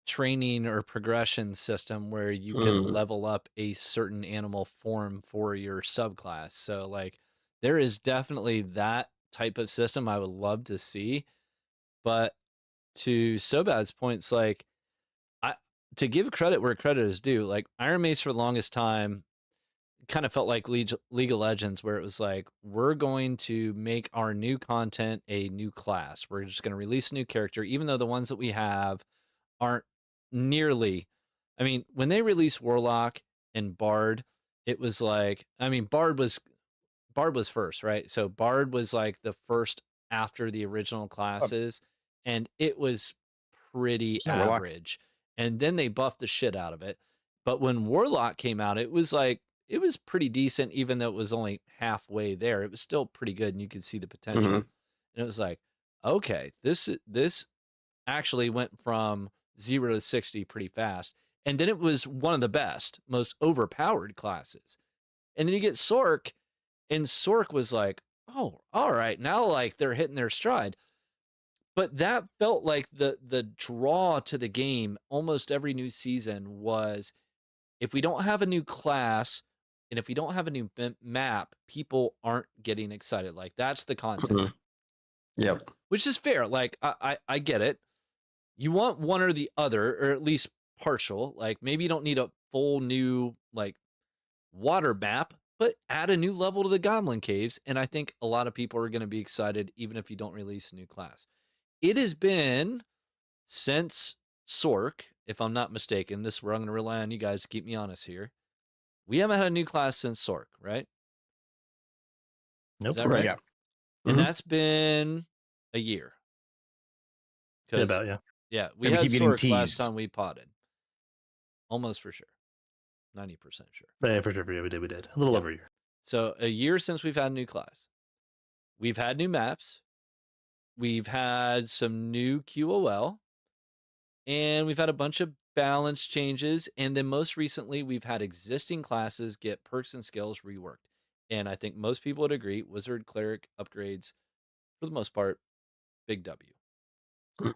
training or progression system where you can Mm. level up a certain animal form for your subclass. So like there is definitely that type of system I would love to see. But to Sobad's points, like to give credit where credit is due, like Iron Mace for the longest time kind of felt like League of Legends, where it was like, we're going to make our new content a new class. We're just going to release a new character, even though the ones that we have aren't nearly. I mean, when they released Warlock and Bard, it was like, I mean, Bard was first, right? So Bard was like the first after the original classes, and it was pretty not Warlock. average. And then they buffed the shit out of it. But when Warlock came out, it was like, it was pretty decent, even though it was only halfway there. It was still pretty good, and you could see the potential. Mhm. And it was like, okay, this actually went from 0 to 60 pretty fast. And then it was one of the best, most overpowered classes. And then you get Sork, and Sork was like, oh, all right, now like they're hitting their stride. But that felt like the draw to the game almost every new season was, if we don't have a new class and if we don't have a new map, people aren't getting excited. Like that's the content. Mhm. Yep. Which is fair. Like I get it. You want one or the other, or at least partial. Like maybe you don't need a full new like water map, but add a new level to the Goblin Caves, and I think a lot of people are going to be excited even if you don't release a new class. It has been since Sork, if I'm not mistaken. This is where I'm going to rely on you guys to keep me honest here. We haven't had a new class since Sork, right? Nope. Is that right? Yeah. And Mhm. that's been a year. Yeah, 'Cause- about yeah. Yeah, we And we had keep getting Sork last teased. time we potted. Almost for sure. 90% sure. Yeah, for sure. Yeah, we did. A little Yeah. over a year. So a year since we've had a new class. We've had new maps. We've had some new QOL. And we've had a bunch of balance changes. And then most recently, we've had existing classes get perks and skills reworked. And I think most people would agree, Wizard, Cleric upgrades, for the most part, big W. Mhm.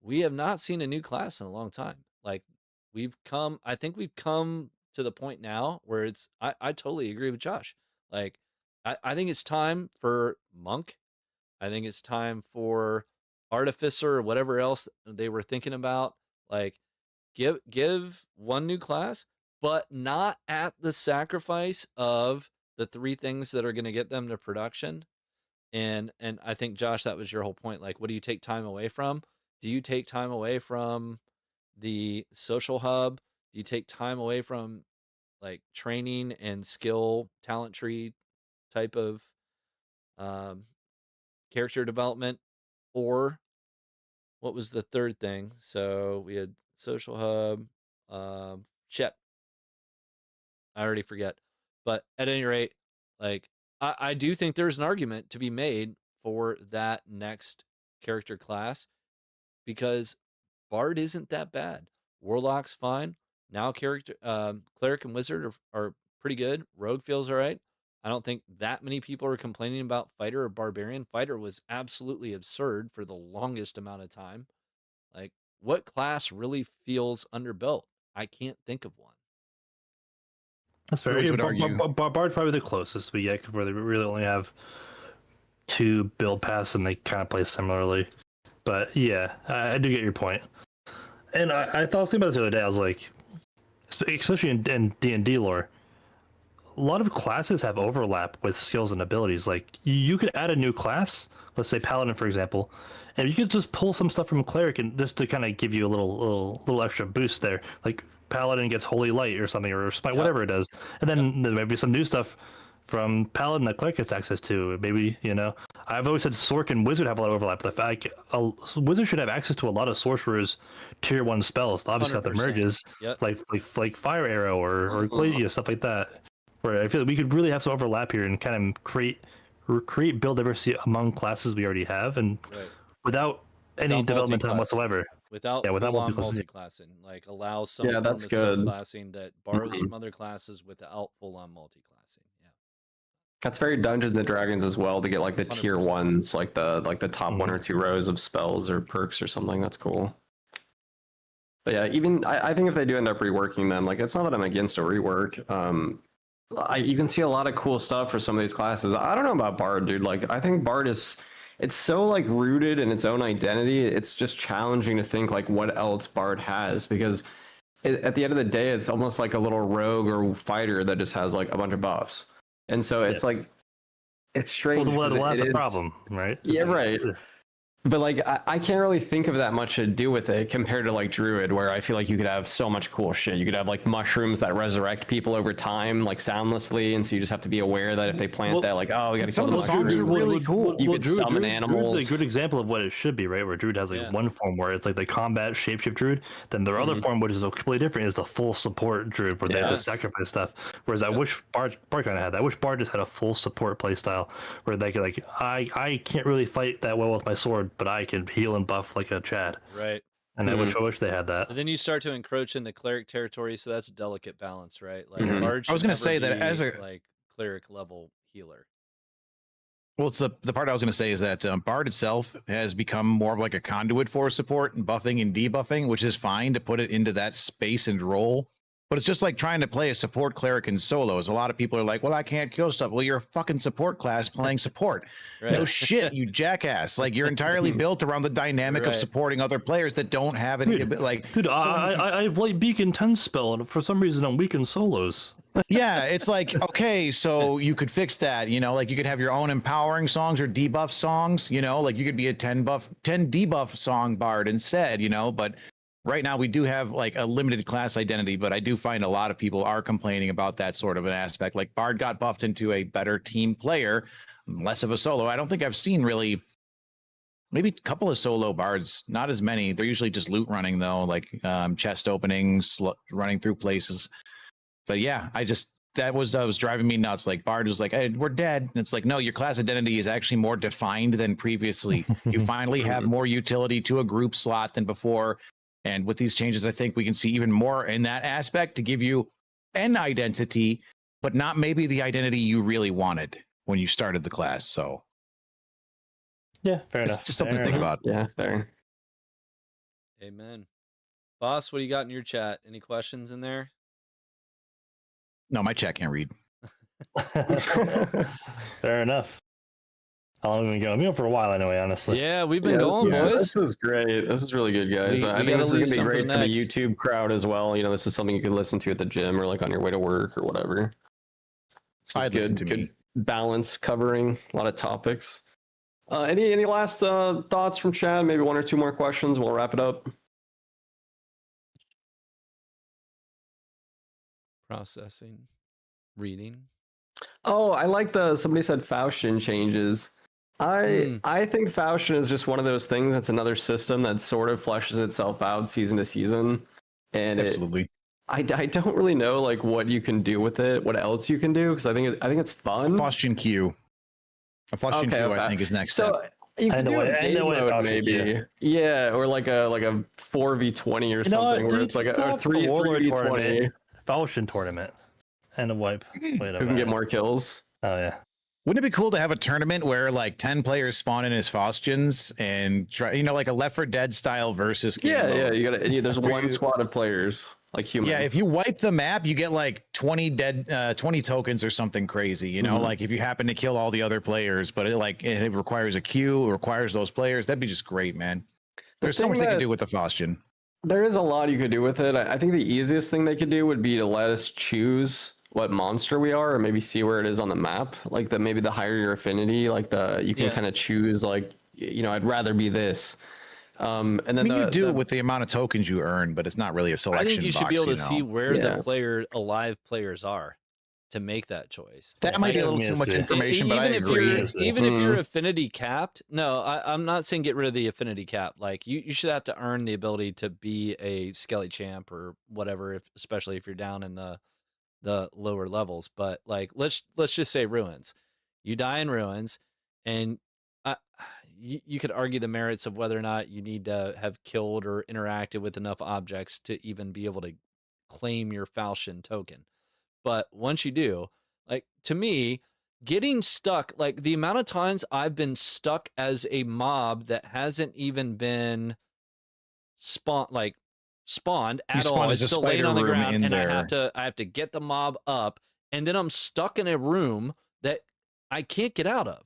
We have not seen a new class in a long time. Like I think we've come to the point now where I totally agree with Josh. Like, I think it's time for Monk. I think it's time for Artificer or whatever else they were thinking about. Like, give one new class, but not at the sacrifice of the three things that are going to get them to production. And I think, Josh, that was your whole point. Like, what do you take time away from? Do you take time away from the social hub? Do you take time away from like training and skill talent tree type of um, character development, or what was the third thing? So we had social hub, shit, I already forget. But at any rate, like I do think there's an argument to be made for that next character class, because Bard isn't that bad. Warlock's fine. Now Cleric and Wizard are pretty good. Rogue feels all right. I don't think that many people are complaining about Fighter or Barbarian. Fighter was absolutely absurd for the longest amount of time. Like, what class really feels underbuilt? I can't think of one. That's fair. Rogues would argue. Bard's probably the closest we get, where they really only have 2 build paths and they kind of play similarly. But yeah, I do get your point. And I thought thinking about this the other day. I was like, especially in D&D lore, a lot of classes have overlap with skills and abilities. Like, you could add a new class, let's say Paladin, for example, and you could just pull some stuff from Cleric and just to kind of give you a little extra boost there. Like, Paladin gets Holy Light or something, or Spite, whatever it does. And then there might be some new stuff from Paladin that Cleric gets access to. Maybe, I've always said Sork and Wizard have a lot of overlap. The fact a Wizard should have access to a lot of Sorcerer's tier 1 spells. Obviously, not the 100%. merges, Yep. like Fire Arrow or Gladius, stuff like that. Where I feel like we could really have some overlap here and kind of create build diversity among classes we already have, and without any development time whatsoever. Without multi-classing, like allow some form that's of good. subclassing that borrows from other classes without full-on multi-classing. Yeah, That's very Dungeons and Dragons as well, to get like the tier 100%. ones, like the top 1 or 2 rows of spells or perks or something. That's cool. But yeah, even I think if they do end up reworking them, like, it's not that I'm against a rework. You can see a lot of cool stuff for some of these classes. I don't know about Bard, dude. Like, I think Bard it's so like rooted in its own identity. It's just challenging to think like what else Bard has, because at the end of the day, it's almost like a little rogue or fighter that just has like a bunch of buffs. And so it's like, it's strange. Well, that's the problem, right? Yeah, right. But like, I can't really think of that much to do with it compared to like Druid, where I feel like you could have so much cool shit. You could have like mushrooms that resurrect people over time, like soundlessly, and so you just have to be aware that if they plant that, like, oh, we got to kill the Some of mushrooms. the songs are really cool. You could summon animals. Druid's a good example of what it should be, right? Where Druid has like one form where it's like the combat shapeshift Druid. Then their other form, which is completely different, is the full support Druid, where they have to sacrifice stuff. Whereas I wish Bard kind of had that. I wish Bard just had a full support playstyle where they could like, I can't really fight that well with my sword, but I can heal and buff like a Chad. right. And I wish they had that. But then you start to encroach into cleric territory, so that's a delicate balance, right? Like, Bard I was should gonna never say that be, as a like cleric level healer. Well, it's the part I was going to say is that Bard itself has become more of like a conduit for support and buffing and debuffing, which is fine to put it into that space and role. But it's just like trying to play a support cleric in solos. A lot of people are like, well, I can't kill stuff. Well, you're a fucking support class playing support. Right. No shit, you jackass. Like, you're entirely built around the dynamic of supporting other players that don't have any, like... Dude, I have Light Beacon 10 spell, and for some reason I'm weak in solos. Yeah, it's like, okay, so you could fix that, like you could have your own empowering songs or debuff songs, like you could be a 10 debuff song Bard instead, but right now we do have like a limited class identity, but I do find a lot of people are complaining about that sort of an aspect. Like, Bard got buffed into a better team player, less of a solo. I don't think I've seen really, maybe a couple of solo Bards, not as many. They're usually just loot running though, like chest openings, running through places. But yeah, that was driving me nuts. Like, Bard was like, hey, we're dead. And it's like, no, your class identity is actually more defined than previously. You finally have more utility to a group slot than before. And with these changes, I think we can see even more in that aspect to give you an identity, but not maybe the identity you really wanted when you started the class. So yeah, fair it's enough. just something to think about. Yeah, fair. Amen. Boss, what do you got in your chat? Any questions in there? No, my chat can't read. Fair enough. How long have we been going? We've been going for a while anyway, honestly. Yeah, we've been going, boys. This is great. This is really good, guys. We I think gotta this is going leave to be great something for the next. YouTube crowd as well. This is something you could listen to at the gym or like on your way to work or whatever. I'd listen to good me. balance covering a lot of topics. Any last thoughts from Chad? Maybe 1 or 2 more questions. We'll wrap it up. Processing, reading. Oh, I like somebody said Faustian changes. I think Faustian is just one of those things that's another system that sort of fleshes itself out season to season. And Absolutely. I don't really know like what you can do with it, what else you can do, because I think it's fun. Faustian Q. A Faustian Q, I think, is next step. You can And do the a way- and game the way mode Faustian maybe, Q. yeah, or like a 4v20 or something, where dude, it's like a flop 3v20. tournament, Faustian tournament, and a wipe. Wait a Who can minute. get more kills? Oh yeah. Wouldn't it be cool to have a tournament where like 10 players spawn in as Faustians and try, like a Left 4 Dead style versus game Yeah, mode? yeah. There's one squad of players like humans. Yeah, if you wipe the map, you get like 20 tokens or something crazy. You know, like if you happen to kill all the other players, but it requires a queue, it requires those players. That'd be just great, man. There's so much they can do with the Faustian. There is a lot you could do with it. I think the easiest thing they could do would be to let us choose what monster we are, or maybe see where it is on the map. Like maybe the higher your affinity, like you can kind of choose like, I'd rather be this. And then you do it with the amount of tokens you earn, but it's not really a selection. I think you should be able to see where Yeah. the alive players are to make that choice. That might be a little too much information, but I agree. Even if you're affinity capped, no, I'm not saying get rid of the affinity cap. Like you should have to earn the ability to be a Skelly champ or whatever, especially if you're down in the lower levels. But like let's just say ruins. You die in ruins, and you could argue the merits of whether or not you need to have killed or interacted with enough objects to even be able to claim your Faustian token. But once you do, like to me, getting stuck, like the amount of times I've been stuck as a mob that hasn't even been spawned at all. It's still laying on the ground, and I have to get the mob up, and then I'm stuck in a room that I can't get out of.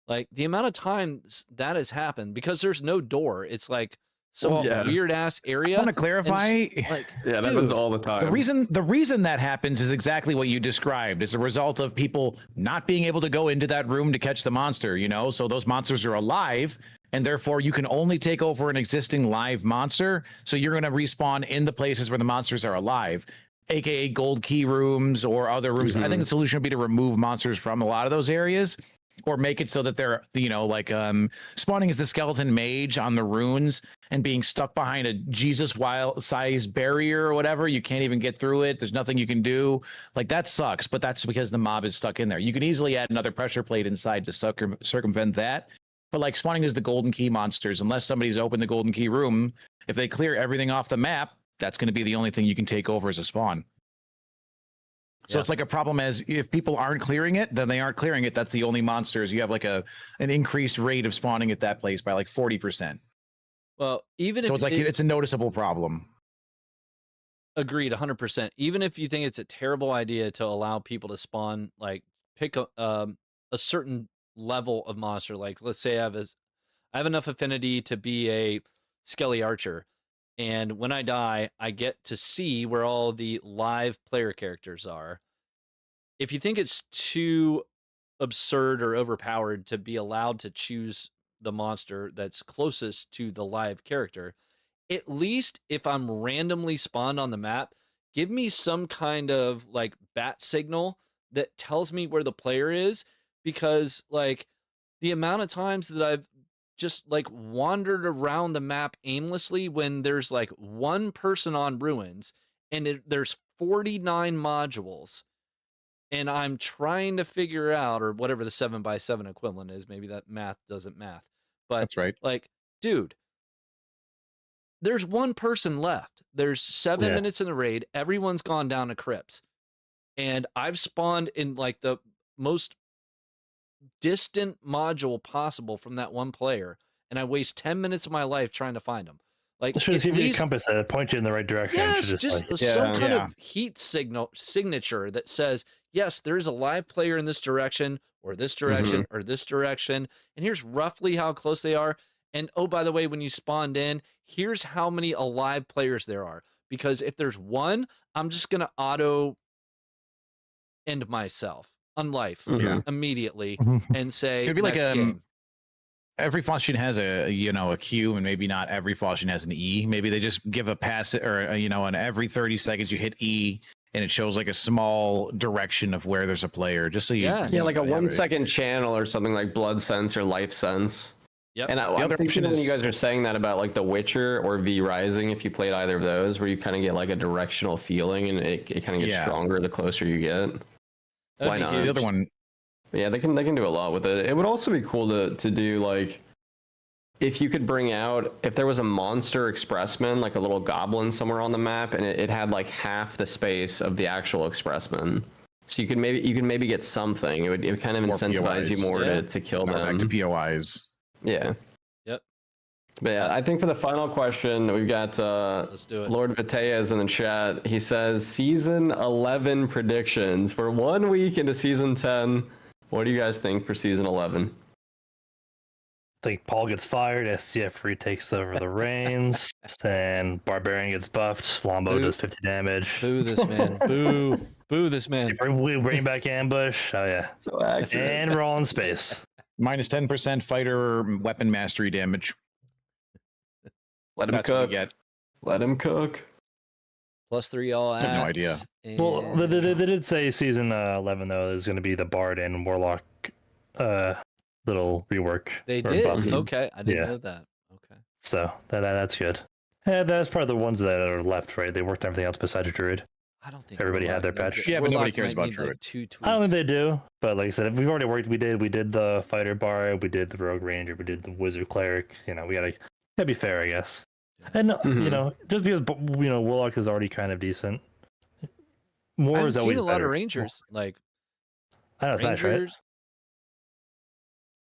Like the amount of times that has happened because there's no door. It's like some weird ass area. I want to clarify. Like, that happens all the time. The reason that happens is exactly what you described. It's a result of people not being able to go into that room to catch the monster, so those monsters are alive, and therefore you can only take over an existing live monster. So you're going to respawn in the places where the monsters are alive, aka gold key rooms or other rooms. I think the solution would be to remove monsters from a lot of those areas, or make it so that they're, spawning as the skeleton mage on the runes and being stuck behind a Jesus size barrier or whatever. You can't even get through it. There's nothing you can do. Like that sucks, but that's because the mob is stuck in there. You can easily add another pressure plate inside to circumvent that. But like spawning as the golden key monsters, unless somebody's opened the golden key room, if they clear everything off the map, that's going to be the only thing you can take over as a spawn. So it's like a problem as if people aren't clearing it, then they aren't clearing it. That's the only monsters. You have like an increased rate of spawning at that place by like 40%. Well, even so if it's like it's a noticeable problem. Agreed, 100%. Even if you think it's a terrible idea to allow people to spawn, like pick a certain level of monster. Like let's say I have enough affinity to be a Skelly Archer. And when I die, I get to see where all the live player characters are. If you think it's too absurd or overpowered to be allowed to choose the monster that's closest to the live character, at least if I'm randomly spawned on the map, give me some kind of like bat signal that tells me where the player is, because like the amount of times that I've just like wandered around the map aimlessly when there's like one person on ruins and there's 49 modules, and I'm trying to figure out, or whatever the 7x7 equivalent is, maybe that math doesn't math, but that's right. Like, dude, there's one person left. There's 7 minutes in the raid. Everyone's gone down to crypts, and I've spawned in like the most distant module possible from that one player, and I waste 10 minutes of my life trying to find them. Like, just give you a compass that point you in the right direction. Yes, just some kind of heat signature that says, yes, there is a live player in this direction, or this direction, or this direction, and here's roughly how close they are. And oh, by the way, when you spawned in, here's how many alive players there are. Because if there's one, I'm just gonna auto end myself on life immediately and say, it'd be like game. Every Faustian has a Q, and maybe not every Faustian has an E. Maybe they just give a pass, or an every 30 seconds you hit E, and it shows like a small direction of where there's a player, just so you Yes. Yeah, like a have 1 it. second channel or something like Blood Sense or Life Sense. Yep. And I'm other thinking option when you is- guys are saying that about like The Witcher or V Rising, if you played either of those, where you kind of get like a directional feeling and it kind of gets Yeah. stronger the closer you get. That'd Why be not? The huge. other one, Yeah, they can do a lot with it. It would also be cool to do like if you could bring out if there was a monster expressman, like a little goblin somewhere on the map, and it had like half the space of the actual expressman. So you could maybe get something. It would kind of More incentivize you POIs. more Yeah. to kill back them. to POIs. Yeah. Yep. But yeah, I think for the final question, we've got Let's do it. Lord Viteas in the chat. He says season 11 predictions for 1 week into season 10. What do you guys think for season 11? I think Paul gets fired, SCF retakes over the reins, and Barbarian gets buffed. Lombo Boo. does 50 damage. Boo this man. Boo. Boo this man. We bring back Ambush. Oh yeah, So accurate. and we're all in space. Minus 10% fighter weapon mastery damage. Let him That's what we cook. get. Let him cook. +3 all I have no idea. acts, Well, they and- did say season 11 though is going to be the Bard and Warlock little rework. They or did. buff. Okay, I didn't Yeah. know that. Okay. So that's good. Yeah, that's probably the ones that are left, right? They worked everything else besides Druid. I don't think Everybody had Warlock their needs patch. it. Yeah, but nobody Warlock cares might about need, like, Druid. 2 tweaks. I don't think they do, but like I said, we've already worked. We did the Fighter Bard, we did the Rogue Ranger, we did the Wizard Cleric. You know, we gotta be fair, I guess. Yeah. And Mhm. you know, just because Warlock is already kind of decent. More I haven't is seen always a lot better. of Rangers. Like I know it's nice, right? Rangers.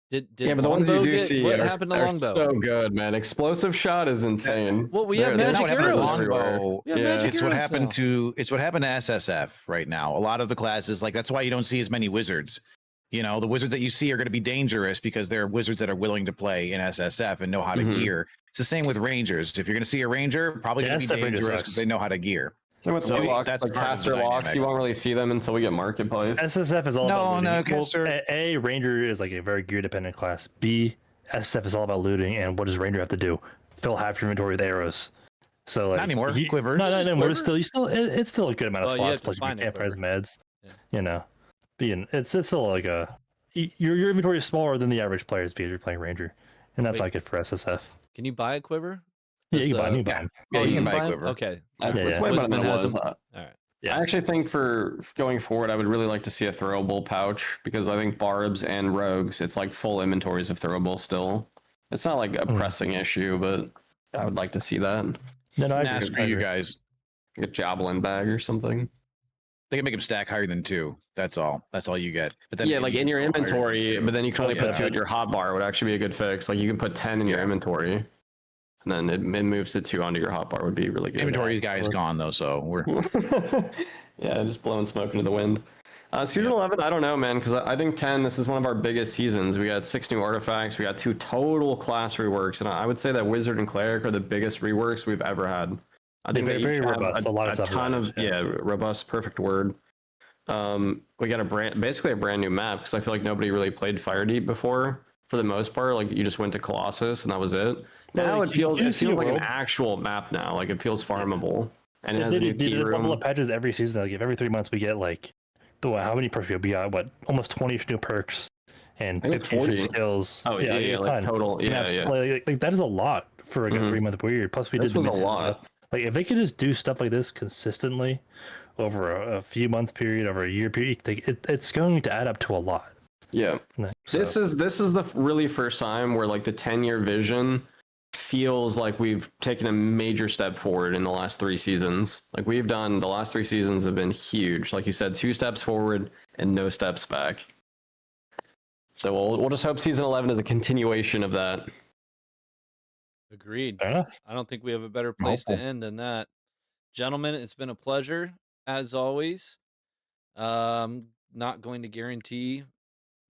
Did Yeah, but the ones you Longbow do get, see what are, happened to are Longbow? so good, man. Explosive shot is insane. Well, we have They're magic That's what happened to arrows. Longbow. We have Yeah. magic It's what arrows happened now. to SSF right now. A lot of the classes, like that's why you don't see as many wizards. You know, the wizards that you see are going to be dangerous because they're wizards that are willing to play in SSF and know how to Mhm. gear. It's the same with rangers. If you're going to see a ranger, probably Yeah, going to be SSF ranger dangerous sucks. because they know how to gear. So with So warlocks, that's like part of the caster locks, dynamic. you won't really see them until we get marketplace. SSF is all No, about looting. no, Well, caster- A, Ranger is like a very gear dependent class. B, SSF is all about looting, and what does Ranger have to do? Fill half your inventory with arrows. So like Not anymore. Quivers. No, not anymore. Quiver? It's still a good amount of Well, you slots. have to Plus you find a can't res meds. Yeah. You know, it's still like your inventory is smaller than the average players because you're playing Ranger, and that's Wait. not good for SSF. Can you buy a quiver? Yeah, Does you can buy the- 'em, you can buy 'em. Yeah, Oh, you can buy a 'em? quiver. Okay. That's Yeah, that's yeah. way better Woodsman than it has was. 'em. All right. Yeah. I actually think for going forward, I would really like to see a throwable pouch because I think barbs and rogues, it's like full inventories of throwable still. It's not like a pressing issue, but I would like to see that. No, I Nah, agree. screw you guys. Like a javelin bag or something. They can make them stack higher than 2. That's all. That's all you get. But then Yeah, again, like you in can your go higher than inventory, 2. but then you can only Yeah. put 2 at your hotbar would actually be a good fix. Like you can put 10 in your inventory, and then it moves to 2 onto your hotbar would be really good. Inventory guy is gone though, so we're Yeah, just blowing smoke into the wind. Season 11, I don't know, man, because I think 10, this is one of our biggest seasons. We got 6 new artifacts, we got 2 total class reworks, and I would say that Wizard and Cleric are the biggest reworks we've ever had. I think They're they very each have robust. A lot of stuff ton about of it, yeah. robust, perfect word. We got basically a brand new map because I feel like nobody really played Fire Deep before. For the most part, like you just went to Colossus and that was it. Yeah, Now like, it feels you see a like an world- actual map now. Like it feels farmable, and it has They a new do key this level room. of patches every season. Like every 3 months we get like how many perks we got? What, almost 20 new perks and I think it's 15 new 40. skills. Oh yeah, a like ton. total, yeah, Yeah, yeah. like that is a lot for like a Mhm. 3-month period. Plus we This did the was a mid-season lot. stuff. Like if they could just do stuff like this consistently over a few month period, over a year period, it's going to add up to a lot. Yeah. Like, This is the really first time where like the 10-year vision feels like we've taken a major step forward in the last 3 seasons. Like the last 3 seasons have been huge. Like you said, 2 steps forward and no steps back. So we'll just hope season 11 is a continuation of that. Agreed. fair enough. I don't think we have a better place to Hopeful. end than that. Gentlemen, it's been a pleasure as always. Not going to guarantee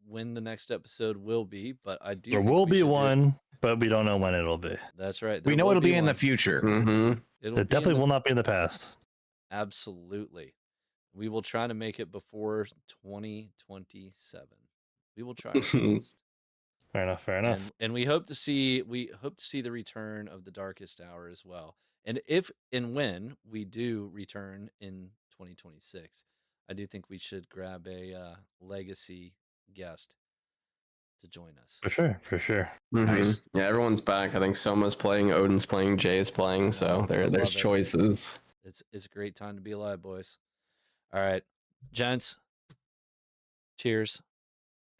when the next episode will be, but I do There think will we be should do- one, but we don't know when it'll be. That's right. we there know will it'll be in the one. future. Mm-hmm. It'll be It in definitely the- will not be in the past. Absolutely. We will try to make it before 2027. We will try our best. Fair enough. Fair enough. And we hope to see the return of the Darkest Hour as well. And if and when we do return in 2026. I do think we should grab a legacy guest to join us. For sure, for sure. Nice. Yeah, everyone's back. I think Soma's playing, Odin's playing, Jay is playing. So I there's love it. choices. It's a great time to be alive, boys. All right, gents. Cheers.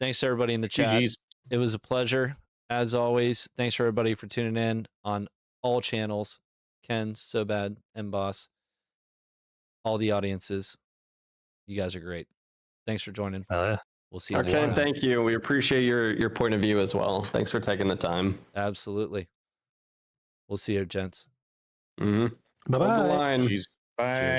Thanks to everybody in the chat. GGs. It was a pleasure as always. Thanks for everybody for tuning in on all channels. Ken, So Bad, and Boss. All the audiences. You guys are great. Thanks for joining. Oh yeah. We'll see you next Okay, time. thank you. We appreciate your point of view as well. Thanks for taking the time. Absolutely. We'll see you, gents. Mm-hmm. Bye Hold the bye. line. Jeez. Bye. Cheers.